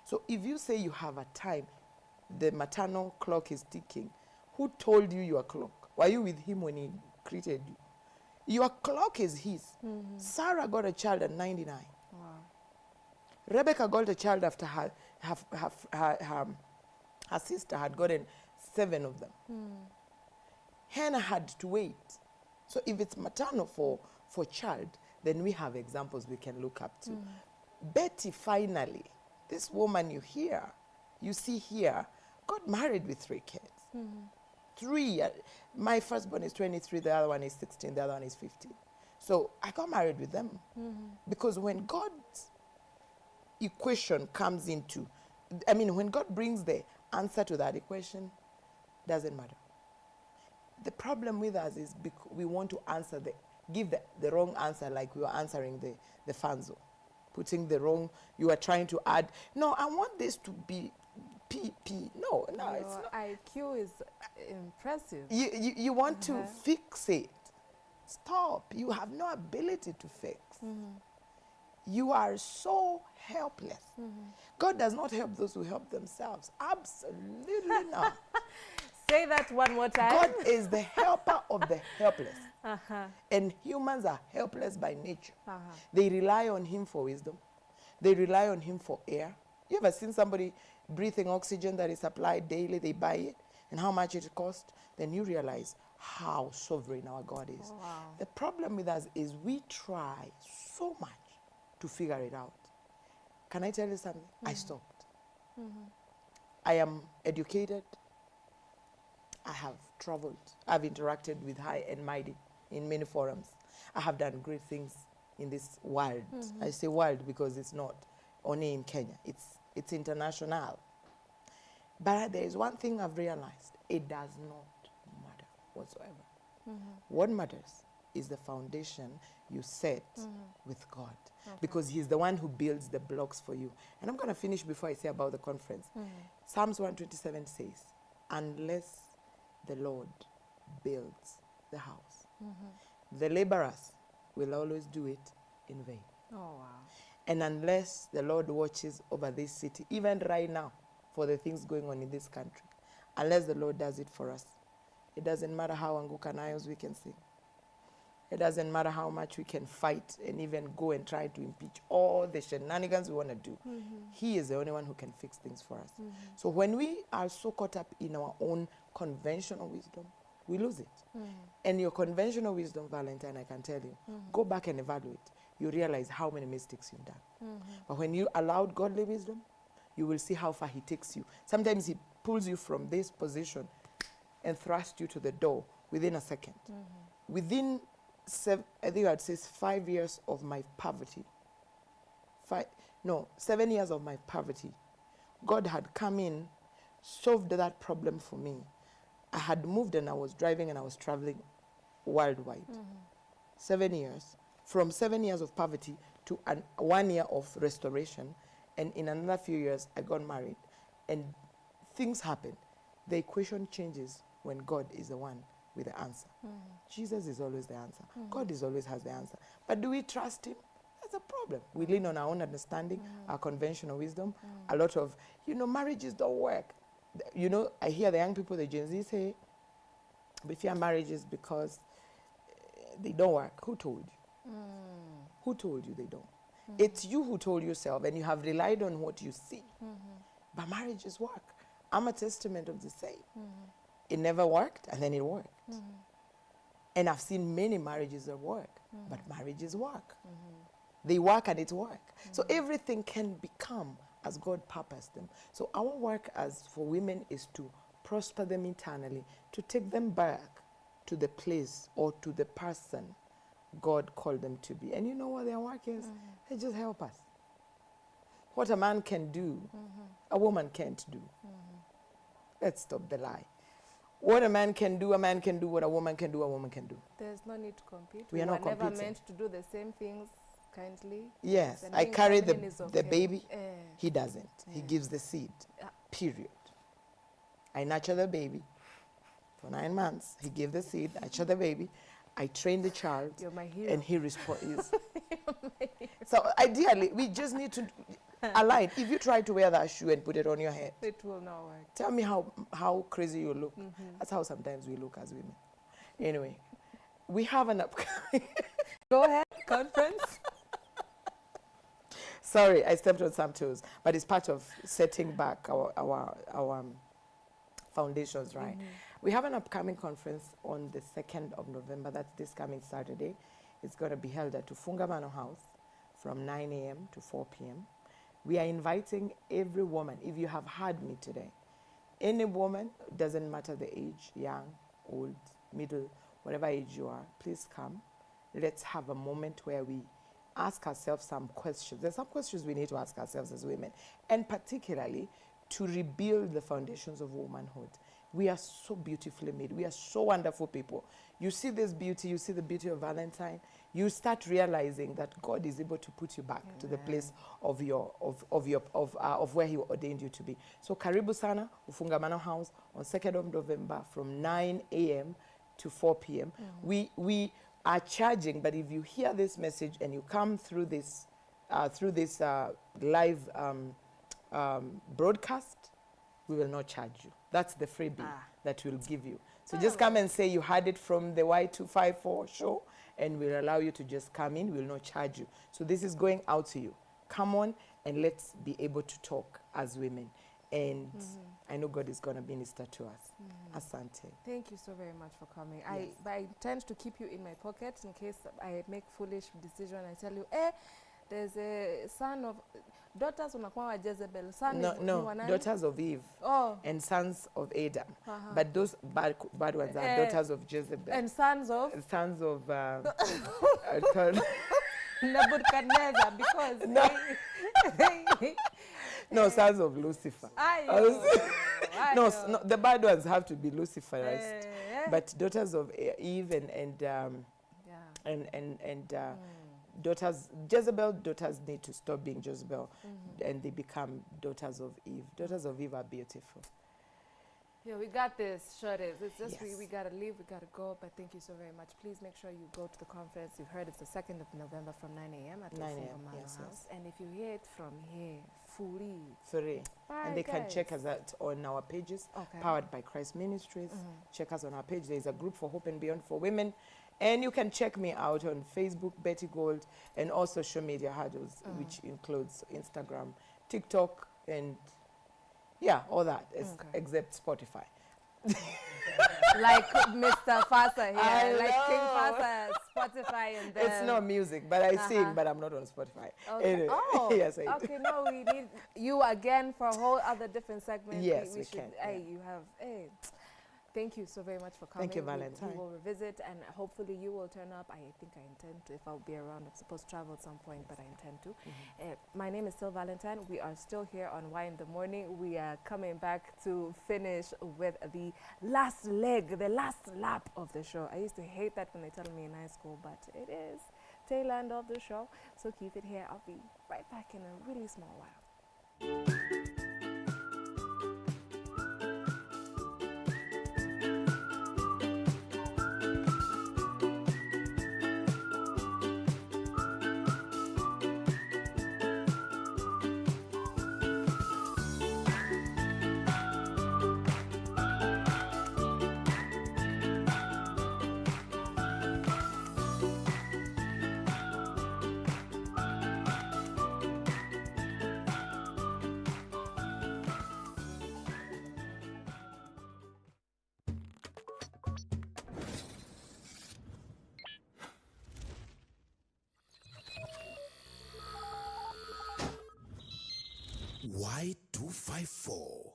So if you say you have a time, the maternal clock is ticking, who told you your clock? Were you with him when he created you? Your clock is his. Sarah got a child at 99. Wow. Rebecca got a child after her sister had gotten 7 of them. Hannah had to wait. So if it's maternal for child, then we have examples we can look up to. Betty, finally, this woman you see here, got married with 3 kids. 3. My firstborn is 23, the other one is 16, the other one is 15. So I got married with them. Because when God's equation comes into, when God brings the answer to that equation, doesn't matter. The problem with us is we want to give the wrong answer, like we were answering the fanzo. Putting the wrong, you are trying to add, no, I want this to be PP. No, it's not. IQ is impressive. You want to fix it. Stop. You have no ability to fix. You are so helpless. God does not help those who help themselves. Absolutely not. Say that one more time. God is the helper of the helpless. And humans are helpless by nature. They rely on him for wisdom. They rely on him for air. You ever seen somebody breathing oxygen that is supplied daily? They buy it, and how much it costs? Then you realize how sovereign our God is. The problem with us is we try so much to figure it out. Can I tell you something? I stopped. I am educated. I have traveled. I've interacted with high and mighty in many forums. I have done great things in this world. I say world because it's not only in Kenya. It's It's international. But there is one thing I've realized. It does not matter whatsoever. What matters is the foundation you set with God. Because he's the one who builds the blocks for you. And I'm going to finish before I say about the conference. Psalms 127 says, unless the Lord builds the house, the laborers will always do it in vain. Oh, wow. And unless the Lord watches over this city, even right now, for the things going on in this country, unless the Lord does it for us, it doesn't matter how Angukanayos we can sing. It doesn't matter how much we can fight and even go and try to impeach all the shenanigans we want to do. He is the only one who can fix things for us. So when we are so caught up in our own conventional wisdom, we lose it. And your conventional wisdom, Valentine, I can tell you, go back and evaluate. You realize how many mistakes you've done. But when you allowed godly wisdom, you will see how far he takes you. Sometimes he pulls you from this position and thrusts you to the door within a second. Within, I think I'd say 5 years of my poverty, 7 years of my poverty, God had come in, solved that problem for me. I had moved and I was driving and I was traveling worldwide. 7 years. From 7 years of poverty to 1 year of restoration. And in another few years, I got married. And things happen. The equation changes when God is the one with the answer. Jesus is always the answer. God always has the answer. But do we trust him? That's a problem. We lean on our own understanding, our conventional wisdom. A lot of, marriages don't work. I hear the young people, the Gen Z say, we fear marriages because they don't work. Who told you? Who told you they don't? It's you who told yourself, and you have relied on what you see. But marriages work. I'm a testament of the same. It never worked, and then it worked. And I've seen many marriages that work, but marriages work. They work and it works. So everything can become as God purposed them. So our work as for women is to prosper them internally, to take them back to the place or to the person God called them to be. And you know what their work is? They just help us. What a man can do, a woman can't do. Let's stop the lie. What a man can do, what a woman can do, a woman can do. There's no need to compete. We are not never competing. meant to do the same things kindly. Yes, And I being carry the feminine is okay. baby. He doesn't. He gives the seed. Period. I nurture the baby for 9 months. He gave the seed. I nurture the baby. I train the child. You're my hero. And he responds. So ideally, we just need to align. If you try to wear that shoe and put it on your head, It will not work. tell me how crazy you look. That's how sometimes we look as women. Anyway, we have an upcoming Go ahead, conference. Sorry, I stepped on some toes, but it's part of setting back our foundations, right? We have an upcoming conference on the 2nd of November. That's this coming Saturday. It's going to be held at Tufunga Manor House from 9 a.m. to 4 p.m. We are inviting every woman, if you have heard me today, any woman, doesn't matter the age, young, old, middle, whatever age you are, please come. Let's have a moment where we ask ourselves some questions. There's some questions we need to ask ourselves as women, and particularly to rebuild the foundations of womanhood. We are so beautifully made. We are so wonderful people. You see this beauty, you see the beauty of Valentine, you start realizing that God is able to put you back to the place of where He ordained you to be. So Karibu Sana, Ufunga Manor House on 2nd of November from 9 a.m. to 4 p.m. We are charging, but if you hear this message and you come through this live broadcast, we will not charge you. That's the freebie that we'll give you. So just come and say you heard it from the Y254 show, and we'll allow you to just come in. We'll not charge you. So this is going out to you. Come on, and let's be able to talk as women. And I know God is going to minister to us. Asante. Thank you so very much for coming. Yes. I intend to keep you in my pocket in case I make foolish decision. I tell you, there's a son of daughters unakuwa wa Jezebel. Son is daughters of Eve and sons of Adam. But those bad ones are daughters of Jezebel. And sons of Nebuchadnezzar, because No, Sons of Lucifer. No, the bad ones have to be Luciferized. But daughters of Eve and daughters, Jezebel daughters need to stop being Jezebel, and they become daughters of Eve. Daughters of Eve are beautiful. Yeah, we got this, Shorties. It's just Yes. we gotta leave, we gotta go, but thank you so very much. Please make sure you go to the conference. You've heard it's the 2nd of November from 9 a.m. at the 9 a.m., Fungamano yes, House. And if you hear it from here, free. Free. Bye, And they can guys. check us out on our pages, Okay. Powered by Christ Ministries. Check us on our page. There's a group for Hope and Beyond for women. And you can check me out on Facebook, Betty Gold, and all social media handles, which includes Instagram, TikTok, and yeah, all that, except Spotify. Like Mr. Fasa here, I like King know. Fasa, Spotify, and then It's not music, but I sing, but I'm not on Spotify. Okay. Anyway, Oh, yes, I do. okay. No, we need you again for a whole other different segment. Yes, we should. can, Hey, you have. Hey, thank you so very much for coming. Thank you, We Valentine. will revisit, and hopefully you will turn up. I think I intend to. If I'll be around, I'm supposed to travel at some point, but I intend to. My name is still Valentine. We are still here on Why in the Morning. We are coming back to finish with the last leg, the last lap of the show. I used to hate that when they tell me in high school, but it is tail end of the show. So keep it here. I'll be right back in a really small while. Y254.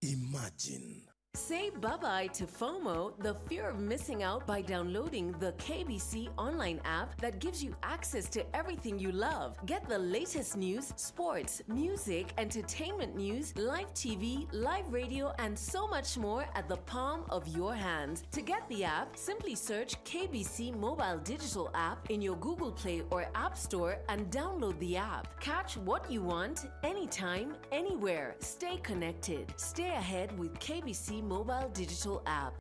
Imagine. Say bye-bye to FOMO, the fear of missing out, by downloading the KBC online app that gives you access to everything you love. Get the latest news, sports, music, entertainment news, live TV, live radio, and so much more at the palm of your hand. To get the app, simply search KBC Mobile Digital App in your Google Play or App Store and download the app. Catch what you want, anytime, anywhere. Stay connected. Stay ahead with KBC Mobile Digital App.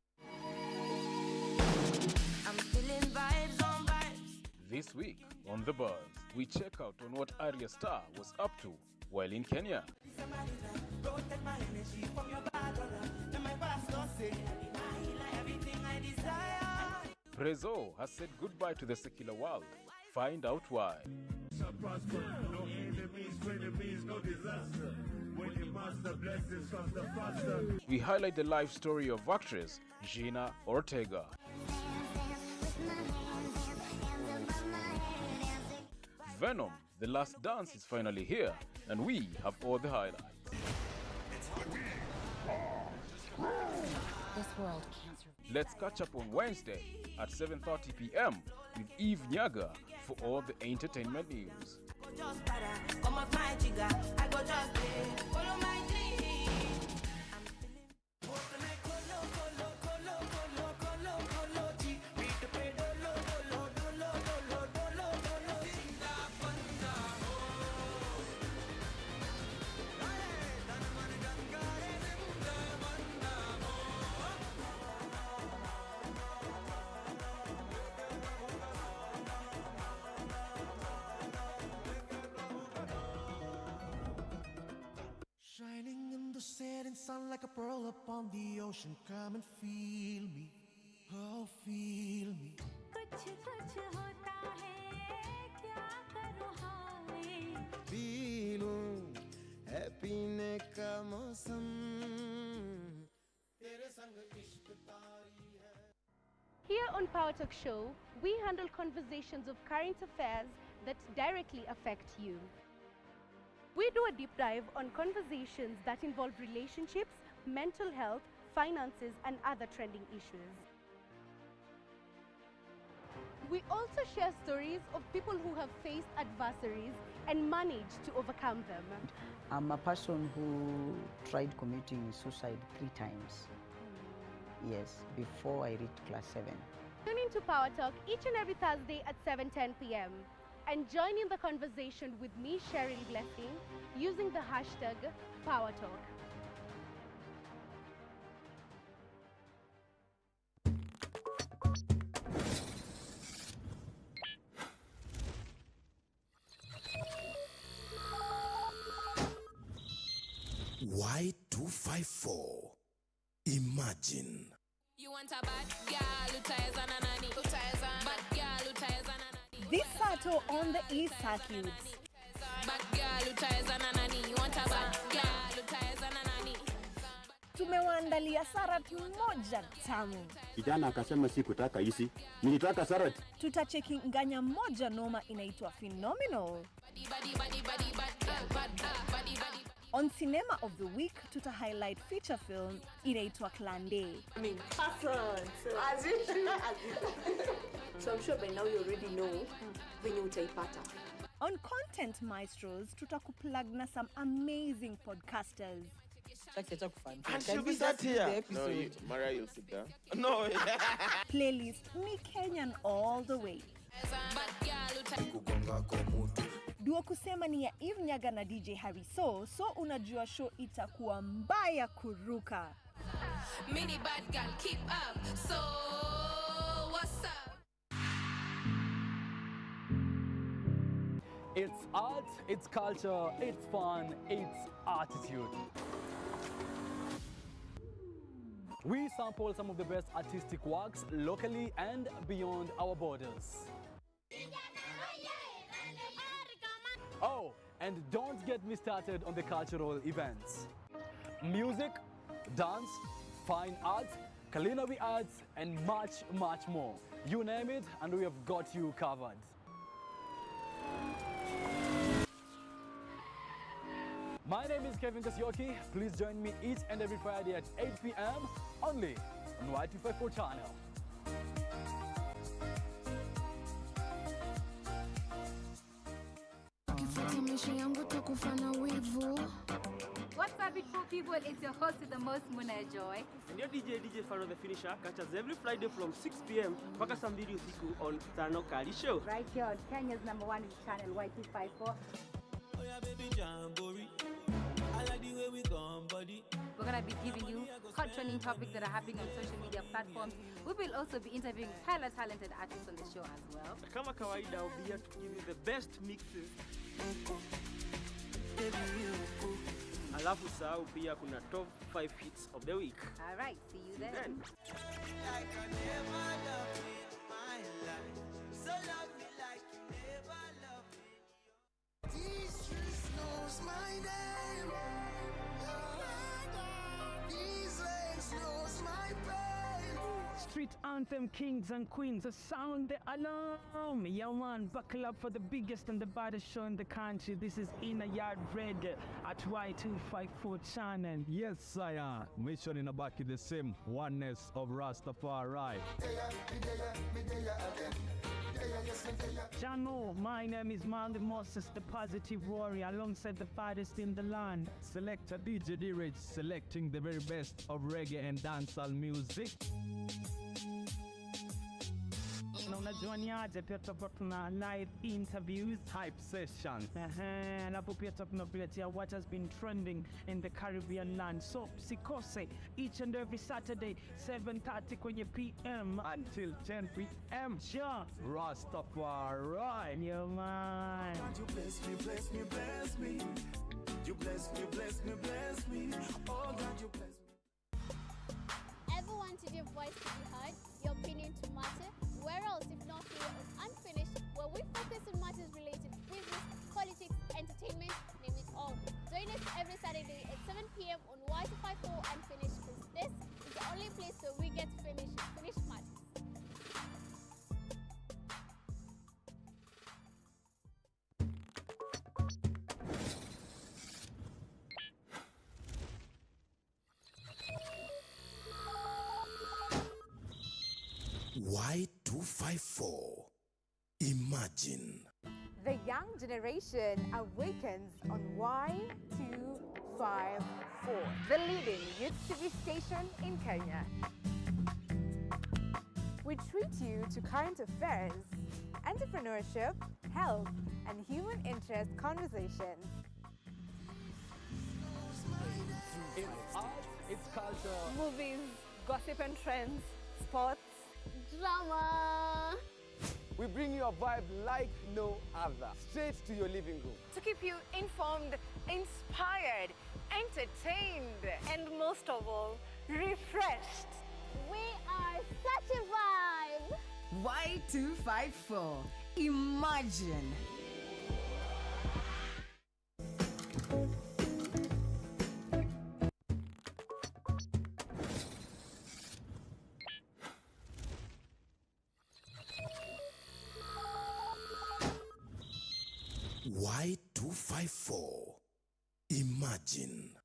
I'm feeling vibes on vibes. This week on The Buzz, we check out on what Arya Star was up to while in Kenya. Protect my energy from your bad brother. And my pastor say, everything I desire. Prezzo has said goodbye to the secular world. Find out why. No enemies, no disaster. When you master blessings comes the faster. We highlight the life story of actress Gina Ortega. Venom, The Last Dance is finally here, and we have all the highlights. This world can't survive. Let's catch up on Wednesday at 7:30 p.m. with Eve Nyaga for all the entertainment news. Just para, come off my jigger. I go just play, follow my dream. I'm feeling. Colo, colo, colo, colo, colo, colo, G. Beat the pedal, lo, lo, lo, lo, lo, lo, lo, lo, lo. Sinda, panda, ho. Hey, dana man gangare, sinda, panda, ho. Shining in the setting sun like a pearl upon the ocean. Come and feel me, oh feel me. पीलूं है पीने का मौसम तेरे संग इश्क तारी है. Here on Power Talk Show, we handle conversations of current affairs that directly affect you. We do a deep dive on conversations that involve relationships, mental health, finances, and other trending issues. We also share stories of people who have faced adversaries and managed to overcome them. I'm a person who tried committing suicide 3 times. Yes, before I reached class 7. Tune into Power Talk each and every Thursday at 7:10 p.m. and join in the conversation with me, Cheryl Blessing, using the hashtag Power Talk. Y254. Imagine. You want a bad girl who ties on a nanny, who ties on bad girl who ties on a nanny. This Sato on the East Circuits. Bad girl who ties on a nanny. You want a bad girl who ties on a nanny. Tumewaandalia sarat moja tamu. Kijana akasema sikutaka hisi, nilitaka sarat. Tutacheki nganya moja noma inaitwa Phenomenal. On Cinema of the Week, tuta highlight feature film inaitwa Klande. I mean, person. So I'm sure by now you already know venye utaipata. On Content Maestros, tutakuplug na some amazing podcasters. And she'll be sat here. No, Mara, you'll sit down. No. Playlist ni Kenyan all the way. Dua kusema ni ya Eve Nyaga na DJ Harry so unajua show itakuwa mbaya kuruka. Mini bad girl, keep up. So what's up? It's art, it's culture, it's fun, it's attitude. We sample some of the best artistic works locally and beyond our borders. Oh, and don't get me started on the cultural events. Music, dance, fine arts, culinary arts, and much, much more. You name it, and we have got you covered. My name is Kevin Kasioki. Please join me each and every Friday at 8 p.m. only on Y254 channel. What's up, beautiful people? It's your host with the most, Muna Joy. And your DJ Faro the Finisher catches every Friday from 6 p.m. mpaka saa 2 usiku on Tano Kali Show. Right here on Kenya's #1 channel, Y254. Oh yeah, baby Jamboree. I like the way we gone, buddy. We're going to be giving you hot trending topics that are happening on social media platforms. We will also be interviewing hella talented artists on the show as well. Kama kawaida, I'll be here to give you the best mixes. Alafu sahau pia kuna top 5 hits of the week. All right, see you then. Like I never loved you in my life. So love me like you never loved me. These streets knows my name. These legs knows my pain. Street anthem kings and queens are sound the alarm. Yeah man, buckle up for the biggest and the baddest show in the country. This is Inner Yard Reggae at Y254 channel. Yes, sire. Mission in a back is the same. Oneness of Rastafari. Jano, my name is Marley Moses, the positive warrior, alongside the baddest in the land. Selector DJ D-Rich selecting the very best of reggae and dancehall music. Na unajua ni aje pia tutakuwa tuna live interviews, hype sessions. Alafu pia tunakuletea what has been trending in the Caribbean land. So sikose each and every Saturday 7:30 kwenye PM until 10 p.m. Sure. Rastafari. Yo man. You bless me, bless me, bless me. You bless me, bless me, bless me. Oh God, you bless me. Ever wanted your voice to be heard, your opinion to matter? Where else if not here on Unfinished, where we focus on matters related to business, politics, entertainment, name it all. Join us every Saturday at 7 p.m. on Y254 Unfinished, because this is the only place where we get to finish matters. Y254. Imagine. The young generation awakens on Y254, the leading youth TV station in Kenya. We treat you to current affairs, entrepreneurship, health, and human interest conversations. It's art, it's culture. Movies, gossip and trends, sports, drama. We bring you a vibe like no other, straight to your living room. To keep you informed, inspired, entertained, and most of all, refreshed. We are such a vibe. Y254. Imagine. Y254. Imagine.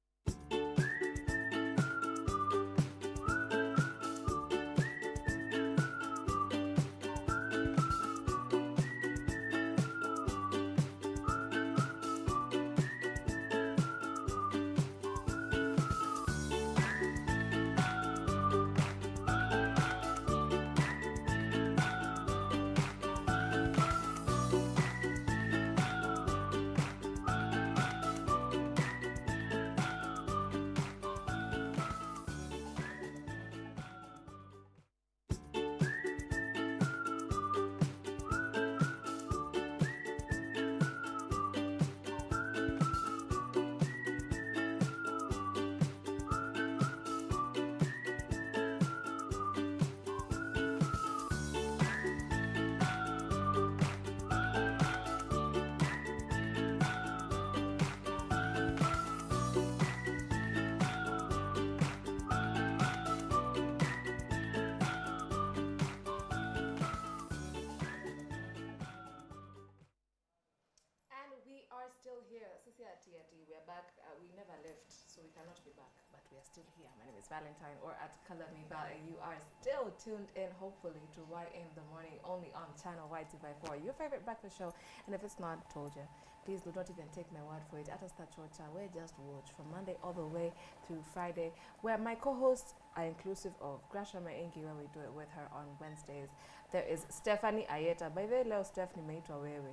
Still here. Sisi ati we're back. We never left, so we cannot be back, but we are still here. My name is Valentine, or at Kalamiva, and you are still tuned in, hopefully, to Y in the Morning, only on channel Y254, your favorite breakfast show. And if it's not, told you, please do not even take my word for it. At Chocha, we just watch from Monday all the way to Friday, where my co-hosts are inclusive of Grasha Maingi, where we do it with her on Wednesdays. There is Stephanie Ayeta. By the way, leo Stephanie meitwa wewe.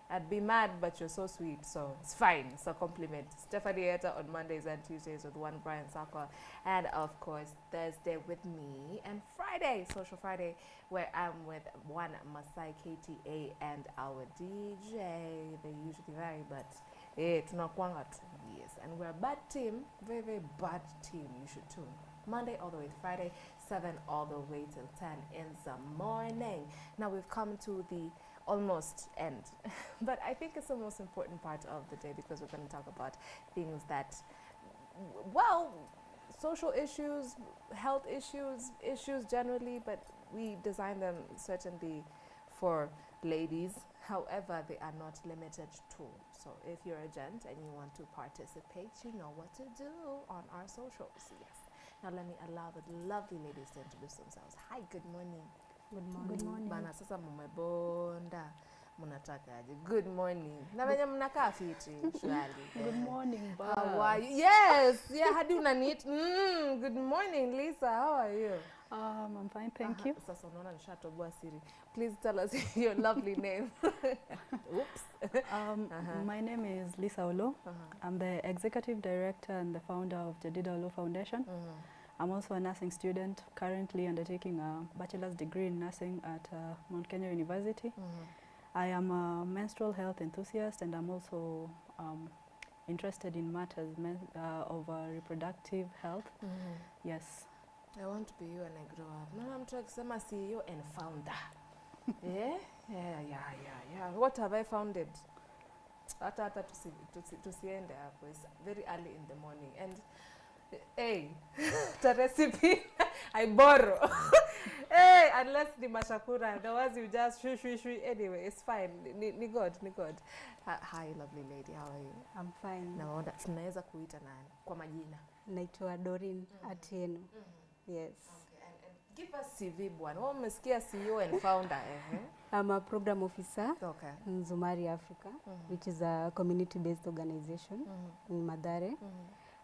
I'd be mad, but you're so sweet, so it's fine. It's a compliment. Stephanie Ayeta on Mondays and Tuesdays with one Brian Saka. And of course, Thursday with me. And Friday, Social Friday, where I'm with one Masai KTA and our DJ. They usually vary, but it's not Kwangat. Yes, and we're a bad team. Very, very bad team. You should tune. Monday all the way to Friday, 7 all the way till 10 in the morning. Now we've come to the almost end, but I think it's the most important part of the day, because we're going to talk about things that, well, social issues, health issues, issues generally, but we design them certainly for ladies. However, they are not limited to. So if you're a gent and you want to participate, you know what to do on our socials. Yes. Now let me allow the lovely ladies to introduce themselves. Hi, good morning. Good morning. Good morning. Bana sasa mumebonda. Munatakaje? Good morning. Na venye mnakaa fiti, shwari. Good morning, Bob. How are you? Yes. Yeah, hadi unanit. Good morning, Lisa. How are you? I'm fine, thank you. Sasa unaona nishatoboa siri. Please tell us your lovely name. Oops. My name is Lisa Olo. I'm the executive director and the founder of Jadida Olo Foundation. I'm also a nursing student, currently undertaking a bachelor's degree in nursing at Mount Kenya University. I am a menstrual health enthusiast, and I'm also interested in matters of reproductive health. Yes. I want to be you when I grow up. No, I'm trying to say my CEO and founder. Yeah. What have I founded? Hata tusiende hapo. It's very early in the morning, and hey, the recipe I borrow. Hey, unless the mashakura, the ones you just shui. Anyway, it's fine. Ni good. Hi, lovely lady. How are you? I'm fine. Naona tunaweza kuita nani kwa majina? Naitwa Doreen Atieno. Yes. Okay, and give us CV bwana. Wewe umesikia CEO and founder I'm a program officer okay. in Zumari Africa, which is a community-based organization in Madare.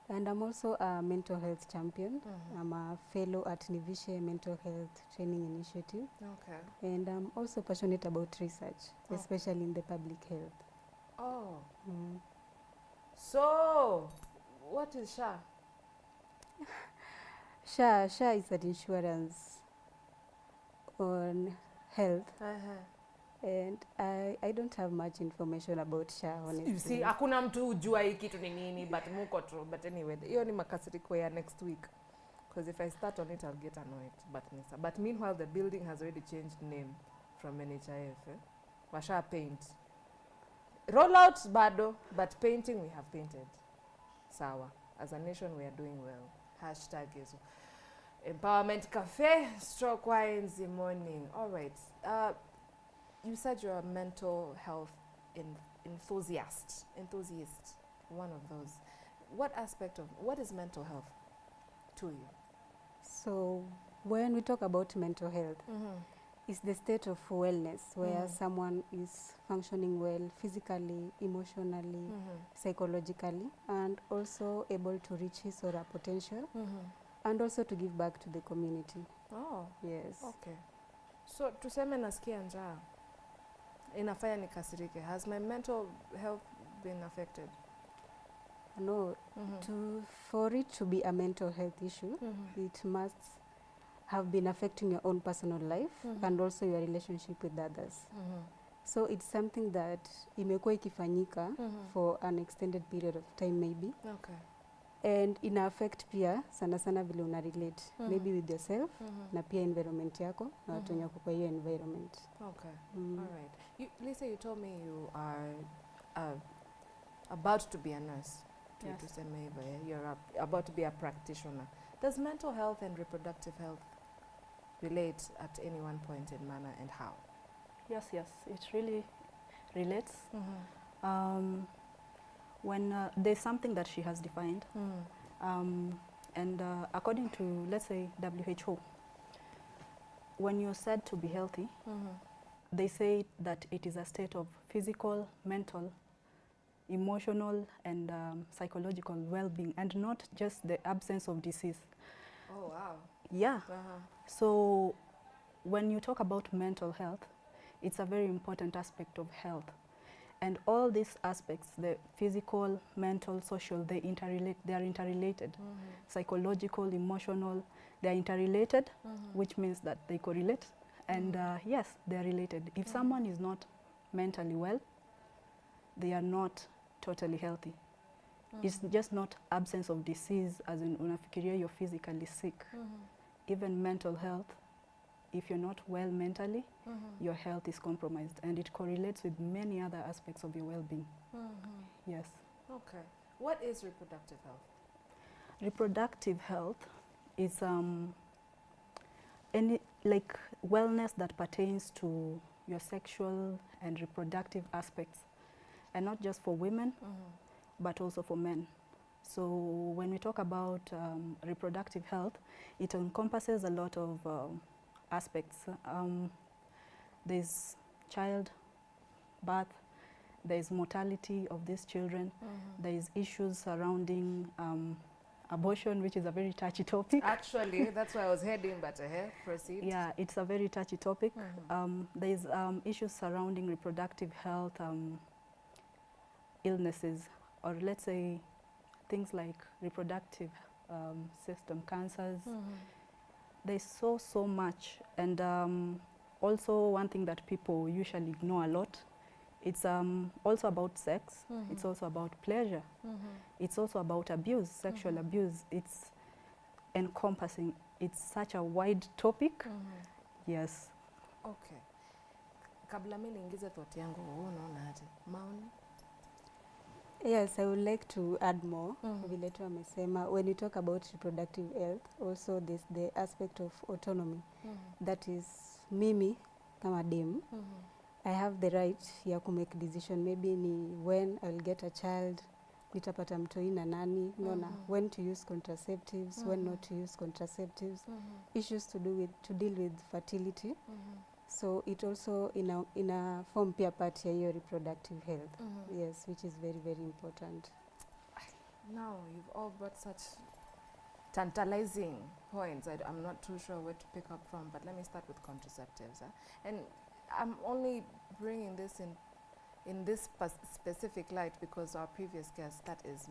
And I'm also a mental health champion. I'm a fellow at Nivishe Mental Health Training Initiative. Okay. And I'm also passionate about research, especially in the public health. Oh. So, what is SHA? SHA is an insurance on health. And I don't have much information about SHA, honestly. You see, hakuna mtu hujua hii kitu ni nini, but muko tu. But anyway, hiyo ni makasiriko ya next week. Because if I start on it, I'll get annoyed. But meanwhile, the building has already changed name from NHIF. Washa paint. Rollout bado, but painting we have painted. Sawa. As a nation, we are doing well. Hashtag is Empowerment Cafe, stroke wines in the morning. All right. You said you're a mental health enthusiast, one of those. What is mental health to you? So when we talk about mental health, it's the state of wellness where someone is functioning well physically, emotionally, psychologically, and also able to reach his or her potential, and also to give back to the community. Oh, yes. Okay. So tuseme nasikia njaa, inafanya nikasirike. Has my mental health been affected? No. For it to be a mental health issue, it must have been affecting your own personal life and also your relationship with others. So it's something that imekuwa ikifanyika for an extended period of time maybe. Okay. And ina affect pia sana sana vile una relate maybe with yourself na pia environment yako na watu wenye wako kwa hiyo environment. Okay. All right. Lisa, you told me you are about to be a nurse. Yes. Tuseme hivyo, you're about to be a practitioner. Does mental health and reproductive health relate at any one point in manner, and how? Yes, it really relates. When there's something that she has defined, and according to, let's say, WHO, when you're said to be healthy, they say that it is a state of physical, mental, emotional, and psychological well-being, and not just the absence of disease. Oh, wow. Yeah. So when you talk about mental health, it's a very important aspect of health. And all these aspects, the physical, mental, social, they are interrelated. Psychological, emotional, they are interrelated, which means that they correlate. And yes, they are related. If someone is not mentally well, they are not totally healthy. It's just not absence of disease, as in unafikiria you're physically sick. Even mental health, if you're not well mentally, your health is compromised, and it correlates with many other aspects of your well-being. Yes. Okay. What is reproductive health? Reproductive health is any like wellness that pertains to your sexual and reproductive aspects, and not just for women, but also for men. So when we talk about reproductive health, it encompasses a lot of aspects. There's child birth, there's mortality of these children, there's issues surrounding abortion, which is a very touchy topic. Actually, that's where I was heading, but proceed. Yeah, it's a very touchy topic. There's issues surrounding reproductive health, illnesses, or let's say things like reproductive system cancers. There's so much. And also one thing that people usually ignore a lot, it's also about sex, it's also about pleasure, it's also about abuse, sexual abuse. It's encompassing, it's such a wide topic. Yes. Okay. Kabla mimi niingize thought yangu, wewe unaona aje? Maoni? Yes, I would like to add more. Vile tu amesema, when you talk about reproductive health, also there's the aspect of autonomy. That is, mimi kama dem, I have the right ya to make decision. Maybe ni when I'll get a child, nitapata mtoi na nani, unaona, when to use contraceptives, when not to use contraceptives, issues to deal with fertility. So it also ina form pia part ya hiyo reproductive health. Yes, which is very, very important. Now, you've all brought such tantalizing points. I'm not too sure where to pick up from, but let me start with contraceptives. And I'm only bringing this in this specific light because our previous guest, that is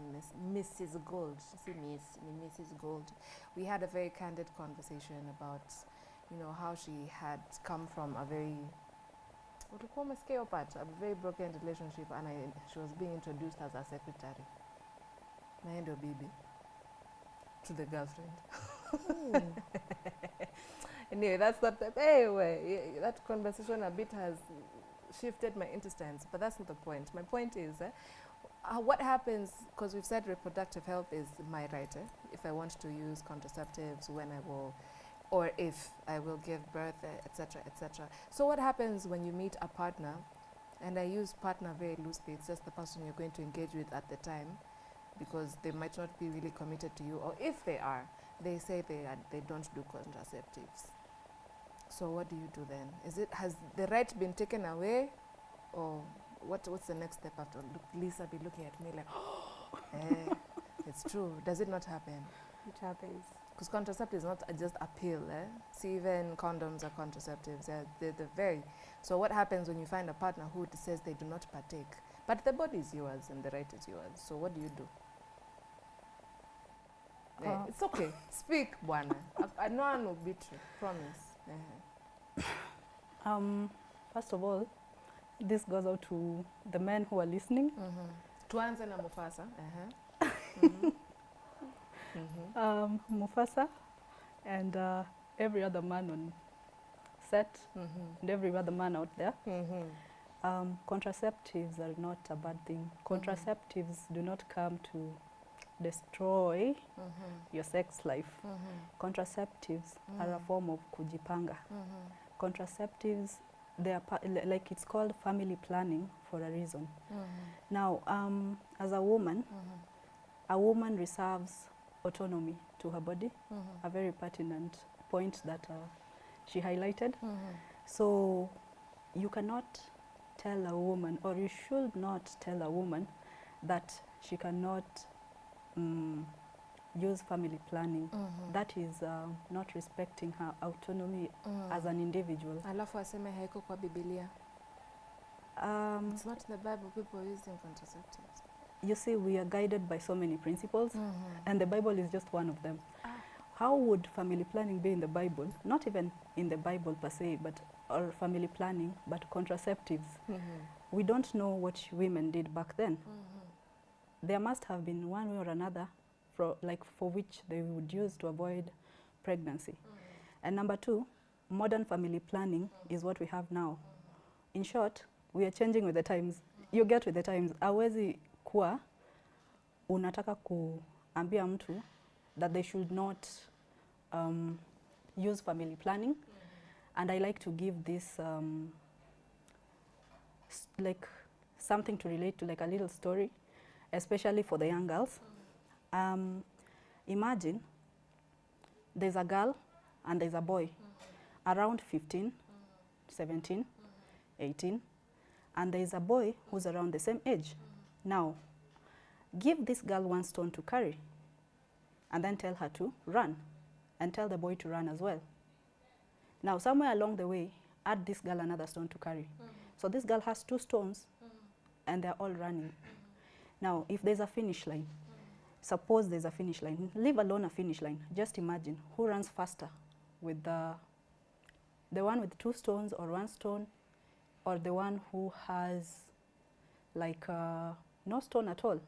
Mrs. Gold, Mrs. Gold, we had a very candid conversation about, you know, how she had come from a very, what do you call a very broken relationship, and she was being introduced as a secretary. Naendo bibi to the girlfriend. Anyway, that's not the anyway. That conversation a bit has shifted my intestines, but that's not the point. My point is, what happens, because we've said reproductive health is my right. If I want to use contraceptives, when I will, or if I will give birth, etc., etc. So what happens when you meet a partner, and I use partner very loosely, it's just the person you're going to engage with at the time, because they might not be really committed to you, or if they are, they say they don't do contraceptives. So what do you do then? Has the right been taken away, or what's the next step after? Lisa be looking at me like, it's true. Does it not happen? It happens. Because contraceptive is not just a pill. See, even condoms are contraceptives. They're very. So what happens when you find a partner who says they do not partake, but the body is yours and the right is yours? So what do you do? It's okay. Speak, Bwana. No one will beat you. Promise. First of all, this goes out to the men who are listening. Tuanze na Mufasa. Mufasa and every other man on set and every other man out there. Contraceptives are not a bad thing. Contraceptives do not come to destroy your sex life. Contraceptives are a form of kujipanga. Contraceptives, they are like, it's called family planning for a reason. Now, as a woman reserves autonomy to her body, a very pertinent point that she highlighted. So you cannot tell a woman, or you should not tell a woman, that she cannot use family planning. That is not respecting her autonomy as an individual. Alafu aseme haiko kwa Biblia. It's not in the Bible, people using contraceptives. You see, we are guided by so many principles, and the Bible is just one of them. How would family planning be in the Bible? Not even in the Bible per se, but or family planning, but contraceptives. We don't know what women did back then. There must have been one way or another for which they would use to avoid pregnancy. And number two, modern family planning is what we have now. In short, we are changing with the times. You get with the times. Hawezi kuwa unataka kuambia mtu that they should not use family planning. And I like to give this like something to relate to, like a little story, especially for the young girls. Imagine there's a girl and there's a boy around 15, 17, 18, and there's a boy who's around the same age. Now, give this girl one stone to carry and then tell her to run, and tell the boy to run as well. Now, somewhere along the way, add this girl another stone to carry. So this girl has 2 stones and they're all running. Now, if there's a finish line, suppose there's a finish line, leave alone a finish line. Just imagine who runs faster, with the one with 2 stones or 1 stone, or the one who has like no stone at all.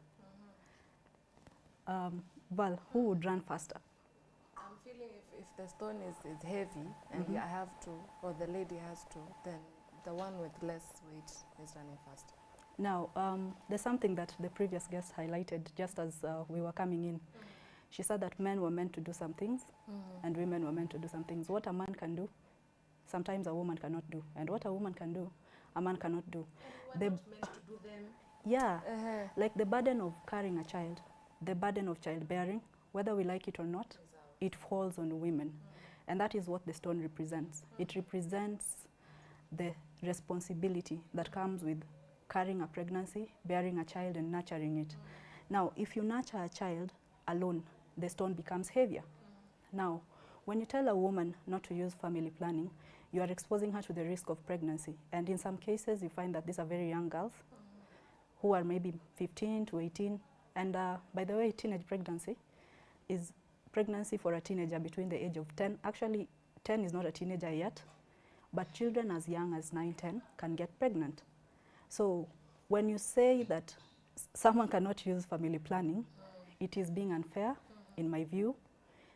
Val, who would run faster? I'm feeling if the stone is heavy and I have to, or the lady has to, then the one with less weight is running faster. Now, there's something that the previous guest highlighted just as we were coming in. She said that men were meant to do some things and women were meant to do some things. What a man can do, sometimes a woman cannot do. And what a woman can do, a man cannot do. We're not meant to do them Yeah, like the burden of carrying a child, the burden of childbearing, whether we like it or not, it falls on women. And that is what the stone represents. It represents the responsibility that comes with carrying a pregnancy, bearing a child, and nurturing it. Now, if you nurture a child alone, the stone becomes heavier. Now, when you tell a woman not to use family planning, you are exposing her to the risk of pregnancy. And in some cases, you find that these are very young girls who are maybe 15 to 18. And by the way, teenage pregnancy is pregnancy for a teenager between the age of 10. Actually, 10 is not a teenager yet, but children as young as 9, 10 can get pregnant. So when you say that someone cannot use family planning, it is being unfair, in my view,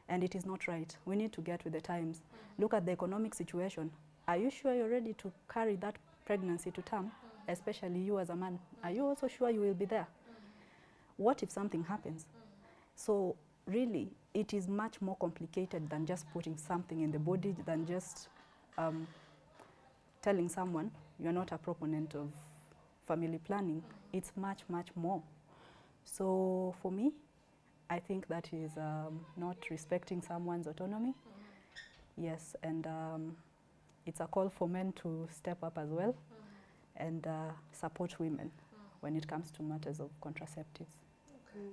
and it is not right. We need to get with the times. Look at the economic situation. Are you sure you're ready to carry that pregnancy to term, especially you as a man? Are you also sure you will be there? What if something happens? So really, it is much more complicated than just putting something in the body, than just telling someone you're not a proponent of family planning. It's much, much more. So for me, I think that is not respecting someone's autonomy. Yes, and it's a call for men to step up as well and support women when it comes to matters of contraceptives. Okay.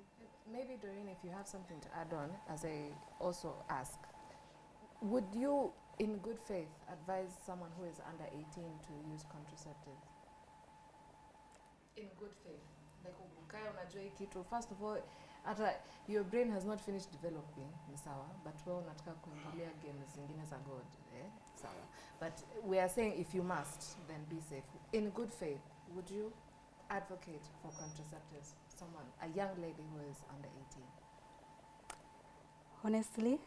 Maybe, Doreen, if you have something to add on, as I also ask, would you, in good faith, advise someone who is under 18 to use contraceptives? In good faith. Like, ukaya unajua hii kitu. First of all, your brain has not finished developing, ni sawa, but wewe unataka kuingilia games zingine za God, sawa. But we are saying if you must, then be safe. In good faith, would you advocate for contraceptives? Someone, a young lady who is under 18. Honestly,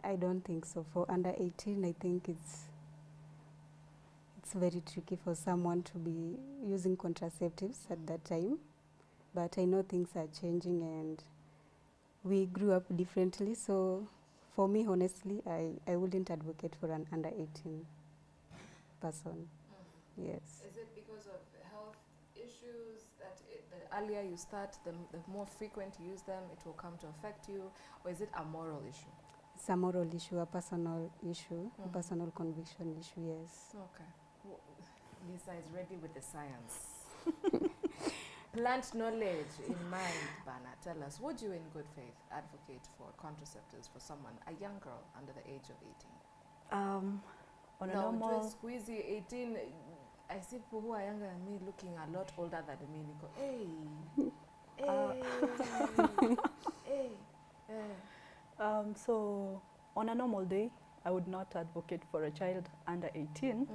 I don't think so. For under 18, I think it's very tricky for someone to be using contraceptives at that time. But I know things are changing and we grew up differently. So for me, honestly, I wouldn't advocate for an under 18 person. Yes. Is it because of health issues that the earlier you start, the more frequent you use them, it will come to affect you? Or is it a moral issue? It's a moral issue, a personal issue, a personal conviction issue, yes. Okay. Lisa is ready with the science. Plant knowledge in mind, Bana. Tell us, would you in good faith advocate for contraceptives for someone, a young girl under the age of 18? On a normal... squeezy 18, I see people who are younger than me looking a lot older than me. Hey, so on a normal day, I would not advocate for a child under 18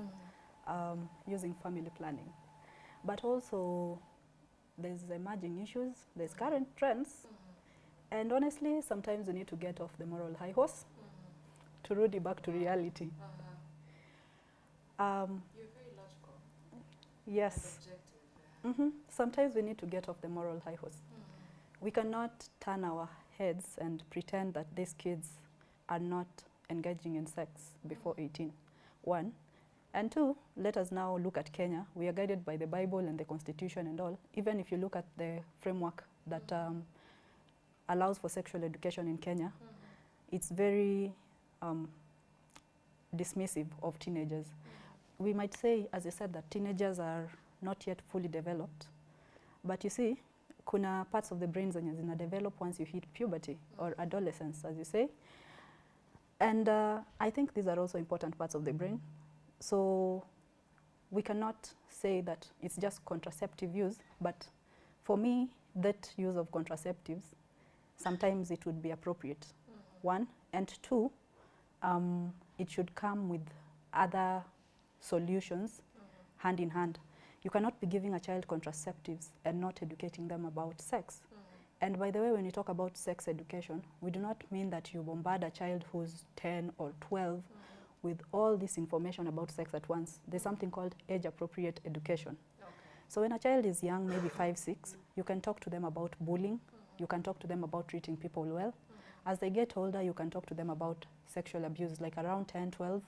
using family planning. But also, there's emerging issues, there's current trends, and honestly, sometimes you need to get off the moral high horse to root it back to reality. You're very logical. Yes. And objective. Sometimes we need to get off the moral high horse. We cannot turn our heads and pretend that these kids are not engaging in sex before 18, 1. And 2, let us now look at Kenya. We are guided by the Bible and the Constitution and all. Even if you look at the framework that allows for sexual education in Kenya, it's very dismissive of teenagers. We might say, as you said, that teenagers are not yet fully developed. But you see, kuna parts of the brain zenye zina develop once you hit puberty or adolescence, as you say. And I think these are also important parts of the brain. So we cannot say that it's just contraceptive use, but for me, that use of contraceptives, sometimes it would be appropriate, 1. And 2, it should come with other solutions hand in hand. You cannot be giving a child contraceptives and not educating them about sex. And by the way, when you talk about sex education, we do not mean that you bombard a child who's 10 or 12 with all this information about sex at once. There's something called age-appropriate education. So when a child is young, maybe 5, 6, you can talk to them about bullying, you can talk to them about treating people well. As they get older, you can talk to them about sexual abuse, like around 10, 12.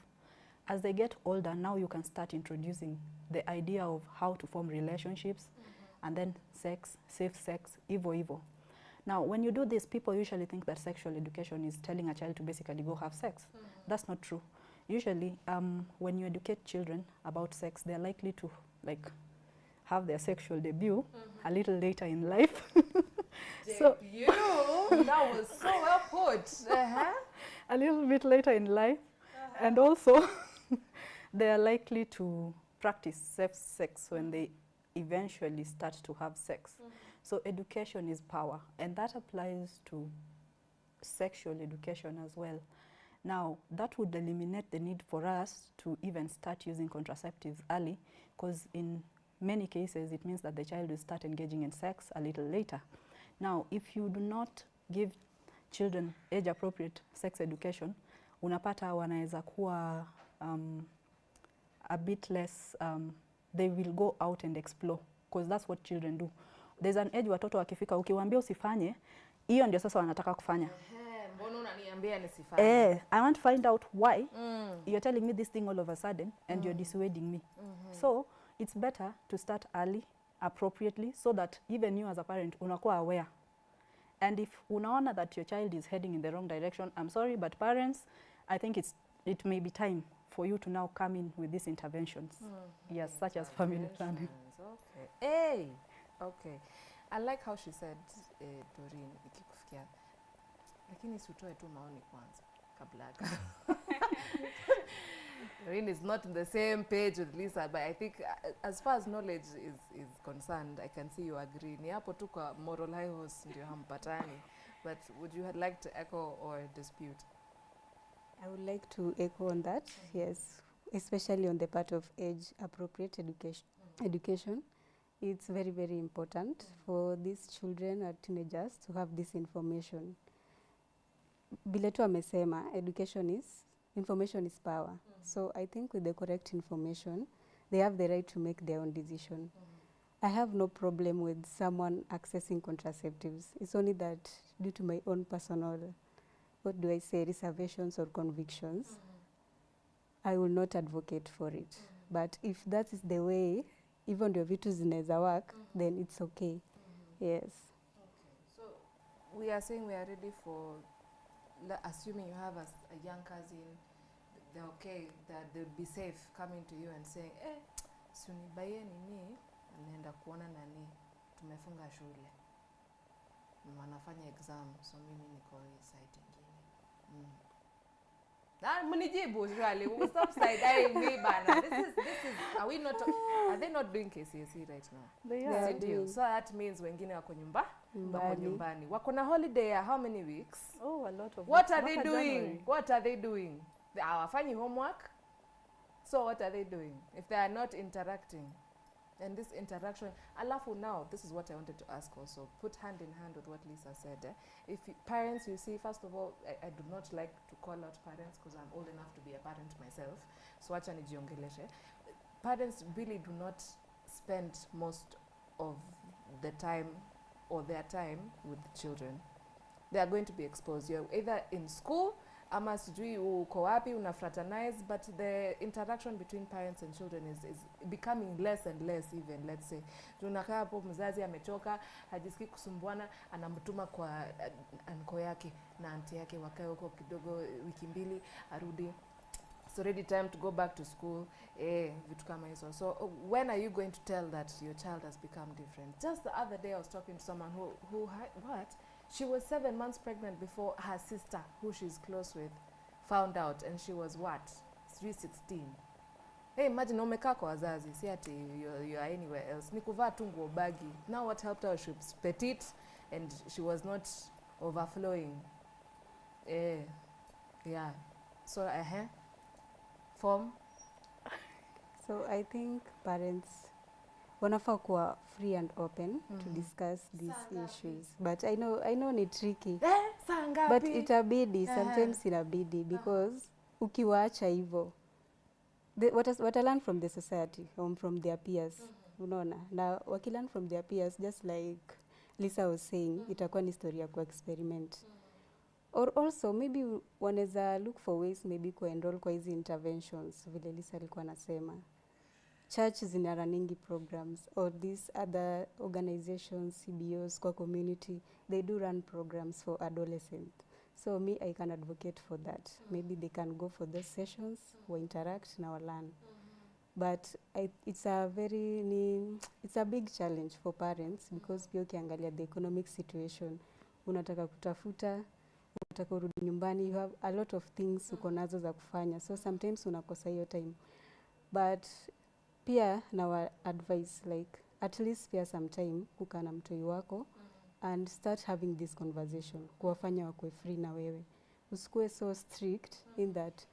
As they get older, now you can start introducing the idea of how to form relationships, and then sex, safe sex, hivyo. Now, when you do this, people usually think that sexual education is telling a child to basically go have sex. That's not true. Usually, when you educate children about sex, they're likely to like have their sexual debut a little later in life. So that was so well put. A little bit later in life, and also they are likely to practice safe sex when they eventually start to have sex. So education is power, and that applies to sexual education as well. Now, that would eliminate the need for us to even start using contraceptives early, because in many cases it means that the child will start engaging in sex a little later. Now, if you do not give children age-appropriate sex education, unapata wanaweza kuwa a bit less, they will go out and explore, because that's what children do. There's an age watoto wakifika, ukiwaambia usifanye, hiyo ndio sasa wanataka kufanya. Mbona unaniambia nisifanye? I want to find out why you're telling me this thing all of a sudden and you're dissuading me. So it's better to start early, appropriately, so that even you as a parent unakuwa aware. And if unaona that your child is heading in the wrong direction, I'm sorry, but parents, I think it may be time for you to now come in with these interventions. Yes, such as family planning. Okay. Hey! Okay. I like how she said, Doreen, ikikufikia. Lakini sutoe tu maoni kwanza kabla. Doreen is not on the same page with Lisa, but I think as far as knowledge is concerned, I can see you agree. Ni hapo tu kwa moral high horse ndio hampatani. But would you like to echo or dispute? I would like to echo on that, yes, especially on the part of age-appropriate education. It's very, very important for these children or teenagers to have this information. Vile tu amesema, information is power. So I think with the correct information, they have the right to make their own decision. I have no problem with someone accessing contraceptives. It's only that due to my own personal, reservations or convictions, I will not advocate for it. But if that is the way, even ndio vitu zinaweza work, then it's okay. Yes. Okay. So we are saying we are ready for, assuming you have a young cousin, they're okay, that they'll be safe coming to you and saying, si unibaie nini, naenda kuona nani, tumefunga shule, wanafanya exam, so mimi niko hii site ingine. Munijibu surely, we'll stop side-eyeing me bana. This is, are they not doing KCSE right now? They are doing. So that means wengine wako nyumbani. Wako na holiday ya how many weeks? Oh, a lot of What weeks. are they doing? January. What are they doing? They are finding homework? So what are they doing if they are not interacting? And this interaction, alafu now, this is what I wanted to ask also, put hand in hand with what Lisa said. If parents, you see, first of all, I do not like to call out parents because I'm old enough to be a parent myself. So wacha nijiongeleshe. Parents really do not spend most of the time or their time with the children. They are going to be exposed. You're either in school, ama sijui uko wapi unafraternize, but the interaction between parents and children is becoming less and less even, let's say. Tunakaa hapo mzazi amechoka, hajisikii kusumbuana, anamtuma kwa anko yake na auntie yake wakae huko kidogo wiki mbili arudi. It's already time to go back to school. Vitu kama hizo. So when are you going to tell that your child has become different? Just the other day I was talking to someone who she was 7 months pregnant before her sister, who she's close with, found out, and she was what? 316. Hey, imagine umekaa kwa wazazi, si ati you're anywhere else. Ni kuvaa tu nguo bagi. Now what helped her? She was petite and she was not overflowing. Yeah. So form. So I think parents wanafaa kuwa free and open to discuss these issues. But I know ni tricky. But itabidi, sometimes inabidi, because ukiwaacha hivyo, what I learn from the society, from their peers, unaona. Na wakilearn from their peers, just like Lisa was saying, itakuwa ni story ya experiment. Or also, maybe wanaweza look for ways maybe enroll kwa hizi interventions, vile Lisa alikuwa anasema. church zina runningi programs or these other organizations, CBOs kwa community, they do run programs for adolescents. So me, I can advocate for that. Maybe they can go for those sessions, we interact na learn. But it's a big challenge for parents because pia ukiangalia the economic situation, unataka kutafuta, unataka urudi nyumbani, you have a lot of things uko nazo za kufanya. So sometimes unakosa hiyo time. But pia na advice like at least pia sometime kukaa na mtoi wako and start having this conversation, kuwafanya wakue free na wewe. Usikue so strict in that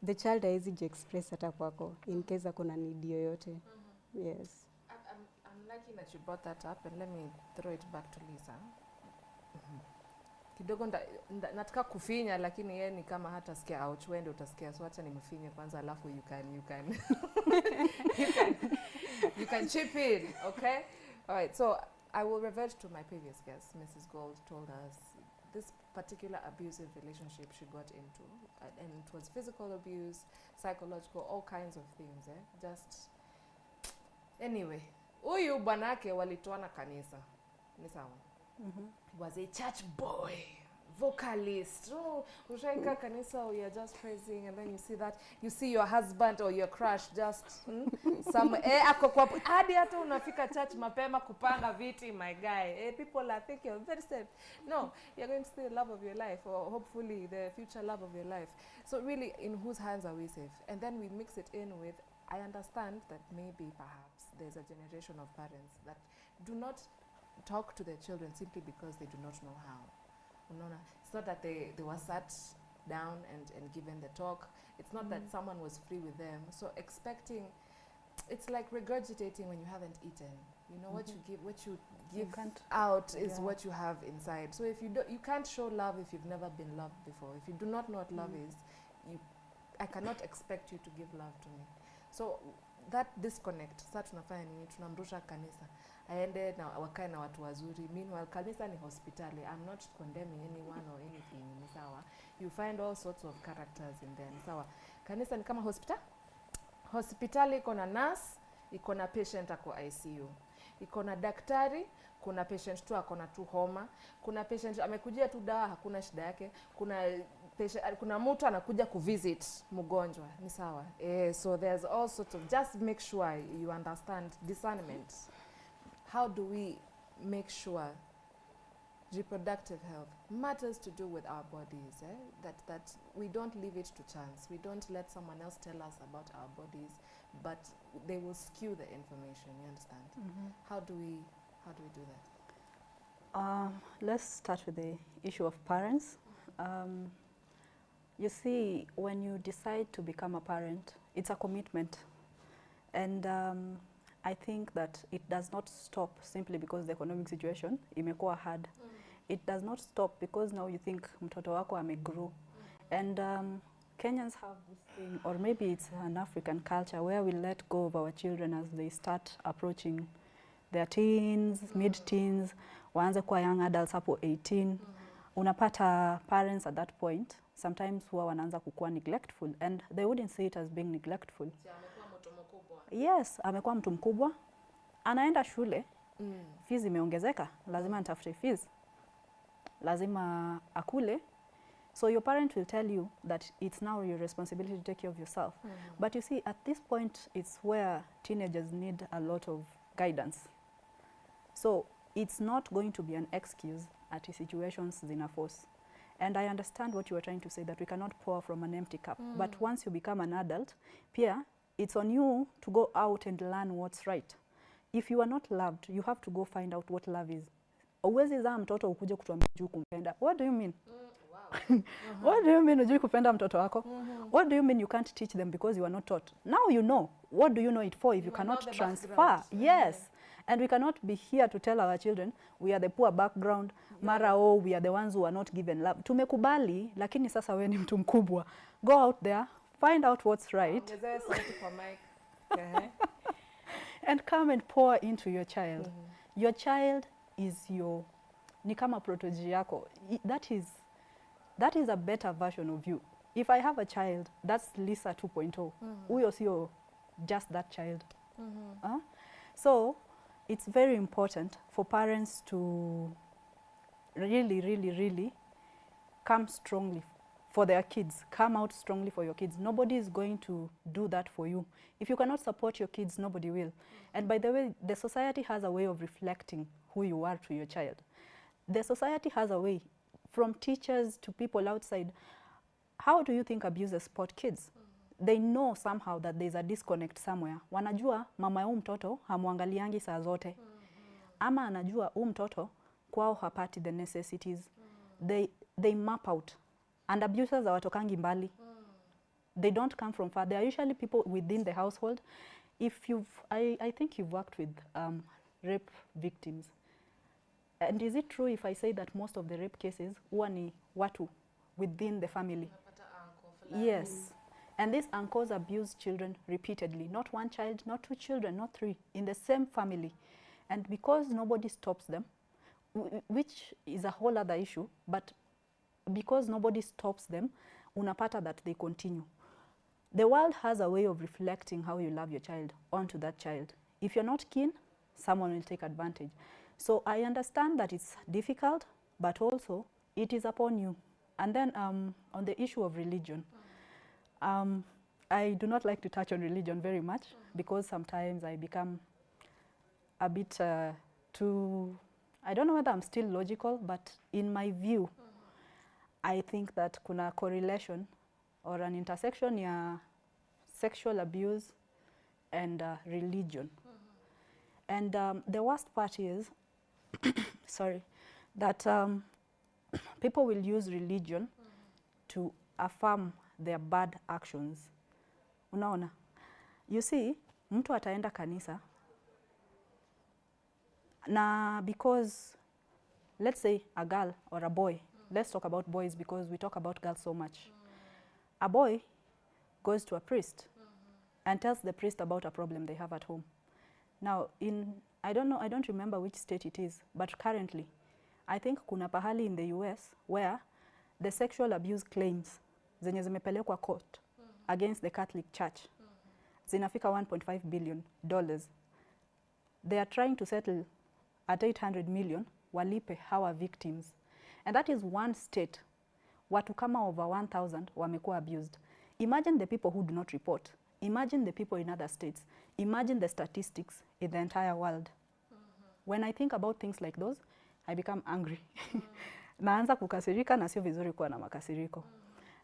the child haezi express hata kwako in case akona need yoyote. Yes. I'm lucky that you brought that up, and let me throw it back to Lisa. Kidogo nataka kufinya, lakini yeye ni kama hata sikia ouch, wewe ndio utasikia, so acha nimfinye kwanza, alafu you can chip in, okay? All right, so I will revert to my previous guest. Mrs. Gold told us this particular abusive relationship she got into, and it was physical abuse, psychological, all kinds of things, just anyway. Huyu bwanake walitoana kanisa, ni sawa? Was a church boy, vocalist. Oh, ushaika kanisa, or you're just praising, and then you see your husband or your crush just some ako kwa hadi hata unafika church mapema kupanga viti, my guy. People are thinking you're very safe. No, you're going to see the love of your life, or hopefully the future love of your life. So really, in whose hands are we safe? And then we mix it in with, I understand that maybe perhaps there's a generation of parents that do not talk to their children simply because they do not know how. It's not that they were sat down and given the talk. It's not that someone was free with them. So expecting, it's like regurgitating when you haven't eaten. You know, what you give out is what you have inside. So if you can't show love if you've never been loved before. If you do not know what love is, I cannot expect you to give love to me. So that disconnect, sasa tunafanya nini? Tunamrusha kanisa aende na wakae na watu wazuri. Meanwhile, kanisa ni hospitali. I'm not condemning anyone or anything, ni sawa. You find all sorts of characters in there, ni sawa. Kanisa ni kama hospitali iko na nurse, iko na patient ako ICU. Iko na daktari, kuna patient tu ako na tu homa, kuna patient amekujia tu dawa, hakuna shida yake, kuna mtu anakuja kuvisit mgonjwa, ni sawa. So there's all sorts of, just make sure you understand discernment. How do we make sure reproductive health matters to do with our bodies, that we don't leave it to chance. We don't let someone else tell us about our bodies, but they will skew the information, you understand? How do we do that? Let's start with the issue of parents. You see, when you decide to become a parent, it's a commitment. And I think that it does not stop simply because the economic situation imekuwa hard. It does not stop because now you think mtoto wako amegrow. And Kenyans have this thing, or maybe it's an African culture, where we let go of our children as they start approaching their teens, mid-teens, waanze kuwa young adults hapo 18. Unapata parents at that point, sometimes huwa wanaanza kukua neglectful, and they wouldn't see it as being neglectful. Yes, amekuwa mtu mkubwa, anaenda shule, fees imeongezeka, lazima nitafute fees, lazima akule. So your parent will tell you that it's now your responsibility to take care of yourself. But you see, at this point, it's where teenagers need a lot of guidance. So it's not going to be an excuse at situations zina force. And I understand what you are trying to say, that we cannot pour from an empty cup. But once you become an adult, pia, it's on you to go out and learn what's right. If you are not loved, you have to go find out what love is. Uwezi zaa mtoto ukuje kutuambia juu kumpenda. What do you mean? What do you mean ujui kupenda mtoto wako? What do you mean you can't teach them because you are not taught? Now you know. What do you know it for if you cannot transfer? Yes. And we cannot be here to tell our children we are the poor background, mara we are the ones who are not given love. Tumekubali, lakini sasa wewe ni mtu mkubwa. Go out there, find out what's right. And come and pour into your child. Your child is your, ni kama protege yako. That is a better version of you. If I have a child, that's Lisa 2.0. Uyo sio just that child. So it's very important for parents to really come strongly for their kids. Come out strongly for your kids. Nobody is going to do that for you. If you cannot support your kids, nobody will. And by the way, the society has a way of reflecting who you are to your child. The society has a way, from teachers to people outside. How do you think abusers support kids? They know somehow that there's a disconnect somewhere. Wanajua mama ya mtoto hamuangaliangi saa zote. Ama anajua mtoto kwao hapati the necessities. They map out. And abusers hawatokangi mbali. They don't come from far. They are usually people within the household. If I think you've worked with rape victims. And is it true if I say that most of the rape cases huwa ni watu within the family? Yes. And these uncles abuse children repeatedly. Not one child, not two children, not three, in the same family. And because nobody stops them, which is a whole other issue, but because nobody stops them, unapata that they continue. The world has a way of reflecting how you love your child onto that child. If you're not keen, someone will take advantage. So I understand that it's difficult, but also it is upon you. And then on the issue of religion, I do not like to touch on religion very much because sometimes I become a bit too, I don't know whether I'm still logical, but in my view, I think that kuna correlation or an intersection ya sexual abuse and religion. And the worst part is, sorry, that people will use religion to affirm their bad actions. Unaona? You see, mtu ataenda kanisa na because, let's say a girl or a boy, let's talk about boys because we talk about girls so much. A boy goes to a priest and tells the priest about a problem they have at home. Now, I don't remember which state it is, but currently, I think kuna pahali in the US where the sexual abuse claims zenye zimepelekwa court against the Catholic Church zinafika $1.5 billion. They are trying to settle at 800 million walipe hawa victims. And that is one state. Watu kama over 1,000 wamekuwa abused. Imagine the people who do not report. Imagine the people in other states. Imagine the statistics in the entire world. When I think about things like those, I become angry. Naanza kukasirika na sio vizuri kuwa na makasiriko.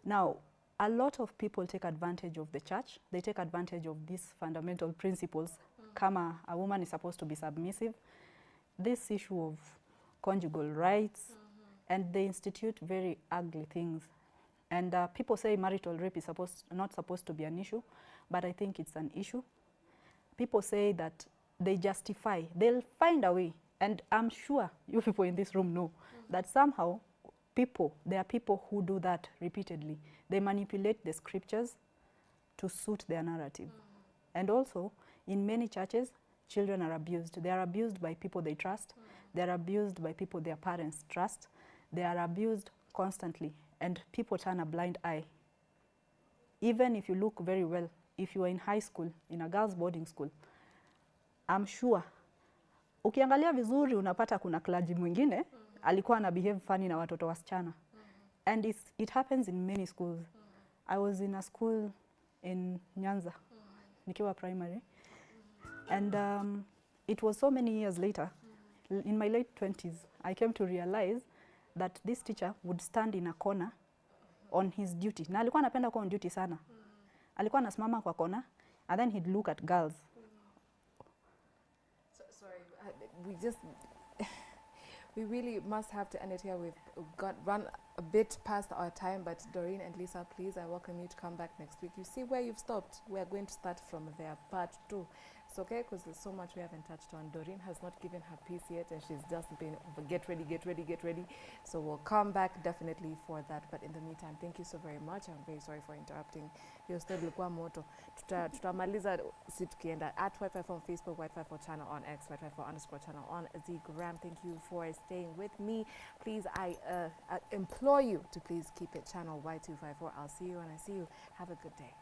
Now, a lot of people take advantage of the church. They take advantage of these fundamental principles. Kama a woman is supposed to be submissive. This issue of conjugal rights. And they institute very ugly things. And people say marital rape is not supposed to be an issue, but I think it's an issue. People say that they justify, they'll find a way, and I'm sure you people in this room know that somehow there are people who do that repeatedly. They manipulate the scriptures to suit their narrative. And also, in many churches, children are abused. They are abused by people they trust. They are abused by people their parents trust. They are abused constantly, and people turn a blind eye. Even if you look very well, if you are in high school, in a girls' boarding school, I'm sure, ukiangalia vizuri unapata kuna clergy mwingine, alikuwa ana behave funny na watoto wasichana. And it happens in many schools. I was in a school in Nyanza, nikiwa primary, and it was so many years later, in my late 20s, I came to realize that this teacher would stand in a corner on his duty. Na alikuwa anapenda kuwa on duty sana. Alikuwa anasimama kwa kona, and then he'd look at girls. Sorry, we really must have to end it here. We've run a bit past our time, but Doreen and Lisa, please, I welcome you to come back next week. You see where you've stopped. We are going to start from there, part 2. It's okay, because there's so much we haven't touched on. Doreen has not given her piece yet, and she's just been, get ready. So we'll come back definitely for that. But in the meantime, thank you so very much. I'm very sorry for interrupting. Hiyo story ilikuwa moto. Tutamaliza si tukienda at Wi-Fi on Facebook, Wi-Fi channel on X, Wi-Fi_channel on Zgram. Thank you for staying with me. Please, I implore you to please keep it channel Y254. I'll see you when I see you. Have a good day.